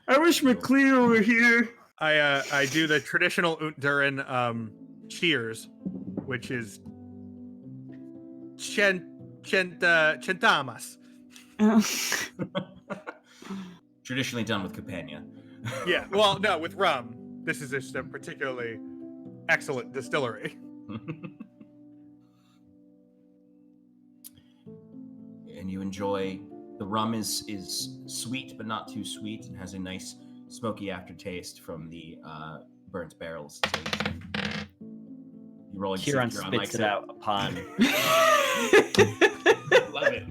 I wish McCleo were here. I do the traditional Honduran cheers, which is chentamas. Traditionally done with Campania. Yeah, well, no, with rum. This is just a particularly excellent distillery. And you enjoy the rum is sweet but not too sweet, and has a nice smoky aftertaste from the burnt barrels. So you roll. Kieran spits it out upon. Love it.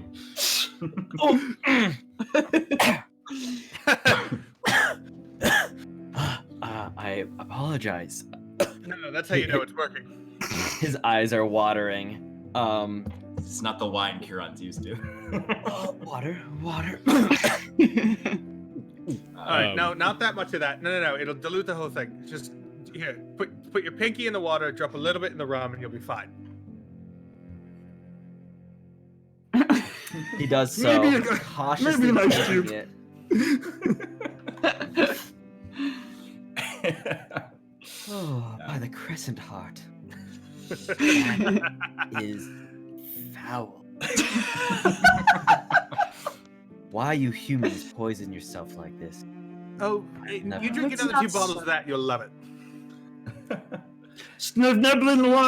I apologize. No, that's how you know it's working. His eyes are watering. It's not the wine Kieran's used to. Water. All right, no, not that much of that. No. It'll dilute the whole thing. Just here, put your pinky in the water, drop a little bit in the rum, and you'll be fine. He does so, Maybe cautiously an ice taking cube. it. Oh, by the crescent heart. That is foul. Why you humans poison yourself like this? Oh, No. you drink It's another 2 not bottles of that, you'll love it. Snivneblin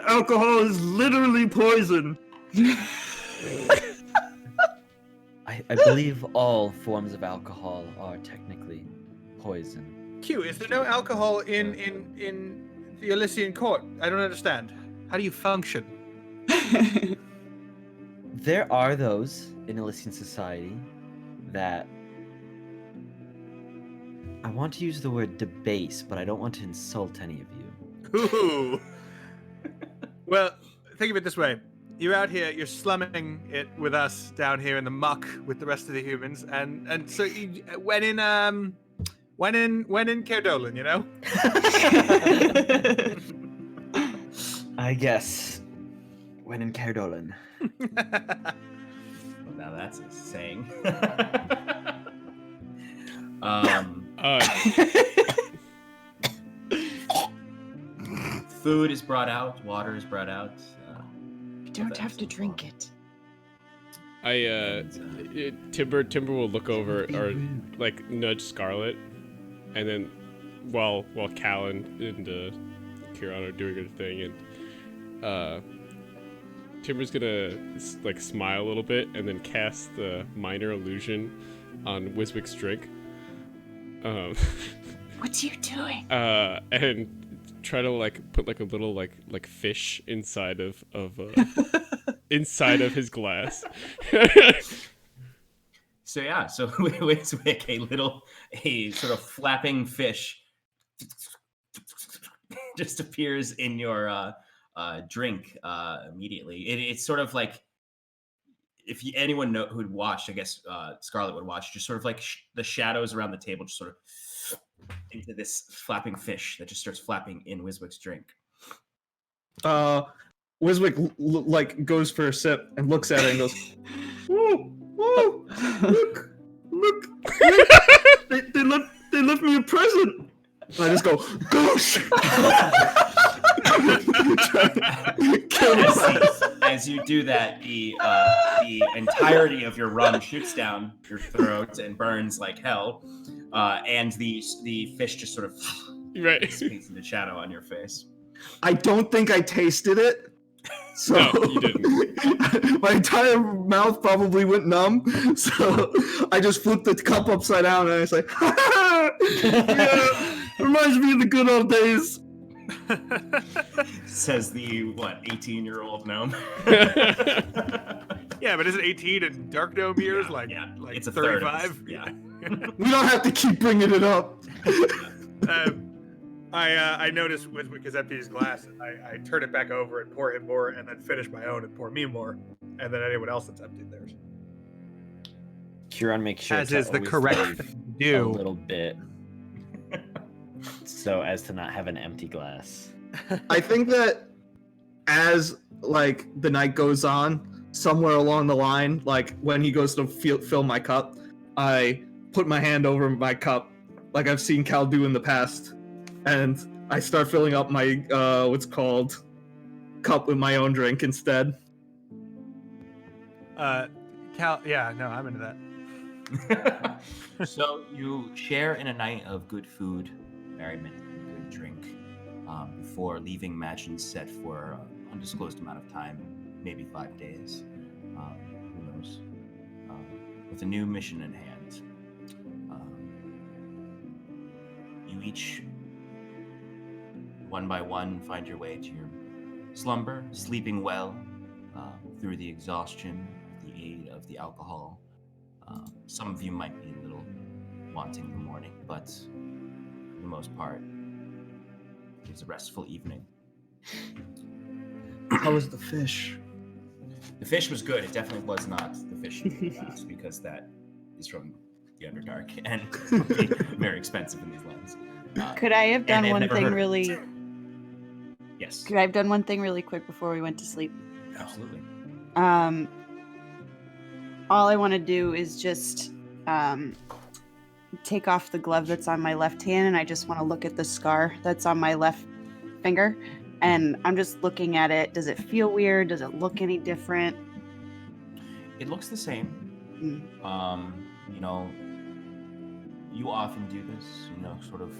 alcohol is literally poison. I believe all forms of alcohol are technically poison. Q, is there no alcohol in the Elysian court? I don't understand. How do you function? There are those in Elysian society that I want to use the word debase, but I don't want to insult any of you. Ooh. Well, think of it this way: you're out here, you're slumming it with us down here in the muck with the rest of the humans, and so you went in Caerdolan, you know. I guess. When in Caerdolan. Well, now that's a saying. Food is brought out. Water is brought out. You don't have to drink it. Timber will look over or like nudge Scarlet, and then while Callan and Kieran are doing their thing, and Timber's gonna like smile a little bit and then cast the minor illusion on Wiswick's drink. What are you doing? And try to like put like a little like fish inside of inside of his glass. So Wiswick, a sort of flapping fish just appears in your drink immediately. It's sort of like, if anyone who'd watched, I guess Scarlet would watch, just sort of like the shadows around the table just sort of into this flapping fish that just starts flapping in Wiswick's drink. Wiswick like goes for a sip and looks at it and goes, "Whoa, whoa, look! They left me a present." And I just go, "Gosh!" As you do that, the entirety of your rum shoots down your throat and burns like hell, and the fish just sort of dissipates into shadow on your face. I don't think I tasted it. So No, you didn't. My entire mouth probably went numb. So I just flipped the cup upside down and I was like, yeah, reminds me of the good old days. Says the 18-year-old gnome. Yeah, but isn't 18 in Dark Gnome years like it's a 35? Yeah. We don't have to keep bringing it up. I noticed with because empty his glass, I turn it back over and pour him more, and then finish my own and pour me more, and then anyone else that's emptied theirs. Kieran makes sure As to is the always correct leave thing to do. a little bit, so as to not have an empty glass. I think that as like the night goes on, somewhere along the line, like when he goes to fill my cup, I put my hand over my cup, like I've seen Cal do in the past, and I start filling up my cup with my own drink instead. Cal, yeah, no, I'm into that. So you share in a night of good food, merriment, and good drink before leaving Magin set for an undisclosed amount of time, maybe 5 days. Who knows? With a new mission in hand. You each, one by one, find your way to your slumber, sleeping well through the exhaustion, the aid of the alcohol. Some of you might be a little wanting in the morning, but for the most part, it was a restful evening. How was the fish? The fish was good. It definitely was not the fish in the glass, because that is from the Underdark and would be very expensive in these lands. Could I have done I've one never thing heard of it. really? Yes, Could I have done one thing really quick before we went to sleep? absolutely. All I want to do is just take off the glove that's on my left hand, and I just want to look at the scar that's on my left finger. And I'm just looking at it. Does it feel weird? Does it look any different? It looks the same. Mm. You know, you often do this, you know, sort of,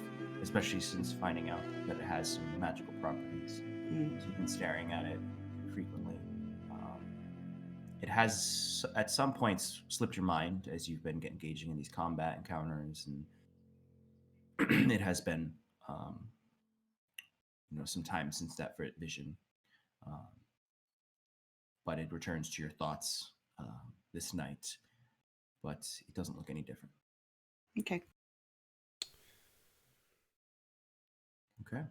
especially since finding out that it has some magical properties. Mm. So you've been staring at it frequently. It has, at some points, slipped your mind as you've been engaging in these combat encounters, and it has been, you know, some time since that vision. But it returns to your thoughts this night, but it doesn't look any different. Okay. Okay.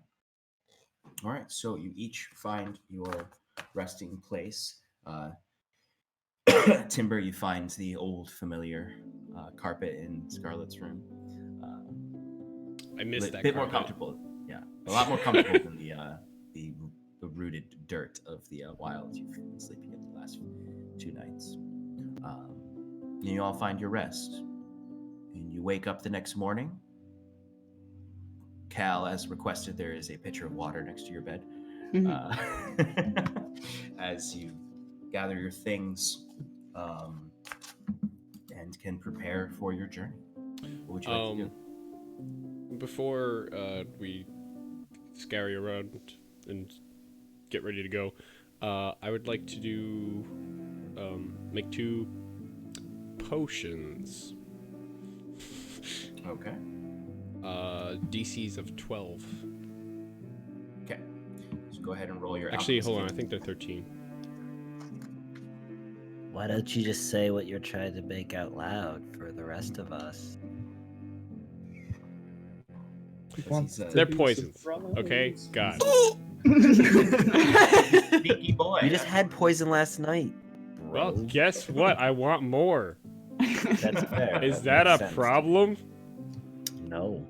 All right. So you each find your resting place. Timber, you find the old familiar carpet in Scarlet's room. I missed that. A bit more carpet. comfortable. Yeah, a lot more comfortable than the rooted dirt of the wild you've been sleeping in the last 2 nights. You all find your rest, and you wake up the next morning. Cal, as requested, there is a pitcher of water next to your bed. As you gather your things and can prepare for your journey. What would you like to do? Before we scurry around and get ready to go, I would like to do make 2 potions. Okay. DCs of 12. Okay. So go ahead and roll your. Actually, alchemist hold on. I kit. think they're 13. Why don't you just say what you're trying to make out loud for the rest of us? They're poisons. Okay, God. Sneaky boy. You just had poison last night. Well, bro. guess what? I want more. That's fair. Is that a makes sense. problem? No.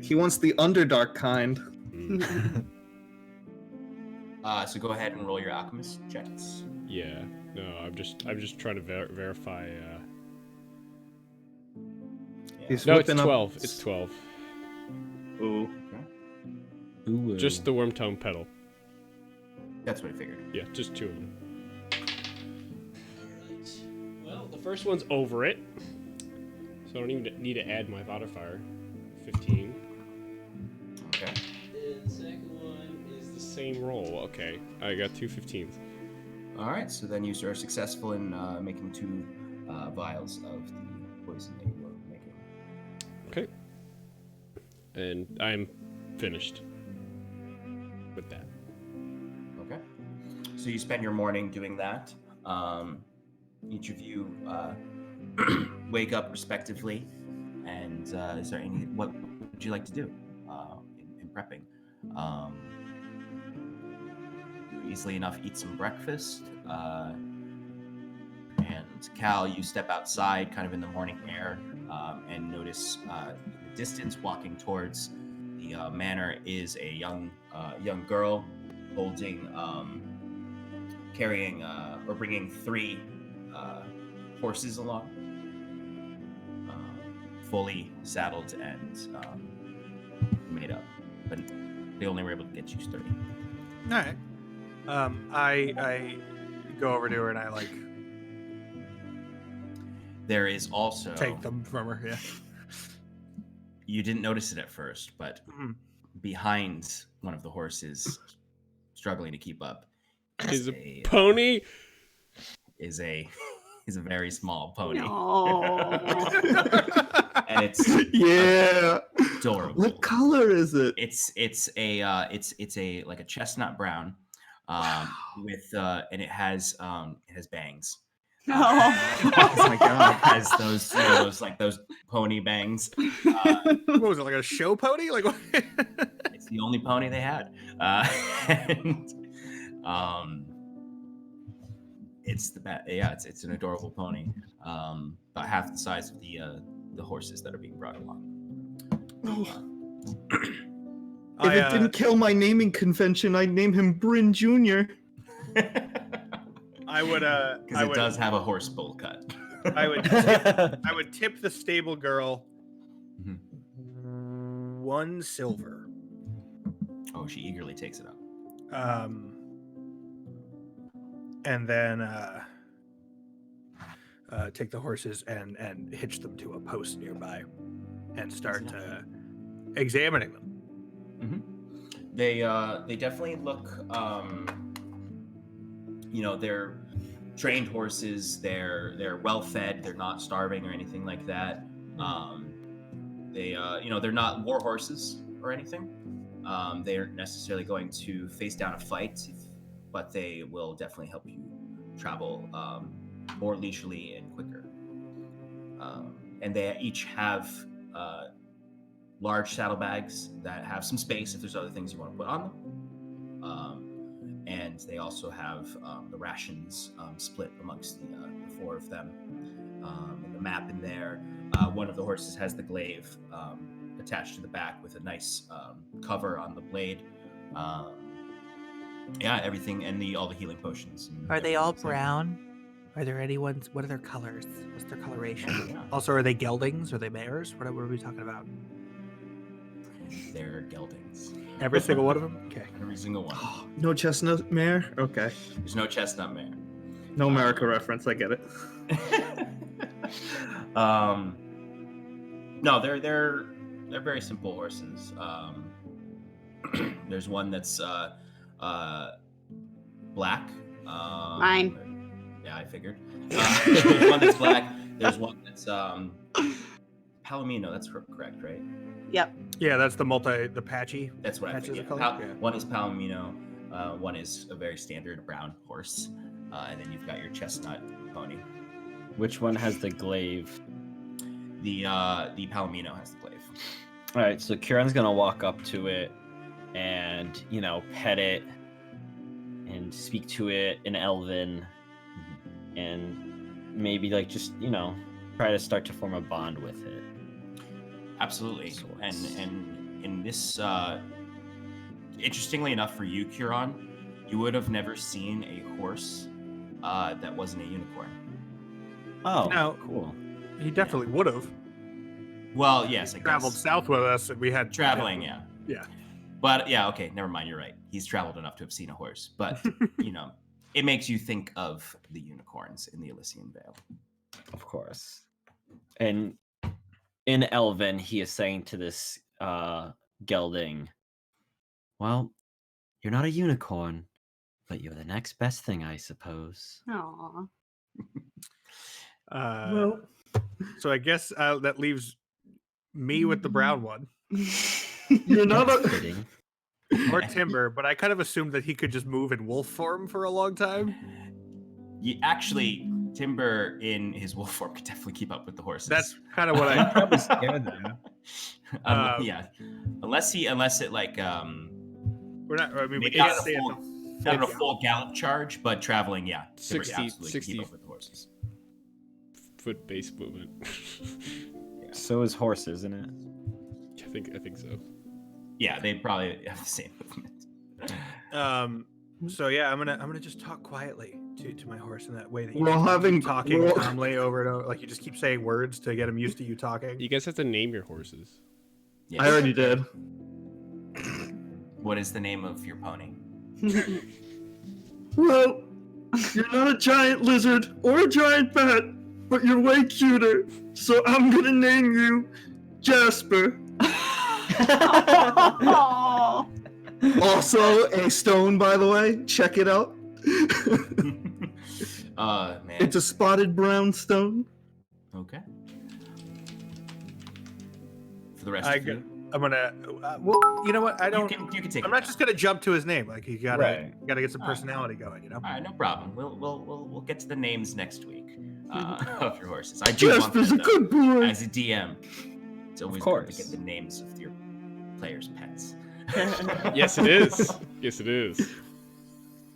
He wants the Underdark kind. So go ahead and roll your alchemist checks. Yeah. No, I'm just trying to verify. He's No, it's whipping 12. up. It's 12. Oh. Ooh. Just the wormtongue petal. That's what I figured. Yeah, just 2 of them. Well, the first one's over it, so I don't even need to add my modifier. 15. Okay. And the second one is the same roll. Okay, I got 2 15s. All right. So then you are successful in making 2 vials of the poison that you were making. Okay. And I'm finished with that. Okay. So you spend your morning doing that. Each of you wake up respectively, and is there any? What would you like to do in prepping? You easily enough eat some breakfast, and Cal, you step outside, kind of in the morning air, and notice in the distance, walking towards the manor, is a young girl holding, carrying, or bringing 3 horses along, fully saddled and made up, but they only were able to get you 30. All right. I go over to her and I like There is also take them from her. Yeah. You didn't notice it at first, but behind one of the horses, struggling to keep up, Is a pony? Is a very small pony, Aw. and it's Yeah. adorable. What color is it? It's a like a chestnut brown, with and it has bangs. Oh. Oh my god. It has those those pony bangs. What was it, like a show pony? Like what? It's the only pony they had, and it's the best. Yeah, it's an adorable pony, about half the size of the horses that are being brought along. If it didn't kill my naming convention, I'd name him Bryn Jr. I would Because it does have a horse bowl cut. I would tip the stable girl Mhm. 1 silver. Oh, she eagerly takes it up. And then take the horses and hitch them to a post nearby and start examining them. They definitely look, they're trained horses. They're well fed. They're not starving or anything like that. They're not war horses or anything. They aren't necessarily going to face down a fight, but they will definitely help you travel more leisurely and quicker. And they each have large saddlebags that have some space if there's other things you want to put on them. and they also have the rations split amongst the 4 of them. And the map in there. One of the horses has the glaive attached to the back with a nice cover on the blade. Everything, and all the healing potions. Are they all brown? Are there any ones? What are their colors? What's their coloration? Yeah. Also, are they geldings? Are they mares? What are we talking about? They're geldings. Every single one of them? Okay. Every single one. No chestnut mare? Okay. There's no chestnut mare. No America reference, I get it. No, they're very simple horses. There's one that's black. Mine. Yeah, I figured. There's one that's black. There's one that's Palomino. That's correct, right? Yep. Yeah, that's the patchy. That's what I Patches figured. of color? Yeah. One is Palomino. One is a very standard brown horse, and then you've got your chestnut pony. Which one has the glaive? The Palomino has the glaive. All right, so Kieran's gonna walk up to it and pet it and speak to it in Elven, and maybe just try to start to form a bond with it. Absolutely. Sorts. And in this, interestingly enough for you, Kieran, you would have never seen a horse that wasn't a unicorn. Oh, Now- cool. He definitely would have Well, yes, I traveled guess. south with us, and we had Traveling, yeah. Yeah. But yeah, okay, never mind. You're right. He's traveled enough to have seen a horse, but it makes you think of the unicorns in the Elysian Vale. Of course. And in Elven, he is saying to this gelding, well, you're not a unicorn, but you're the next best thing, I suppose. Aw. Well, so I guess that leaves me with the brown one, You're not That's a. fitting. or Timber, but I kind of assumed that he could just move in wolf form for a long time. Actually, Timber in his wolf form could definitely keep up with the horses. That's kind of what I. Probably scared them. Yeah, unless it like We're not. I mean, we maybe can't not stay a at full, the not a full full gallop charge, but traveling, yeah, Timber could 60 absolutely keep up with the horses. Foot base movement. So is horse, isn't it? I think so. Yeah, they probably have the same movement. So yeah, I'm gonna just talk quietly to my horse in that way that you We're all keep having- talking we're all- calmly over and over, like you just keep saying words to get him used to you talking. You guys have to name your horses. Yes. I already did. What is the name of your pony? Well, you're not a giant lizard or a giant bat, but you're way cuter. So I'm gonna name you Jasper. Aw. Also a stone, by the way. Check it out. Man. It's a spotted brown stone. Okay. For the rest I of you, I'm gonna. Well, you know what? I don't. you can take. I'm it not back. just gonna jump to his name. Like you gotta Right. get some All right. personality going. You know. All right, no problem. We'll get to the names next week of your horses. I do want Jasper's a that, though, good boy. as a DM. It's always good course. to get the names of your players' pets. Yes, it is. Yes, it is.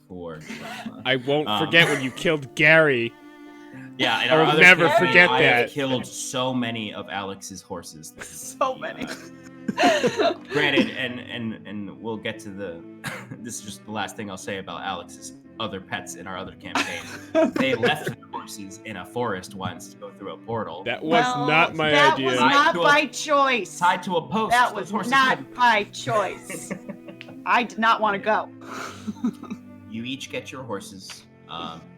For drama. I won't Um, forget when you killed Gary. Yeah, in I our will other never campaign, forget I have that. killed so many of Alex's horses. That So many. Granted, and we'll get to the. This is just the last thing I'll say about Alex's other pets in our other campaign. They left the horses in a forest once to go through a portal, That was Well, not my that idea. was Tied not to a- by choice. tied to a post. That Those was horses not couldn't- by choice. I did not want to go. You each get your horses.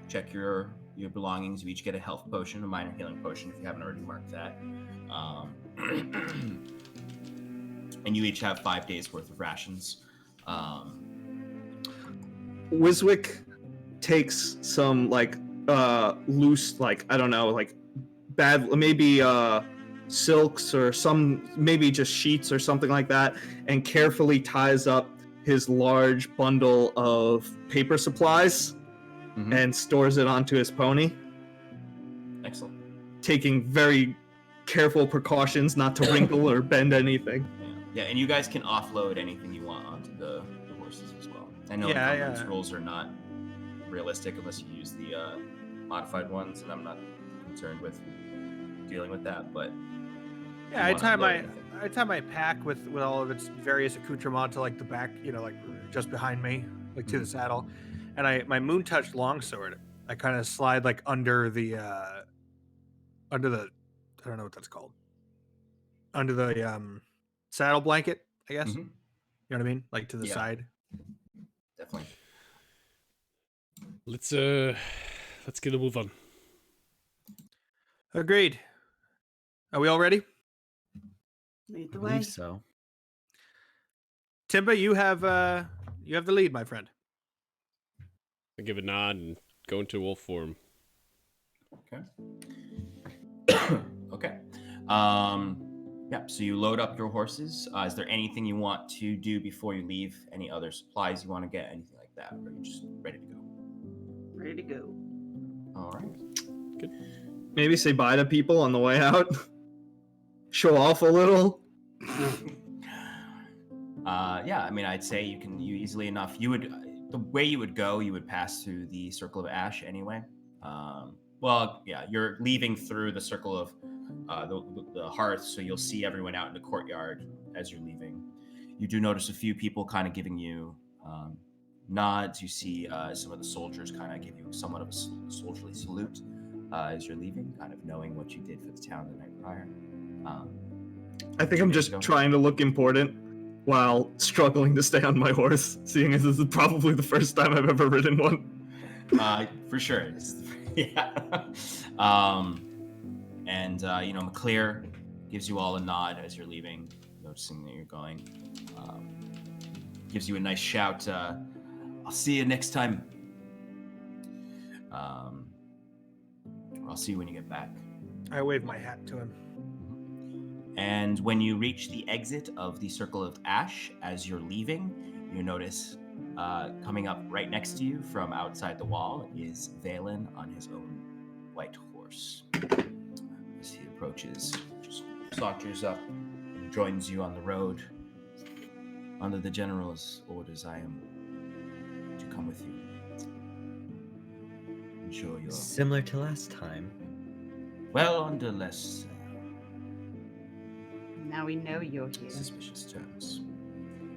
Check your belongings. You each get a health potion, a minor healing potion, if you haven't already marked that. And you each have 5 days worth of rations. Wiswick takes some loose, I don't know, bad, maybe silks or some, maybe just sheets or something like that, and carefully ties up his large bundle of paper supplies Mhm. and stores it onto his pony, Excellent. taking very careful precautions not to wrinkle or bend anything. Yeah, and you guys can offload anything you want onto the horses as well. I know Yeah, encumbrance yeah. rules are not realistic unless you use the modified ones, and I'm not concerned with dealing with that. But Yeah, you wanna load anything. I tie my pack with all of its various accoutrements to like the back, like just behind me, like to the saddle, and my moon touch longsword. I kind of slide like under the I don't know what that's called, under the saddle blanket, I guess. Mhm. You know what I mean, like to the Yeah. side. Definitely. Let's get a move on. Agreed. Are we all ready? Lead I the way. believe so. Timba, you have the lead, my friend. I give a nod and go into wolf form. Okay. Okay. Yeah. So you load up your horses. Is there anything you want to do before you leave? Any other supplies you want to get? Anything like that? Or are you just ready to go? Ready to go. All right. Maybe say bye to people on the way out. Show off a little. Yeah. I mean, I'd say you easily enough. The way you would go, you would pass through the Circle of Ash anyway. Well, yeah, you're leaving through the Circle of the Hearth, so you'll see everyone out in the courtyard as you're leaving. You do notice a few people kind of giving you nods. You see some of the soldiers kind of give you somewhat of a soldierly salute as you're leaving, kind of knowing what you did for the town the night prior. I think I'm just trying to look important while struggling to stay on my horse, seeing as this is probably the first time I've ever ridden one. For sure. Yeah. McClear gives you all a nod as you're leaving, noticing that you're going. Gives you a nice shout. I'll see you next time. Or I'll see you when you get back. I wave my hat to him. And when you reach the exit of the Circle of Ash, as you're leaving, you notice coming up right next to you from outside the wall is Valen on his own white horse. As he approaches, just saunters up and joins you on the road. Under the general's orders, I am to come with you. Ensure you're Similar to last time. well under less Now we know you're here. suspicious terms.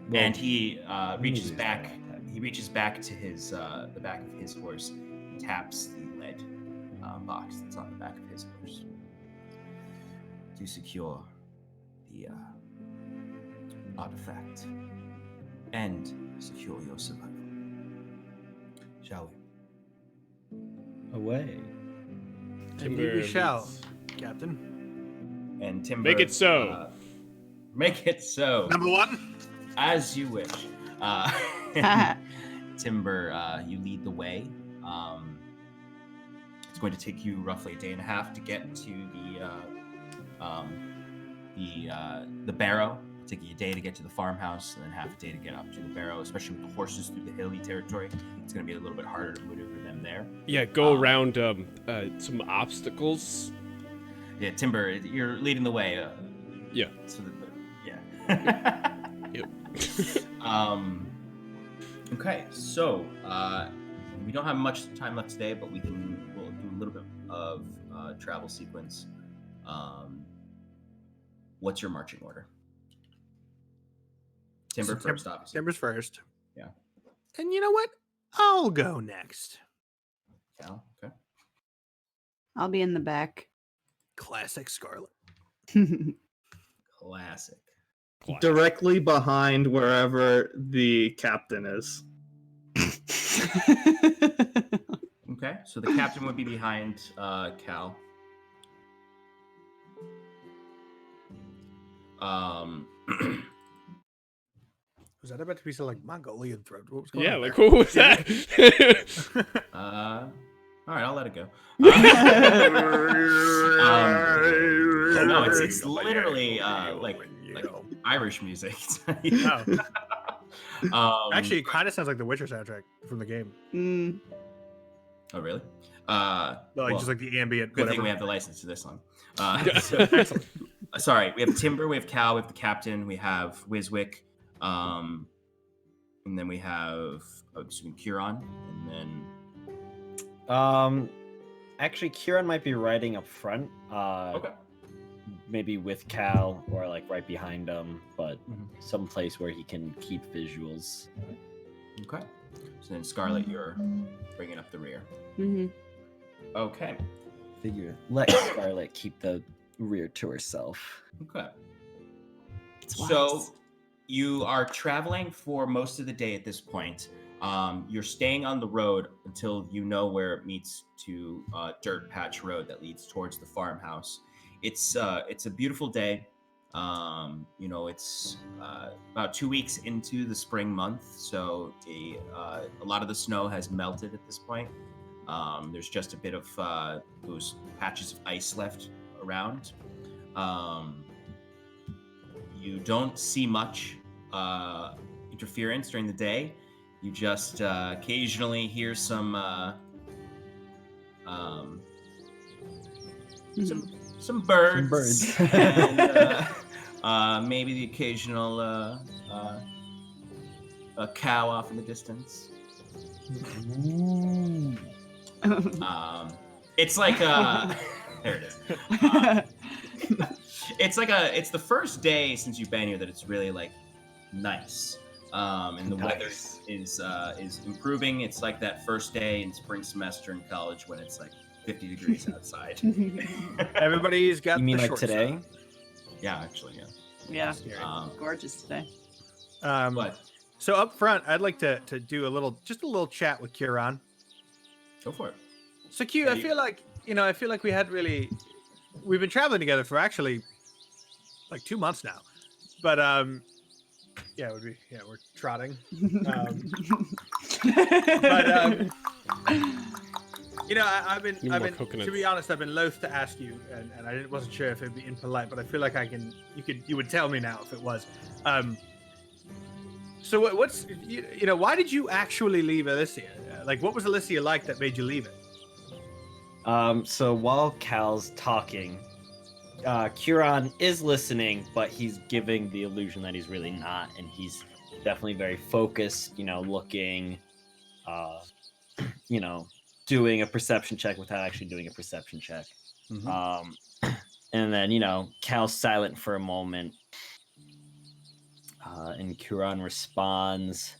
Well, And he reaches maybe back. it's not that. He reaches back to his the back of his horse, and taps the lead box that's on the back of his horse to secure the artifact and secure your survival. Shall we? Away. Indeed we shall, leads- Captain. And Timber, Make it so. Make it so. Number one. As you wish. Timber, you lead the way. It's going to take you roughly a day and a half to get to the barrow. It'll take you a day to get to the farmhouse, and then half a day to get up to the barrow. Especially with the horses through the hilly territory, it's going to be a little bit harder to maneuver them there. Yeah, go around some obstacles. Yeah, Timber, you're leading the way. Yeah. So yeah. Yep. Okay, so we don't have much time left today, but we'll do a little bit of travel sequence. What's your marching order? Timber So first, obviously. Timber's first. Yeah. And you know what? I'll go next. Cal, okay. I'll be in the back. Classic Scarlet. Classic. Directly behind wherever the captain is. Okay, so the captain would be behind Cal. Was that about to be some like Mongolian throat? What was going Yeah, on like there? what was that? All right, I'll let it go. Oh, No, it's literally like Irish music. Actually, it kind of sounds like the Witcher soundtrack from the game. Mm. Oh, really? Just like the ambient. Good thing whatever. we have the license to this song. Excellent. Sorry, we have Timber, we have Cal, we have the captain, we have Wiswick, and then we have Kieran, and then Actually, Kieran might be riding up front. okay. Maybe with Cal or like right behind him, but Mhm. someplace where he can keep visuals. Okay. So then Scarlet, you're bringing up the rear. Mm-hmm. Okay. Figure let Scarlet keep the rear to herself. Okay. It's So wise. you are traveling for most of the day at this point. You're staying on the road until you know where it meets to dirt patch road that leads towards the farmhouse. It's a beautiful day. It's about 2 weeks into the spring month, so a lot of the snow has melted at this point. There's just a bit of those patches of ice left around. You don't see much interference during the day. You just occasionally hear some birds, and maybe the occasional a cow off in the distance. It's like there it is. It's the first day since you've been here that it's really like nice. And the weather is improving. It's like that first day in spring semester in college when it's like 50 degrees outside. Everybody's got You mean the like shorts today? on. Yeah, actually, yeah. Yeah, Scary. gorgeous today. But So up front, I'd like to do a little chat with Kieran. go for it. So Q, Yeah, I feel like we've been traveling together for actually like 2 months now, but we're trotting. I've been to be honest, I've been loath to ask you, and I wasn't sure if it'd be impolite, but I feel like you would tell me now if it was. So why did you actually leave Elysia? Like, what was Elysia like that made you leave it? So while Cal's talking, Kieran is listening, but he's giving the illusion that he's really not, and he's definitely very focused, looking, doing a perception check without actually doing a perception check. Mm-hmm. And then, Cal's silent for a moment, and Kieran responds.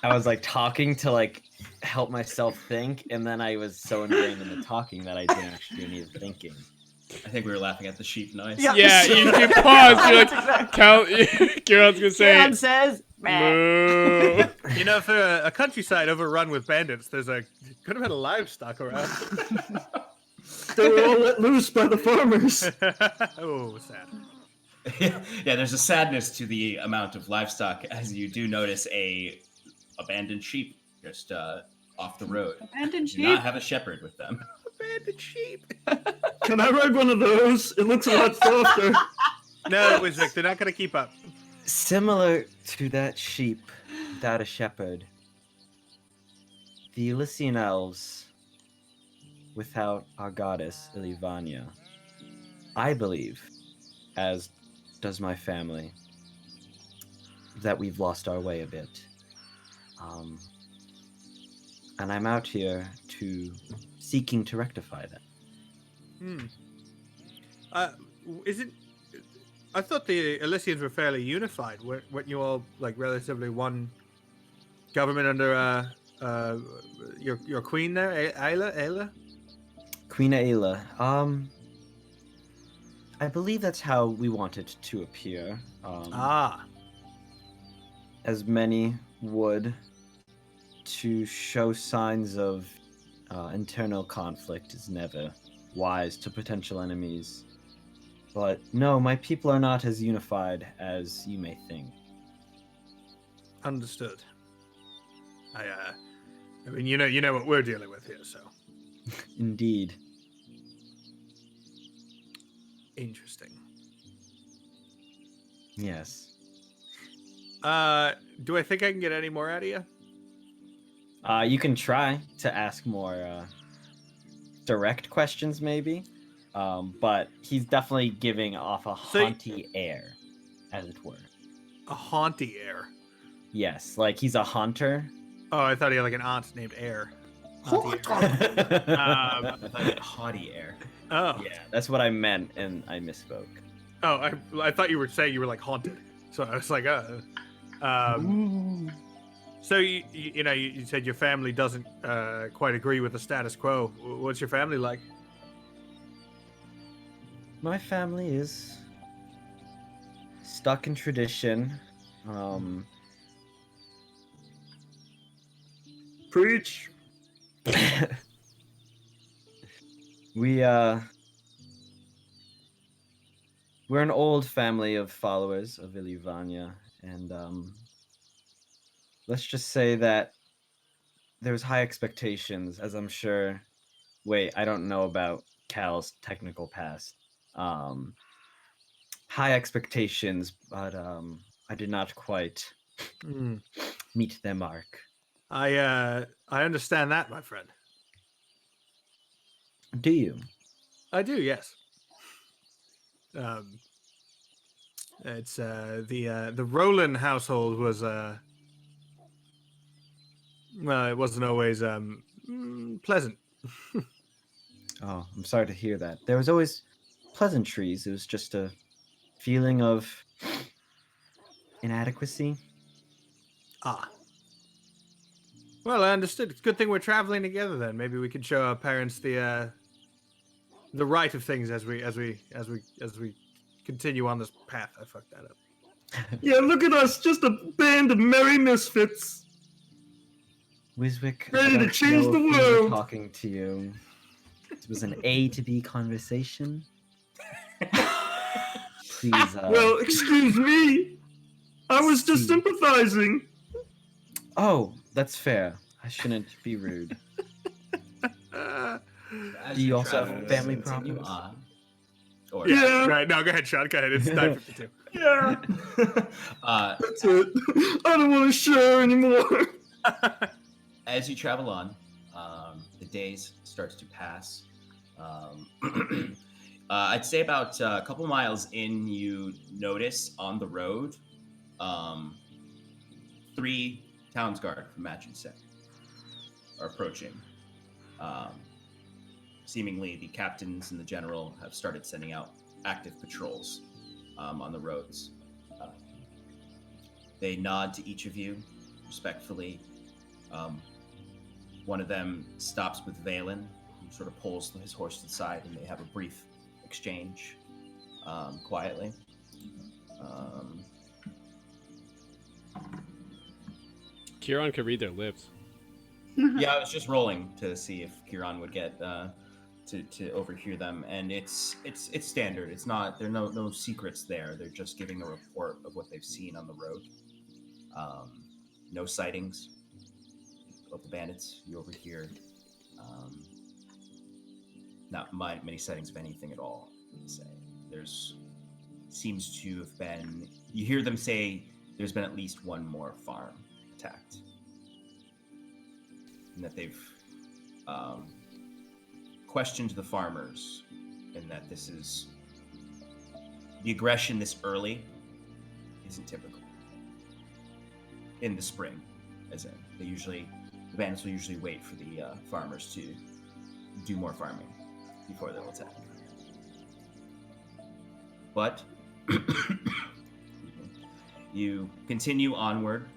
I was like talking to like help myself think, and then I was so ingrained in the talking that I didn't actually do any of the thinking. I think we were laughing at the sheep noise. Yeah, you pause. You're like, Cal, Kieran's gonna say. Kieran says, "Moo." For a countryside overrun with bandits, could have had a livestock around. They were all let loose by the farmers. Oh, sad. Yeah, there's a sadness to the amount of livestock as you do notice a abandoned sheep just off the road. Abandoned Do sheep? not have a shepherd with them. Abandoned sheep. Can I ride one of those? It looks a lot softer. No, Wizwick, they're not going to keep up. Similar to that sheep without a shepherd, the Elysian elves without our goddess Ilivania, I believe, as does my family, that we've lost our way a bit. And I'm out here seeking to rectify that. I thought the Elysians were fairly unified. Weren't you all like relatively one government under your queen there, Ayla? Queen Ayla. I believe that's how we want it to appear. As many would, to show signs of internal conflict is never wise to potential enemies. But no, my people are not as unified as you may think. Understood. I mean, you know what we're dealing with here, so. Indeed. Interesting. Yes. Do I think I can get any more out of you? You can try to ask more direct questions, maybe. But he's definitely giving off a haughty air. as it were. A haunty heir. Yes, like he's a haunter. Oh, I thought he had like an aunt named Heir. Haunter. I thought you haughty air. Oh. Yeah, that's what I meant, and I misspoke. Oh, I thought you were saying you were like haunted. So I was like, So you said your family doesn't quite agree with the status quo. What's your family like? My family is stuck in tradition. Preach. We're an old family of followers of Iluvania, and let's just say that there's high expectations, as I'm sure. Wait, I don't know about Cal's technical past. High expectations, but I did not quite meet their mark. I understand that, my friend. Do you? I do, yes. It's the Roland household was well, it wasn't always pleasant. Oh, I'm sorry to hear that. There was always pleasantries. It was just a feeling of inadequacy. Ah. Well, I understood. It's a good thing we're traveling together then. Maybe we can show our parents the right of things as we continue on this path. I fucked that up. Yeah, look at us, just a band of merry misfits. Wiswick, Ready I to don't change know the if we were world. talking to you. It was an A to B conversation. Please. Well, excuse me. I was just see. sympathizing. Oh, that's fair. I shouldn't be rude. As Do you your also have travels family continue problems? on, or Yeah. Right. No, go ahead, Sean. Go ahead. It's 9:52. Yeah, that's it. I don't want to share anymore. as you travel on, the days starts to pass. I'd say about a couple miles in, you notice on the road 3 towns guard from Matchinset are approaching. Seemingly, the captains and the general have started sending out active patrols on the roads. They nod to each of you respectfully. One of them stops with Valen, who sort of pulls his horse to the side, and they have a brief exchange quietly. Kieran can read their lips. Yeah, I was just rolling to see if Kieran would get to overhear them, and it's standard. It's not, there are no secrets there. They're just giving a report of what they've seen on the road. No sightings of the bandits. You overhear not many sightings of anything at all. I'd say there's seems to have been. You hear them say there's been at least one more farm attacked, and that they've questioned the farmers, and that this is the aggression this early isn't typical in the spring, as in the bandits will usually wait for the farmers to do more farming before they'll attack. But you continue onward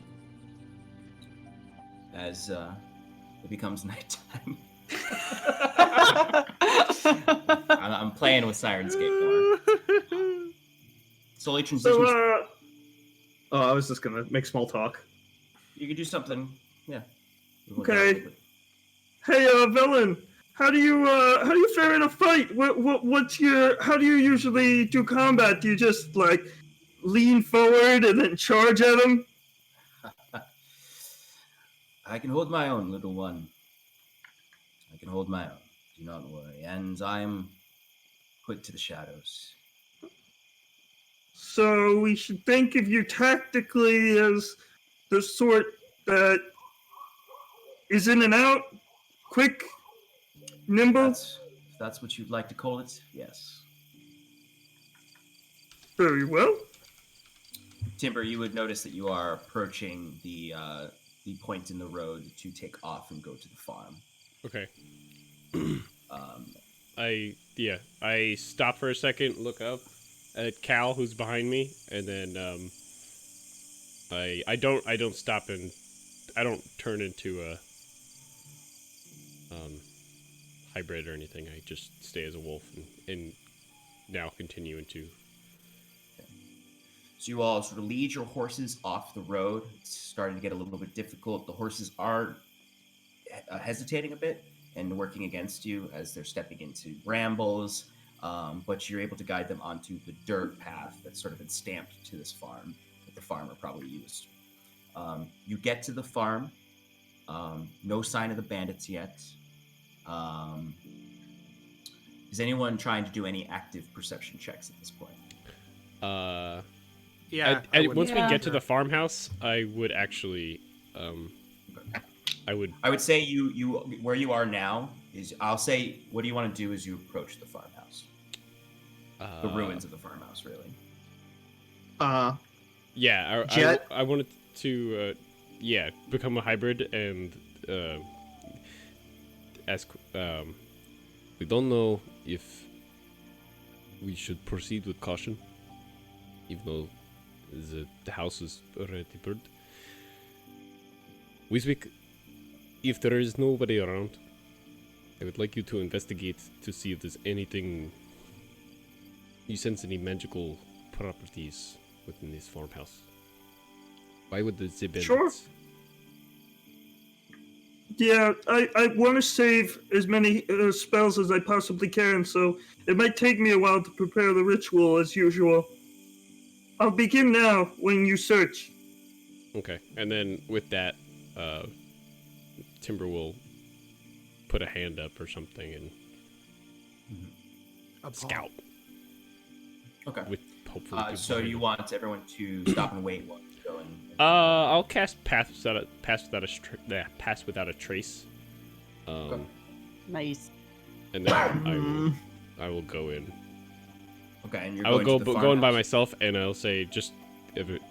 as it becomes nighttime. I'm playing with Sirenscape more. Slowly transitions. So, I was just gonna make small talk. You could do something. Yeah. Okay. Hey, Velen, how do you fare in a fight? How do you usually do combat? Do you just like lean forward and then charge at him? I can hold my own, little one. I can hold my own. Do not worry. And I'm quick to the shadows. So we should think of you tactically as the sort that is in and out, quick, nimble. If that's what you'd like to call it, yes. Very well. Timber, you would notice that you are approaching the point in the road to take off and go to the farm. Okay. Um, I stop for a second, look up at Cal, who's behind me, and then I don't stop and I don't turn into a hybrid or anything. I just stay as a wolf and now continue into. So you all sort of lead your horses off the road. It's starting to get a little bit difficult. The horses are hesitating a bit and working against you as they're stepping into brambles, but you're able to guide them onto the dirt path that's sort of been stamped to this farm that the farmer probably used. You get to the farm. No sign of the bandits yet. Is anyone trying to do any active perception checks at this point? Yeah. Once we get to the farmhouse, I would actually, I would say you where you are now is. I'll say what do you want to do as you approach the farmhouse? The ruins of the farmhouse, really. Yeah, I wanted to, become a hybrid and ask. We don't know if we should proceed with caution, even though the house is already burned. We speak. If there is nobody around, I would like you to investigate to see if there's anything. You sense any magical properties within this farmhouse? Why would the bandits? Sure. Yeah, I want to save as many spells as I possibly can, so it might take me a while to prepare the ritual as usual. I'll begin now when you search. Okay, and then with that, Timber will put a hand up or something and scout. Okay. With hopefully. So you want everyone to stop and wait while you go and. I'll cast pass without a trace. Okay. Nice. And then I will go in. Okay, and you're I will going to the go in by farmhouse? myself, and I'll say just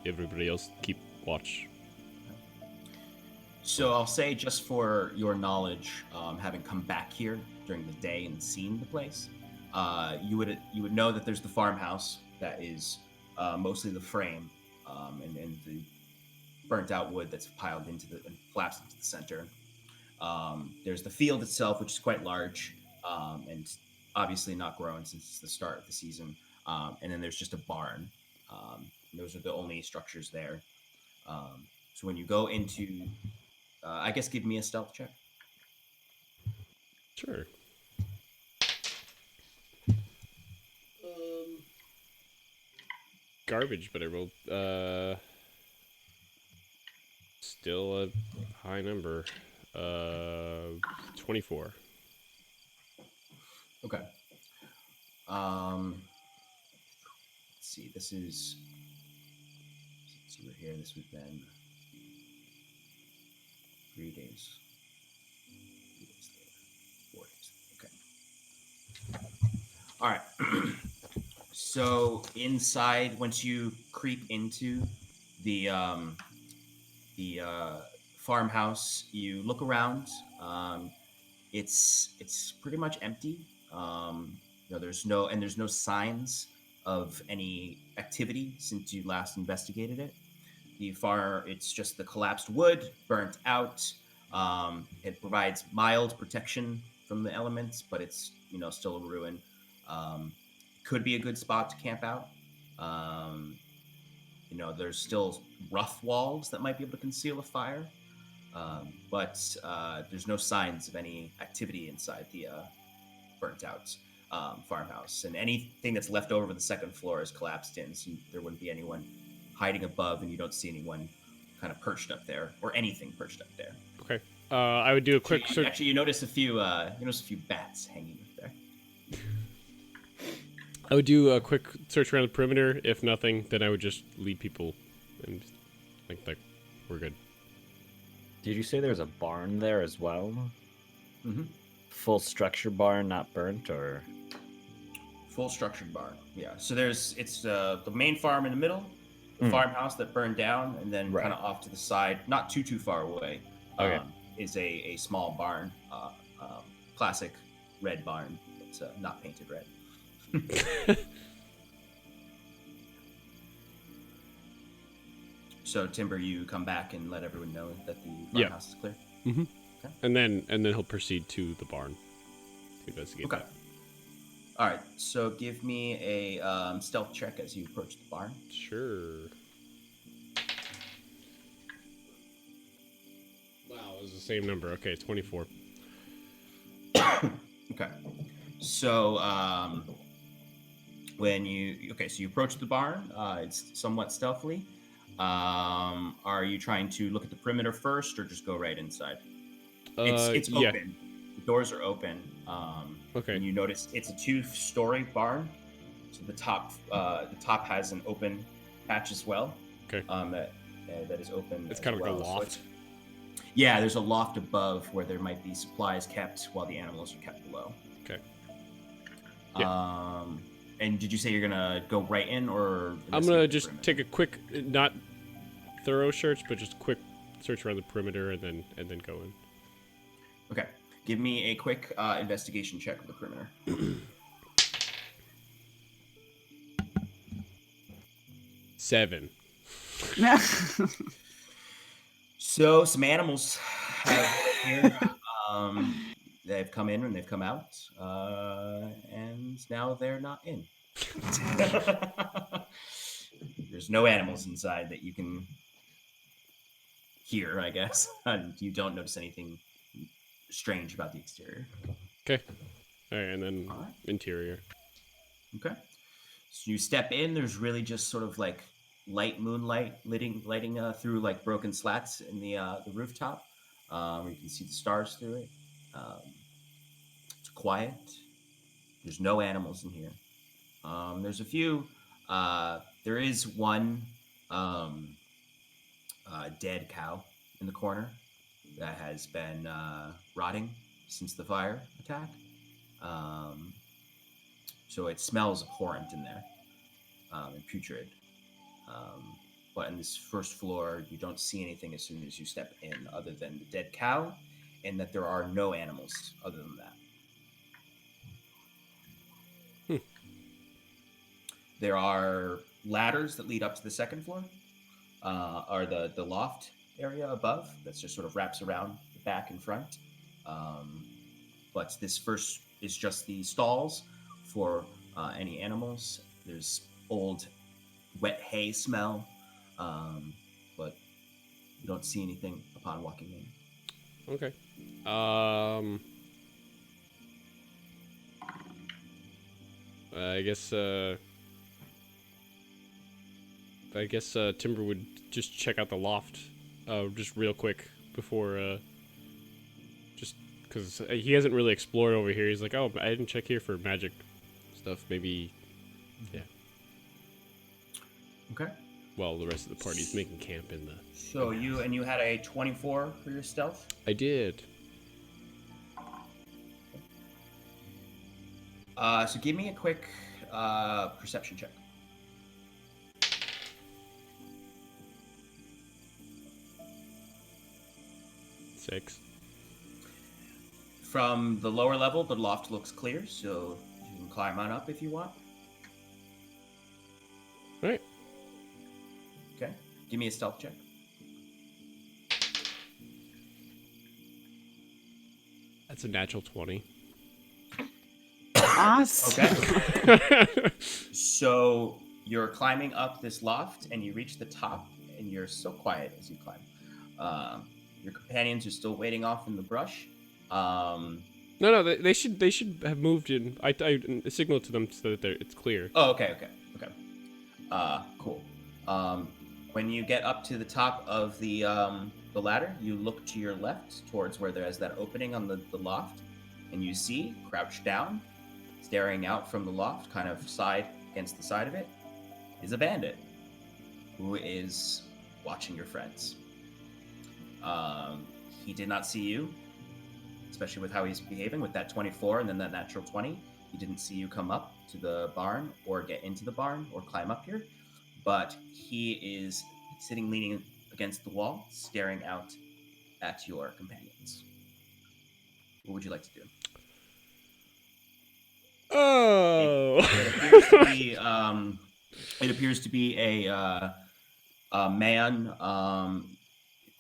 everybody else keep watch. So I'll say, just for your knowledge, having come back here during the day and seen the place, you would know that there's the farmhouse that is mostly the frame and the burnt out wood that's piled into and collapsed into the center. There's the field itself, which is quite large and obviously not grown since it's the start of the season. And then there's just a barn. Those are the only structures there. So when you go into I guess give me a stealth check. Sure. Garbage, but I rolled still a high number. 24. Okay. Let's see. This is. Let's see, we're here. This would then 3 days. 3 days later. 4 days. Okay. All right. So inside, once you creep into the farmhouse, you look around. It's pretty much empty. There's no signs of any activity since you last investigated it. It's just the collapsed wood, burnt out. It provides mild protection from the elements, but it's still a ruin. Could be a good spot to camp out. There's still rough walls that might be able to conceal a fire, but there's no signs of any activity inside the burnt out farmhouse. And anything that's left over on the second floor is collapsed in, so there wouldn't be anyone hiding above, and you don't see anyone kind of perched up there or anything perched up there. Okay. I would do a quick search. Actually, you notice a few bats hanging up there. I would do a quick search around the perimeter. If nothing, then I would just lead people and think that we're good. Did you say there's a barn there as well? Mm-hmm. Full structure barn, not burnt, or? Full structured barn, yeah. So it's the main farm in the middle, The farmhouse that burned down, and then Right. kind of off to the side, not too far away, Okay. is a small barn, classic red barn. It's not painted red. So Timber, you come back and let everyone know that the farmhouse is clear. Mm-hmm. Okay. And then he'll proceed to the barn to investigate. Okay. All right. So give me a stealth check as you approach the barn. Sure. Wow, it was the same number. Okay, 24. Okay. So when you approach the barn, it's somewhat stealthily. Are you trying to look at the perimeter first, or just go right inside? It's yeah. open. The doors are open. Okay. And you notice it's a 2-story barn. So the top has an open patch as well. Okay. That is open. It's as kind of like a well. loft. So yeah, there's a loft above where there might be supplies kept while the animals are kept below. Okay. And did you say you're gonna go right in, or I'm gonna just take a quick, not thorough search, but just quick search around the perimeter and then go in. Okay. Give me a quick investigation check of the perimeter. 7. So some animals have here. They've come in and they've come out, and now they're not in. There's no animals inside that you can hear, I guess. You don't notice anything strange about the exterior. Okay. All right, and then interior. Okay. So you step in. There's really just sort of like light moonlight lighting through like broken slats in the rooftop. You can see the stars through it. It's quiet. There's no animals in here. There's a few. There is one dead cow in the corner that has been rotting since the fire attack. So it smells abhorrent in there and putrid. But in this first floor, you don't see anything as soon as you step in other than the dead cow, and that there are no animals other than that. There are ladders that lead up to the second floor, or the loft area above. That just sort of wraps around the back and front. But this first is just the stalls for any animals. There's old wet hay smell, but you don't see anything upon walking in. Okay. I guess Timber would just check out the loft, just real quick before, just because he hasn't really explored over here. He's like, oh, I didn't check here for magic stuff. Maybe, yeah. Okay. Well, the rest of the party's making camp in the. So you had a 24 for your stealth? I did. So give me a quick perception check. Six. From the lower level, the loft looks clear, so you can climb on up if you want. All right. Okay. Give me a stealth check. That's a natural 20. Awesome. Okay. So you're climbing up this loft, and you reach the top, and you're so quiet as you climb. Your companions are still waiting off in the brush. No, they should have moved in. I signaled to them so that it's clear. Oh, okay. Cool. When you get up to the top of the ladder, you look to your left towards where there is that opening on the loft, and you see, crouched down, staring out from the loft, kind of side against the side of it, is a bandit who is watching your friends. He did not see you, especially with how he's behaving with that 24 and then that natural 20. He didn't see you come up to the barn or get into the barn or climb up here, but he is sitting leaning against the wall, staring out at your companions. What would you like to do? Oh. It appears to be a man.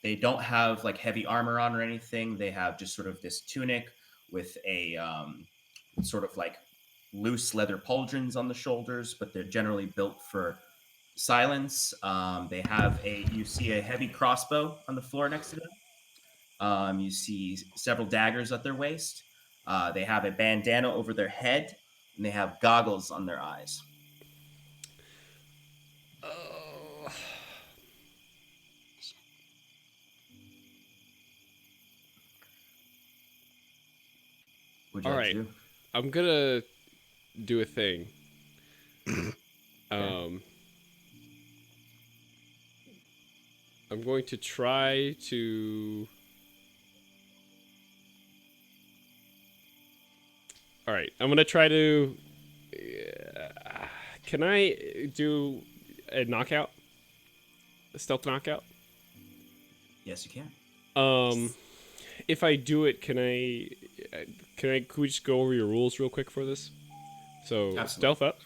They don't have like heavy armor on or anything. They have just sort of this tunic with a sort of like loose leather pauldrons on the shoulders, but they're generally built for silence. You see a heavy crossbow on the floor next to them. You see several daggers at their waist. They have a bandana over their head, and they have goggles on their eyes. Oh. Would you All like right. to do? I'm gonna do a thing. I'm going to try to. All right, I'm gonna try to. Can I do a knockout? A stealth knockout? Yes, you can. If I do it, can we just go over your rules real quick for this? So Absolutely. stealth up,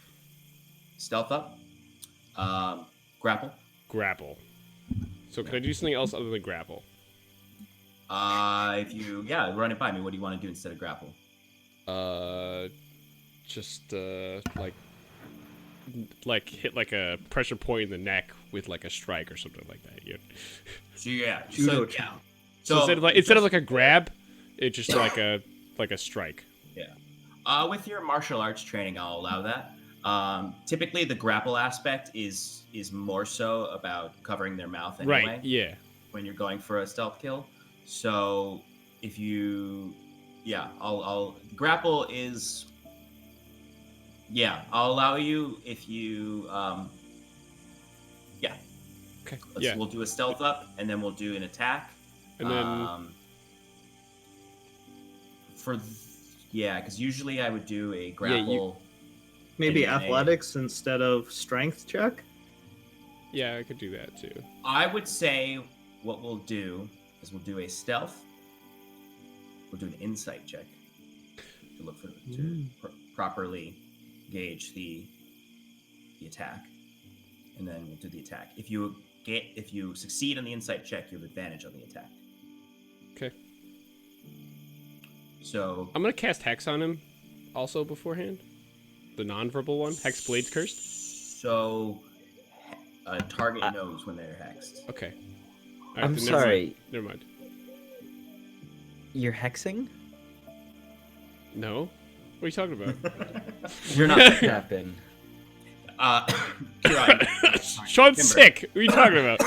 Stealth up. Grapple. grapple. So can I do something else other than grapple? If you run it by me. What do you want to do instead of grapple? Just like hit like a pressure point in the neck with like a strike or something like that. Yeah. So instead of like a grab, it's just like a strike. Yeah. With your martial arts training, I'll allow that. Typically, the grapple aspect is more so about covering their mouth anyway. Right. Yeah. When you're going for a stealth kill, so if you, I'll grapple is. Yeah, I'll allow you if you. Okay. We'll do a stealth up, and then we'll do an attack. And then because usually I would do a grapple. Maybe and then athletics instead of strength check? yeah, I could do that too. I would say what we'll do is we'll do a stealth. We'll do an insight check to look for properly gauge the attack, and then we'll do the attack. If you succeed on the insight check, you have advantage on the attack. Okay. So I'm gonna cast Hex on him, also beforehand. The non-verbal one, Hex Blades Cursed. So a target knows when they're hexed. Okay. All right, I'm then sorry. Never mind. You're hexing? No. What are you talking about? You're not Captain. Sean's sick. What are you talking about?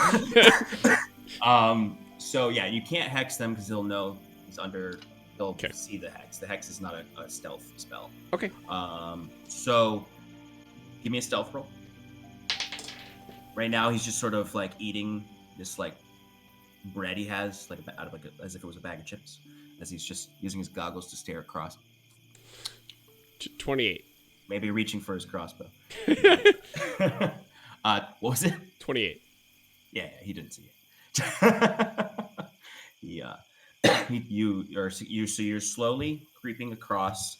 So yeah, you can't hex them because they'll know he's under. They'll see the hex. The hex is not a stealth spell. Okay. So give me a stealth roll. Right now, he's just sort of like eating this like bread he has, like out of as if it was a bag of chips, as he's just using his goggles to stare across. 28. Maybe reaching for his crossbow. What was it? 28. Yeah, he didn't see it. So you're slowly creeping across,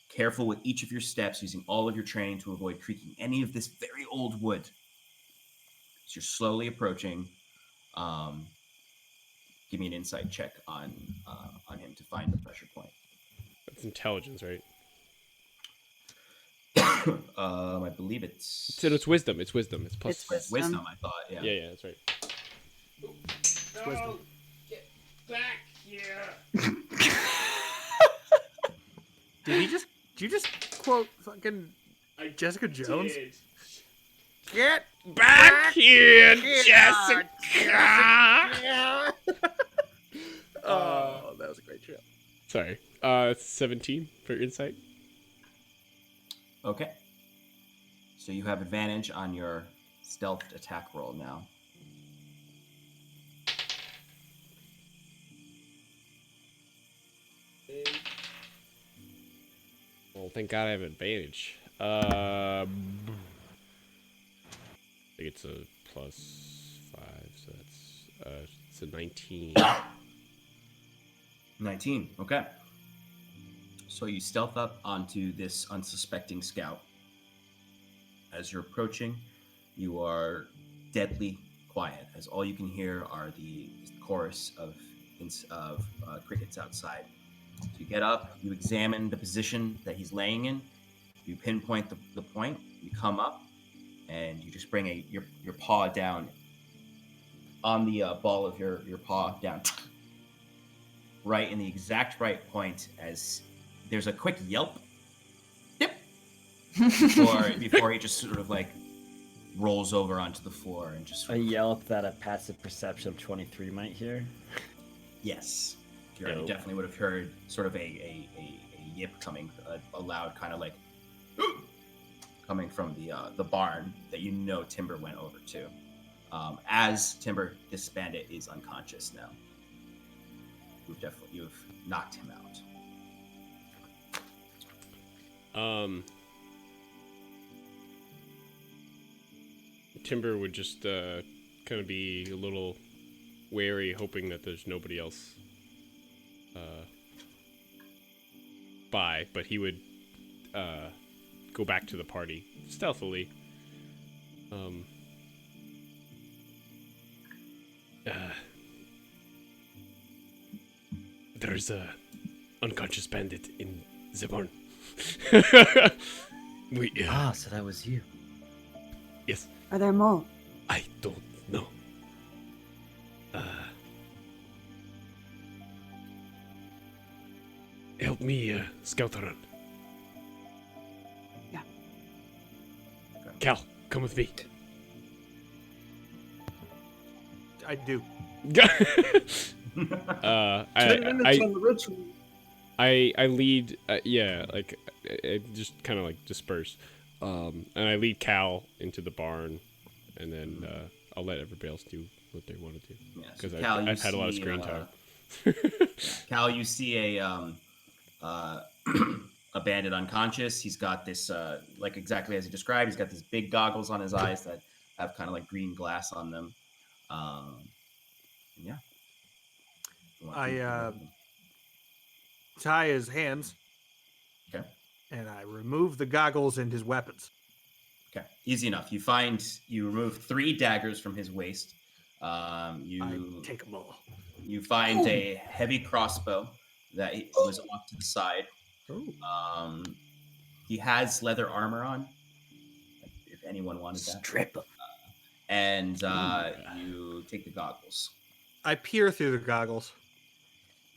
careful with each of your steps, using all of your training to avoid creaking any of this very old wood. So you're slowly approaching. Give me an insight check on him to find the pressure point. That's intelligence, right? I believe it's. So it's wisdom. It's wisdom. It's plus. It's wisdom. I thought. Yeah. Yeah, that's right. It's wisdom. Get back here. Did you just quote fucking Jessica Jones? Did. Get Back here, Jessica. Oh, that was a great show. Sorry. 17 for insight. Okay. So you have advantage on your stealth attack roll now. Well, thank God I have advantage. think it's a +5, so it's a 19. 19. Okay. So you stealth up onto this unsuspecting scout. As you're approaching, you are deadly quiet, as all you can hear are the chorus of crickets outside. So you get up, you examine the position that he's laying in, you pinpoint the point, you come up, and you just bring your paw down on the ball of your paw down, right in the exact right point, as there's a quick yelp, yep, before he just sort of like rolls over onto the floor and just A yelp that a passive perception of 23 might hear. Yes, you definitely would have heard sort of a yip coming, a loud kind of like coming from the barn that Timber went over to. As Timber, this bandit is unconscious now. You've knocked him out. Timber would just kind of be a little wary, hoping that there's nobody else by, but he would go back to the party stealthily. There's a unconscious bandit in the barn. So that was you. Yes. Are there more? I don't know. Help me scout around. Yeah. Cal, come with me. I do. I lead. I just kind of like disperse, and I lead Cal into the barn, and then I'll let everybody else do what they want to do because I've had a lot of screen time. Cal, you see a bandit unconscious. He's got this like exactly as he described. He's got these big goggles on his eyes that have kind of like green glass on them. Yeah. I tie his hands. Okay. And I remove the goggles and his weapons. Okay, easy enough. You remove 3 daggers from his waist. I take them all. You find a heavy crossbow that was off to the side. He has leather armor on, if anyone wanted that. Strip. And you take the goggles. I peer through the goggles.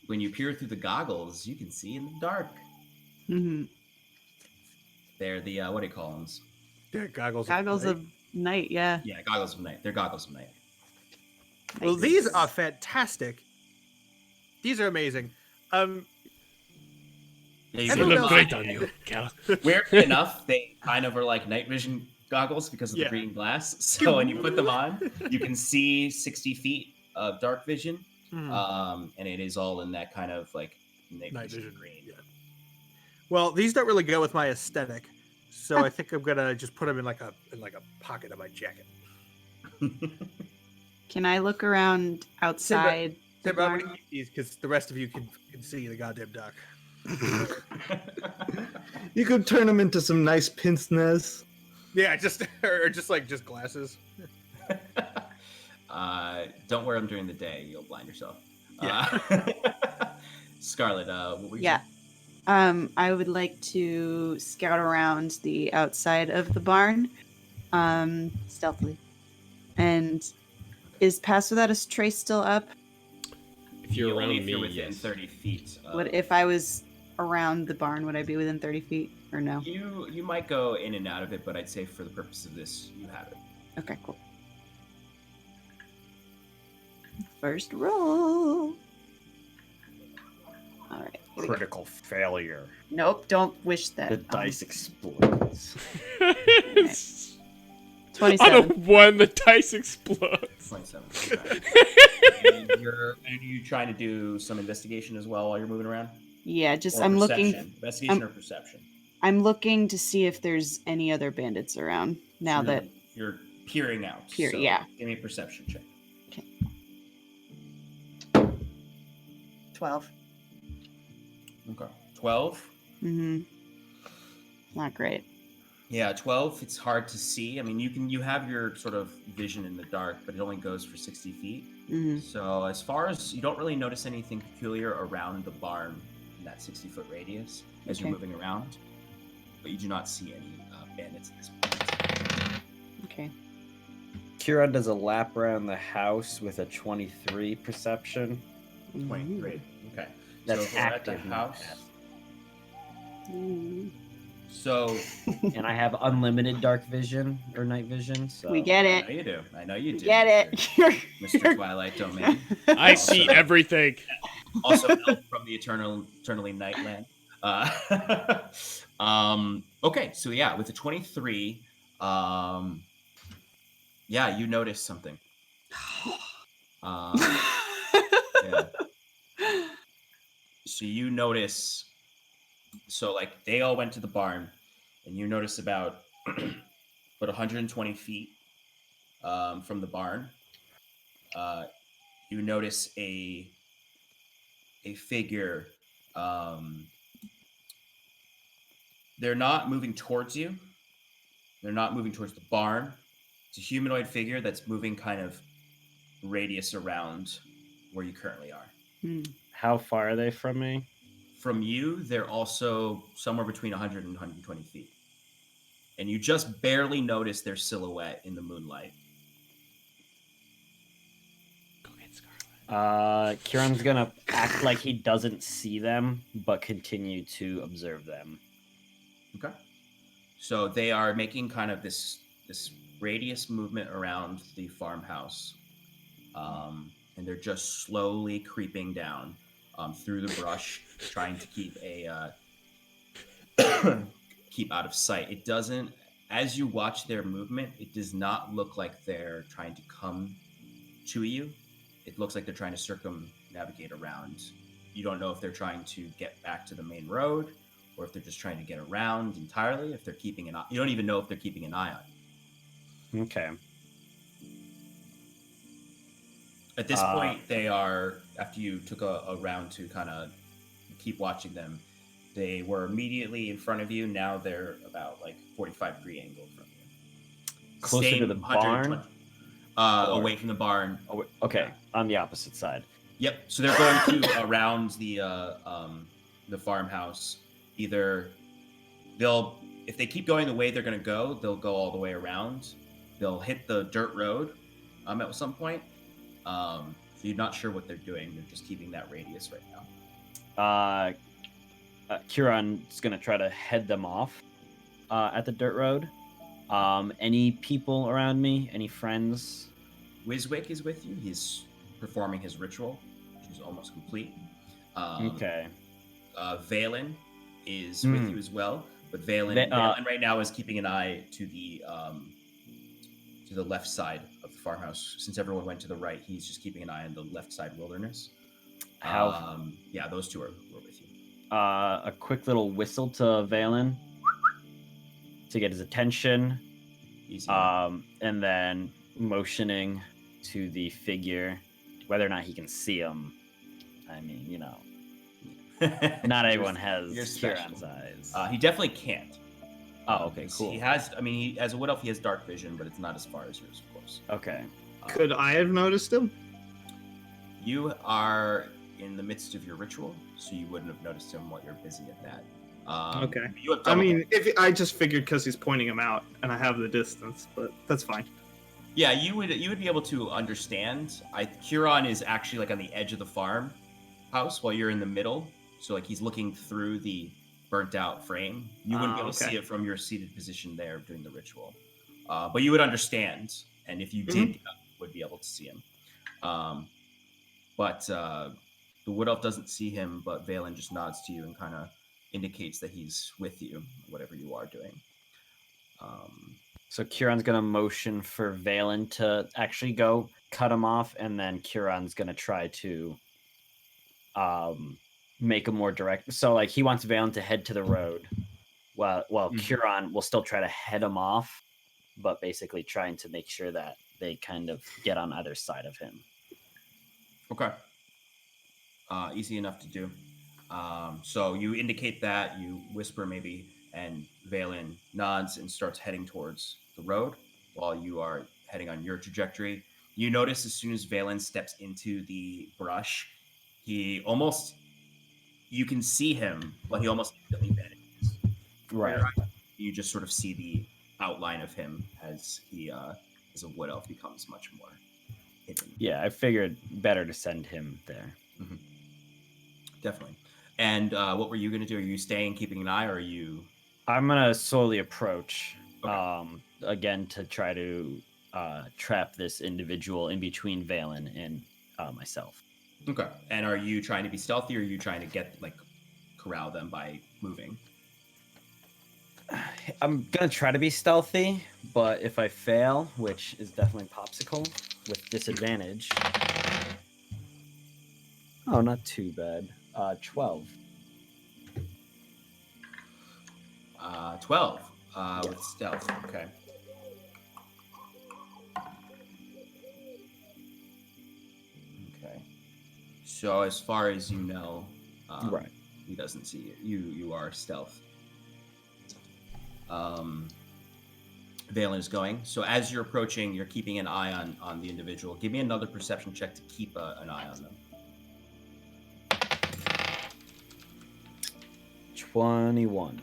When you peer through the goggles, you can see in the dark. Mm-hmm. They're the what do you call them? They're goggles. Goggles of night, yeah. Yeah, goggles of night. They're goggles of night. Well, these are fantastic. These are amazing. Yeah, They look great on you, Cal. Weirdly enough, they kind of are like night vision goggles because of the green glass. So when you put them on, you can see 60 feet of dark vision. And it is all in that kind of like night vision green. Yeah. Well, these don't really go with my aesthetic, so I think I'm gonna just put them in like a pocket of my jacket. Can I look around outside? I'm gonna keep these because the rest of you can see the goddamn duck. You could turn them into some nice pince-nez. Yeah, just glasses. Don't wear them during the day; you'll blind yourself. Yeah. Scarlet, what were you? Yeah. I would like to scout around the outside of the barn, stealthily. And is Pass Without a Trace still up? If you're around if you're me, within yes. 30 feet. What if I was around the barn? Would I be within 30 feet or no? You might go in and out of it, but I'd say for the purpose of this, you have it. Okay, cool. First roll. All right. here we go. Critical failure. Nope, don't wish that. The dice explodes. 27. On a 1, the dice explodes. 27. Okay. And are you trying to do some investigation as well while you're moving around? Yeah, just Or I'm perception? looking. Investigation or perception? I'm looking to see if there's any other bandits around now that. You're peering out. Peer, so yeah. Give me a perception check. 12. Okay. 12. Mm-hmm. Not great. Yeah, 12. It's hard to see. I mean, you have your sort of vision in the dark, but it only goes for 60 feet. Mm-hmm. So as far as you don't really notice anything peculiar around the barn in that 60-foot radius as you're Okay. moving around, but you do not see any bandits at this point. Okay. Kira does a lap around the house with a 23 perception. 23. Okay. That's so we're at the active, not house. passive. Mm. So And I have unlimited dark vision or night vision. So We get I it. know you do. I know you do. Get it. Mr. Twilight Domain. I see Also- everything. Also elf from the eternally nightland. Okay, so yeah, with the 23, yeah, you notice something. Yeah. So you notice, so like they all went to the barn, and you notice about 120 feet from the barn, you notice a figure. They're not moving towards you. They're not moving towards the barn. It's a humanoid figure that's moving kind of radius around where you currently are. how far are they from me? From you, they're also somewhere between 100 and 120 feet. And you just barely notice their silhouette in the moonlight. Go get Scarlet. Kieran's gonna act like he doesn't see them, but continue to observe them. Okay. So they are making kind of this radius movement around the farmhouse. And they're just slowly creeping down through the brush, trying to keep keep out of sight. It doesn't, as you watch their movement, it does not look like they're trying to come to you. It looks like they're trying to circumnavigate around. You don't know if they're trying to get back to the main road, or if they're just trying to get around entirely. If they're keeping an eye, you don't even know if they're keeping an eye on you. Okay. At this point, they are, after you took a round to kind of keep watching them, they were immediately in front of you. Now they're about like 45-degree angle from you. Closer to the barn? Or- Away from the barn. Oh, wait, okay, on the opposite side. Yep. So they're going to around the farmhouse. Either if they keep going the way they're going to go, they'll go all the way around. They'll hit the dirt road at some point. So you're not sure what they're doing. They're just keeping that radius right now. Kieran's gonna try to head them off at the dirt road. Any people around me? Any friends? Wiswick is with you. He's performing his ritual, which is almost complete. Okay. Valen is with you as well, but Valen right now is keeping an eye to the left side of the farmhouse. Since everyone went to the right, he's just keeping an eye on the left side wilderness. Yeah, those two were with you. A quick little whistle to Valen to get his attention. Easy. And then motioning to the figure, whether or not he can see him. I mean, you know, not everyone has You're special. Kieran's eyes. He definitely can't. Oh, okay, cool. He has. I mean, as a wood elf, he has dark vision, but it's not as far as yours, of course. Okay. Could I have noticed him? You are in the midst of your ritual, so you wouldn't have noticed him while you're busy at that. Okay. You have I double- mean, if I just figured because he's pointing him out, and I have the distance, but that's fine. yeah, you would be able to understand. Kieran is actually like on the edge of the farm house while you're in the middle, so like he's looking through the burnt out frame. You wouldn't be able to okay. see it from your seated position there during the ritual, but you would understand, and if you did, you would be able to see him. But the wood elf doesn't see him, but Valen just nods to you and kind of indicates that he's with you, whatever you are doing. So Kieran's gonna motion for Valen to actually go cut him off, and then Kieran's gonna try to make a more direct. So like he wants Valen to head to the road, while Kieran will still try to head him off, but basically trying to make sure that they kind of get on either side of him. Okay. Easy enough to do. So you indicate that, you whisper maybe, and Valen nods and starts heading towards the road while you are heading on your trajectory. You notice as soon as Valen steps into the brush, he almost, you can see him, but he almost instantly vanishes. Right. You just sort of see the outline of him as he, as a wood elf, becomes much more hidden. Yeah, I figured better to send him there. Mm-hmm. Definitely. And what were you going to do? Are you staying, keeping an eye, or are you... I'm going to slowly approach, Okay. again, to try to trap this individual in between Valen and myself. Okay. And are you trying to be stealthy, or are you trying to get, like, corral them by moving? I'm going to try to be stealthy, but if I fail, which is definitely Popsicle, with disadvantage... Oh, not too bad. 12. 12 with stealth. Okay. Okay. So as far as you know, Right. he doesn't see you. You are stealth. Valen is going. So as you're approaching, you're keeping an eye on the individual. Give me another perception check to keep an eye on them. 21.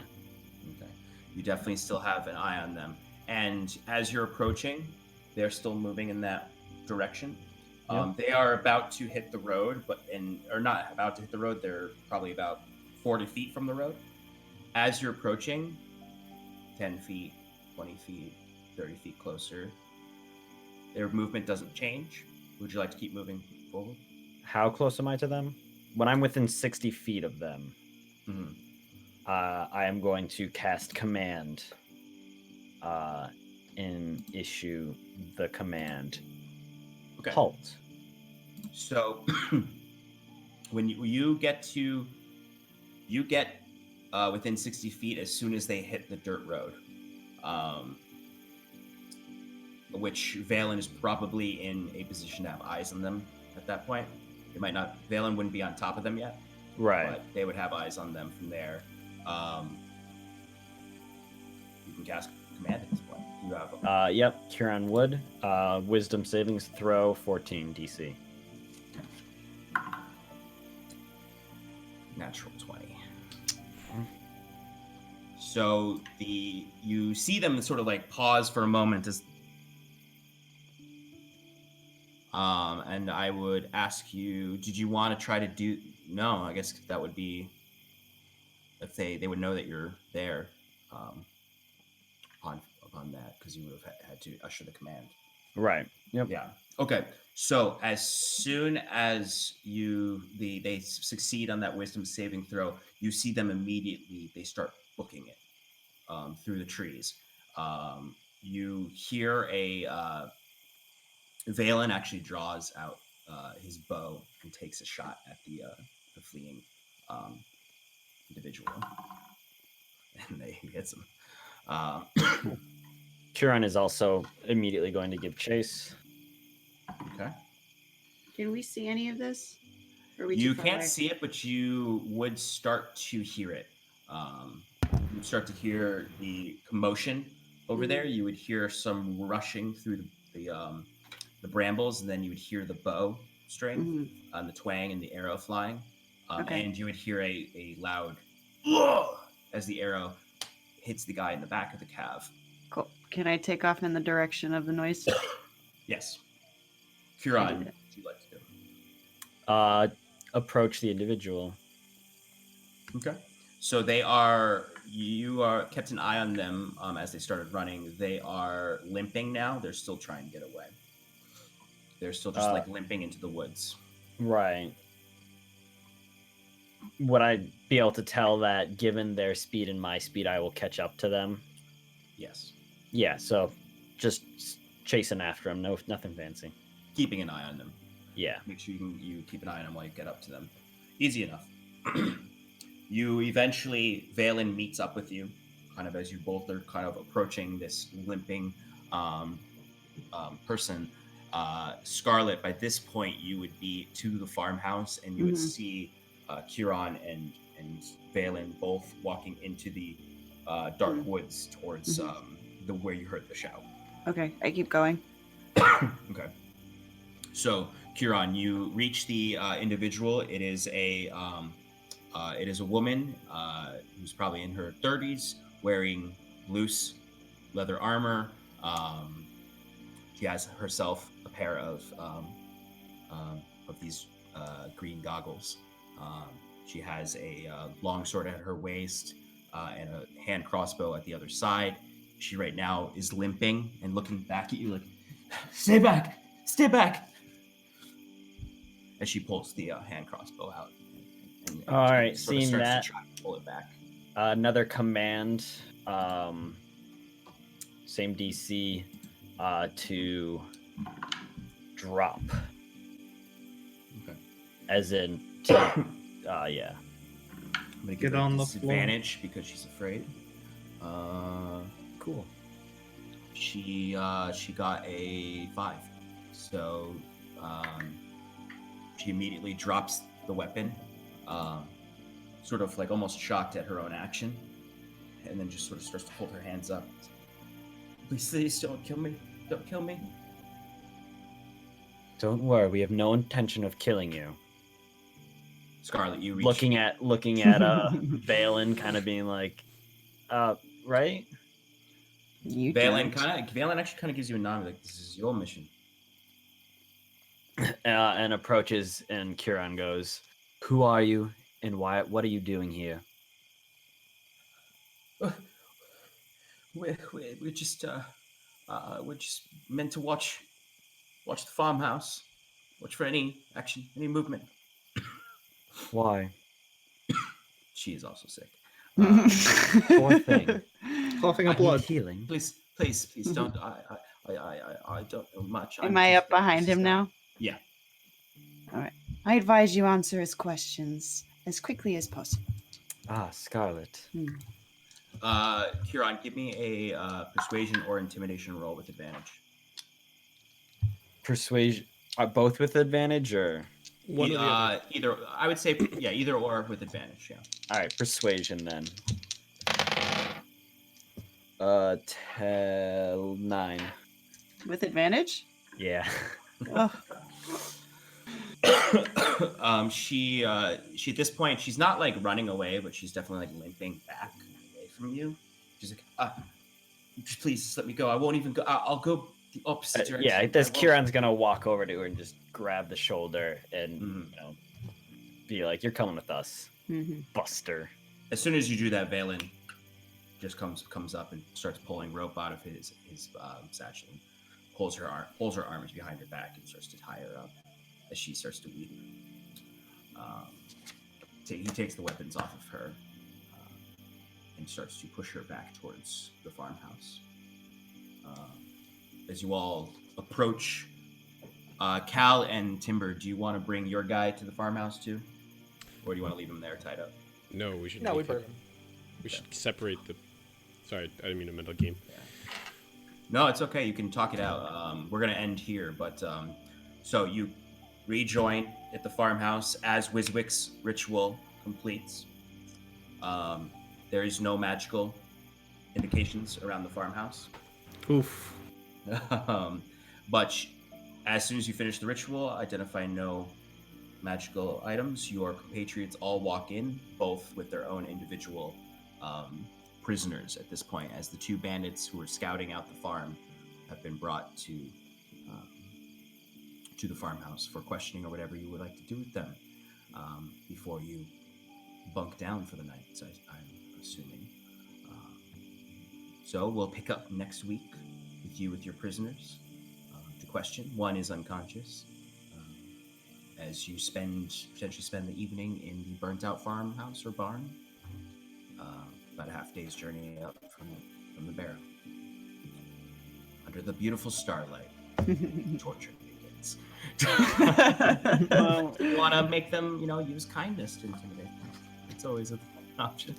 Okay. You definitely still have an eye on them. And as you're approaching, they're still moving in that direction. They are about to hit the road, or not about to hit the road. They're probably about 40 feet from the road. As you're approaching, 10 feet, 20 feet, 30 feet closer, their movement doesn't change. Would you like to keep moving forward? How close am I to them? When I'm within 60 feet of them, Mm-hmm. I am going to cast Command and issue the command Okay. Halt. So when you get within 60 feet as soon as they hit the dirt road, which Valen is probably in a position to have eyes on them at that point. It might not. Valen wouldn't be on top of them yet, Right. but they would have eyes on them from there. You can cast command at this point. You have Yep. Kieran Wood. Wisdom savings throw 14 DC. natural 20. So you see them sort of like pause for a moment as and I would ask you, did you want to try to do... No, I guess that would be if they would know that you're there upon that, because you would have had to usher the command. Right. Yep. Yeah. Okay. So as soon as they succeed on that wisdom saving throw, you see them immediately. They start booking it through the trees. You hear Valen actually draws out his bow and takes a shot at the fleeing individual, and he hits him. Kieran is also immediately going to give chase. Okay. Can we see any of this? Or are we You too far can't away? see it, but you would start to hear it. You would start to hear the commotion over there. You would hear some rushing through the brambles, and then you would hear the bow string, the twang, and the arrow flying. Okay. And you would hear a loud "Ugh!" as the arrow hits the guy in the back of the calf. Cool. Can I take off in the direction of the noise? Yes. I Kieran, do what that. would you like to do? Approach the individual. Okay. So you are kept an eye on them as they started running. They are limping now. They're still trying to get away. They're still just like limping into the woods. Right. Would I be able to tell that given their speed and my speed, I will catch up to them? Yes. Yeah, so just chasing after them. Nothing fancy. Keeping an eye on them. Yeah. Make sure you keep an eye on them while you get up to them. Easy enough. You eventually, Valen meets up with you, kind of as you both are kind of approaching this limping person. Scarlet, by this point, you would be to the farmhouse, and you would see Kieran and Valen both walking into the dark woods towards the where you heard the shout. Okay, I keep going. Okay. So, Kieran, you reach the individual. It is a woman who's probably in her 30s, wearing loose leather armor. She has herself a pair of these green goggles. She has a long sword at her waist and a hand crossbow at the other side. She right now is limping and looking back at you like, "Stay back! Stay back!" As she pulls the hand crossbow out. And All right, sort of seeing starts that, to try to pull it back. Another command, same DC, to drop. Okay. As in, to, yeah. I'm gonna Get give her on a the disadvantage because she's afraid. Cool. She got a 5, so she immediately drops the weapon, sort of like almost shocked at her own action, and then just sort of starts to hold her hands up. Please don't kill me! Don't kill me! Don't worry, we have no intention of killing you. Scarlet, you reach. Looking at Valen, kind of being like, right? You Valen don't. Valen actually kind of gives you a nod, like, "This is your mission." And approaches, and Kieran goes, "Who are you, and why? What are you doing here?" We're just meant to watch the farmhouse, watch for any action, any movement. Why? She is also sick. Poor thing. Coughing up I need blood. healing. Please don't. I don't know much. Am I up behind him now? Yeah. All right. I advise you answer his questions as quickly as possible. Ah, Scarlet. Kieran, give me a persuasion or intimidation roll with advantage. Persuasion. Are both with advantage, or? One or the other. Either, I would say, yeah, either or with advantage. Yeah. All right, persuasion then. 9. With advantage? Yeah. Oh. She at this point, she's not like running away, but she's definitely like limping back away from you. She's like, please just let me go. I won't even go. I'll go the opposite direction. Yeah, this Kieran's gonna walk over to her and just grab the shoulder and be like, "You're coming with us, Buster." As soon as you do that, Valen just comes up and starts pulling rope out of his satchel, and pulls her arms behind her back and starts to tie her up as she starts to weep. He takes the weapons off of her and starts to push her back towards the farmhouse. As you all approach, Cal and Timber, do you want to bring your guy to the farmhouse too? Or do you want to leave him there tied up? No, we should. No, we leave burn it. him. We should separate the. Sorry, I didn't mean to middle game. No, it's okay. You can talk it out. We're going to end here. But so you rejoin at the farmhouse as Wiswick's ritual completes. There is no magical indications around the farmhouse. Oof. But as soon as you finish the ritual, identify no magical items. Your compatriots all walk in, both with their own individual prisoners at this point, as the 2 bandits who were scouting out the farm have been brought to the farmhouse for questioning or whatever you would like to do with them before you bunk down for the night, I'm assuming. So we'll pick up next week with your prisoners to question. One is unconscious as you potentially spend the evening in the burnt out farmhouse or barn, about a half day's journey up from the barrow under the beautiful starlight. Torture begins. You want to make them, use kindness to intimidate them. It's always an option.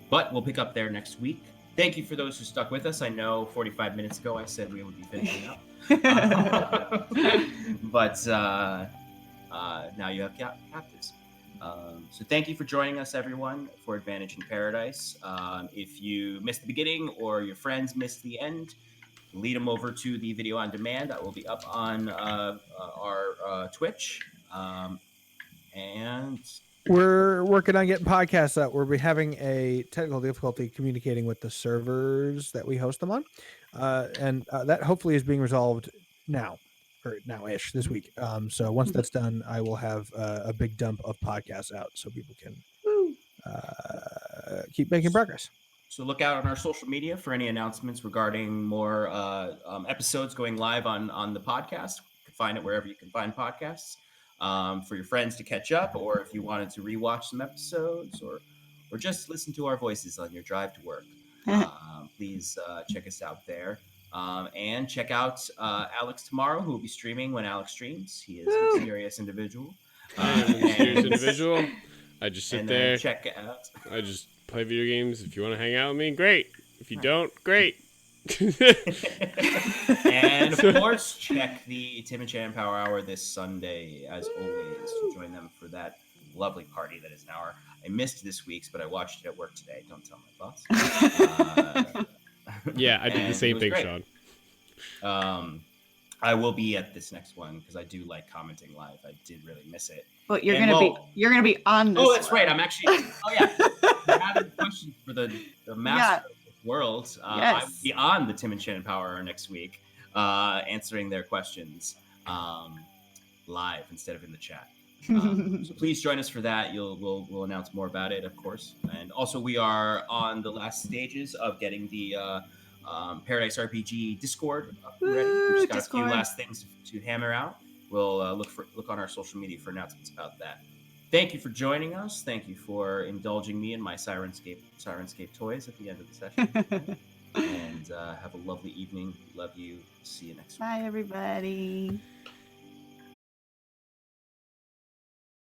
But we'll pick up there next week. thank you for those who stuck with us. I know 45 minutes ago I said we would be finishing up. But now you have captives. So thank you for joining us, everyone, for Advantage in Paradise. If you missed the beginning or your friends missed the end, lead them over to the video on demand that will be up on our Twitch. And we're working on getting podcasts up. We're having a technical difficulty communicating with the servers that we host them on, and that hopefully is being resolved now, or now-ish this week. So once that's done, I will have a big dump of podcasts out so people can keep making progress. So look out on our social media for any announcements regarding more episodes going live on the podcast. You can find it wherever you can find podcasts. For your friends to catch up, or if you wanted to rewatch some episodes, or just listen to our voices on your drive to work, please check us out there. And check out Alex tomorrow, who will be streaming when Alex streams. He is a mysterious individual. Mysterious individual. I just sit there. Check out. I just play video games. If you want to hang out with me, great. If you don't, great. And of course, check the Tim and Shannon Power Hour this Sunday, as always, to join them for that lovely party that is an hour. I missed this week's, but I watched it at work today. Don't tell my boss. Yeah, I did the same thing, great. Sean. I will be at this next one because I do like commenting live. I did really miss it. But you're gonna be on this. Oh, that's right. I'm actually. Oh yeah. I have a question for the master of the world. Yes. I will be on the Tim and Shannon Power Hour next week, answering their questions live instead of in the chat. So please join us for that. We'll announce more about it, of course. And also, we are on the last stages of getting the Paradise RPG Discord up and ready. We've just got a few last things to hammer out. We'll look on our social media for announcements about that. Thank you for joining us. Thank you for indulging me in my Sirenscape toys at the end of the session. And have a lovely evening. Love you. See you next week. Bye, everybody.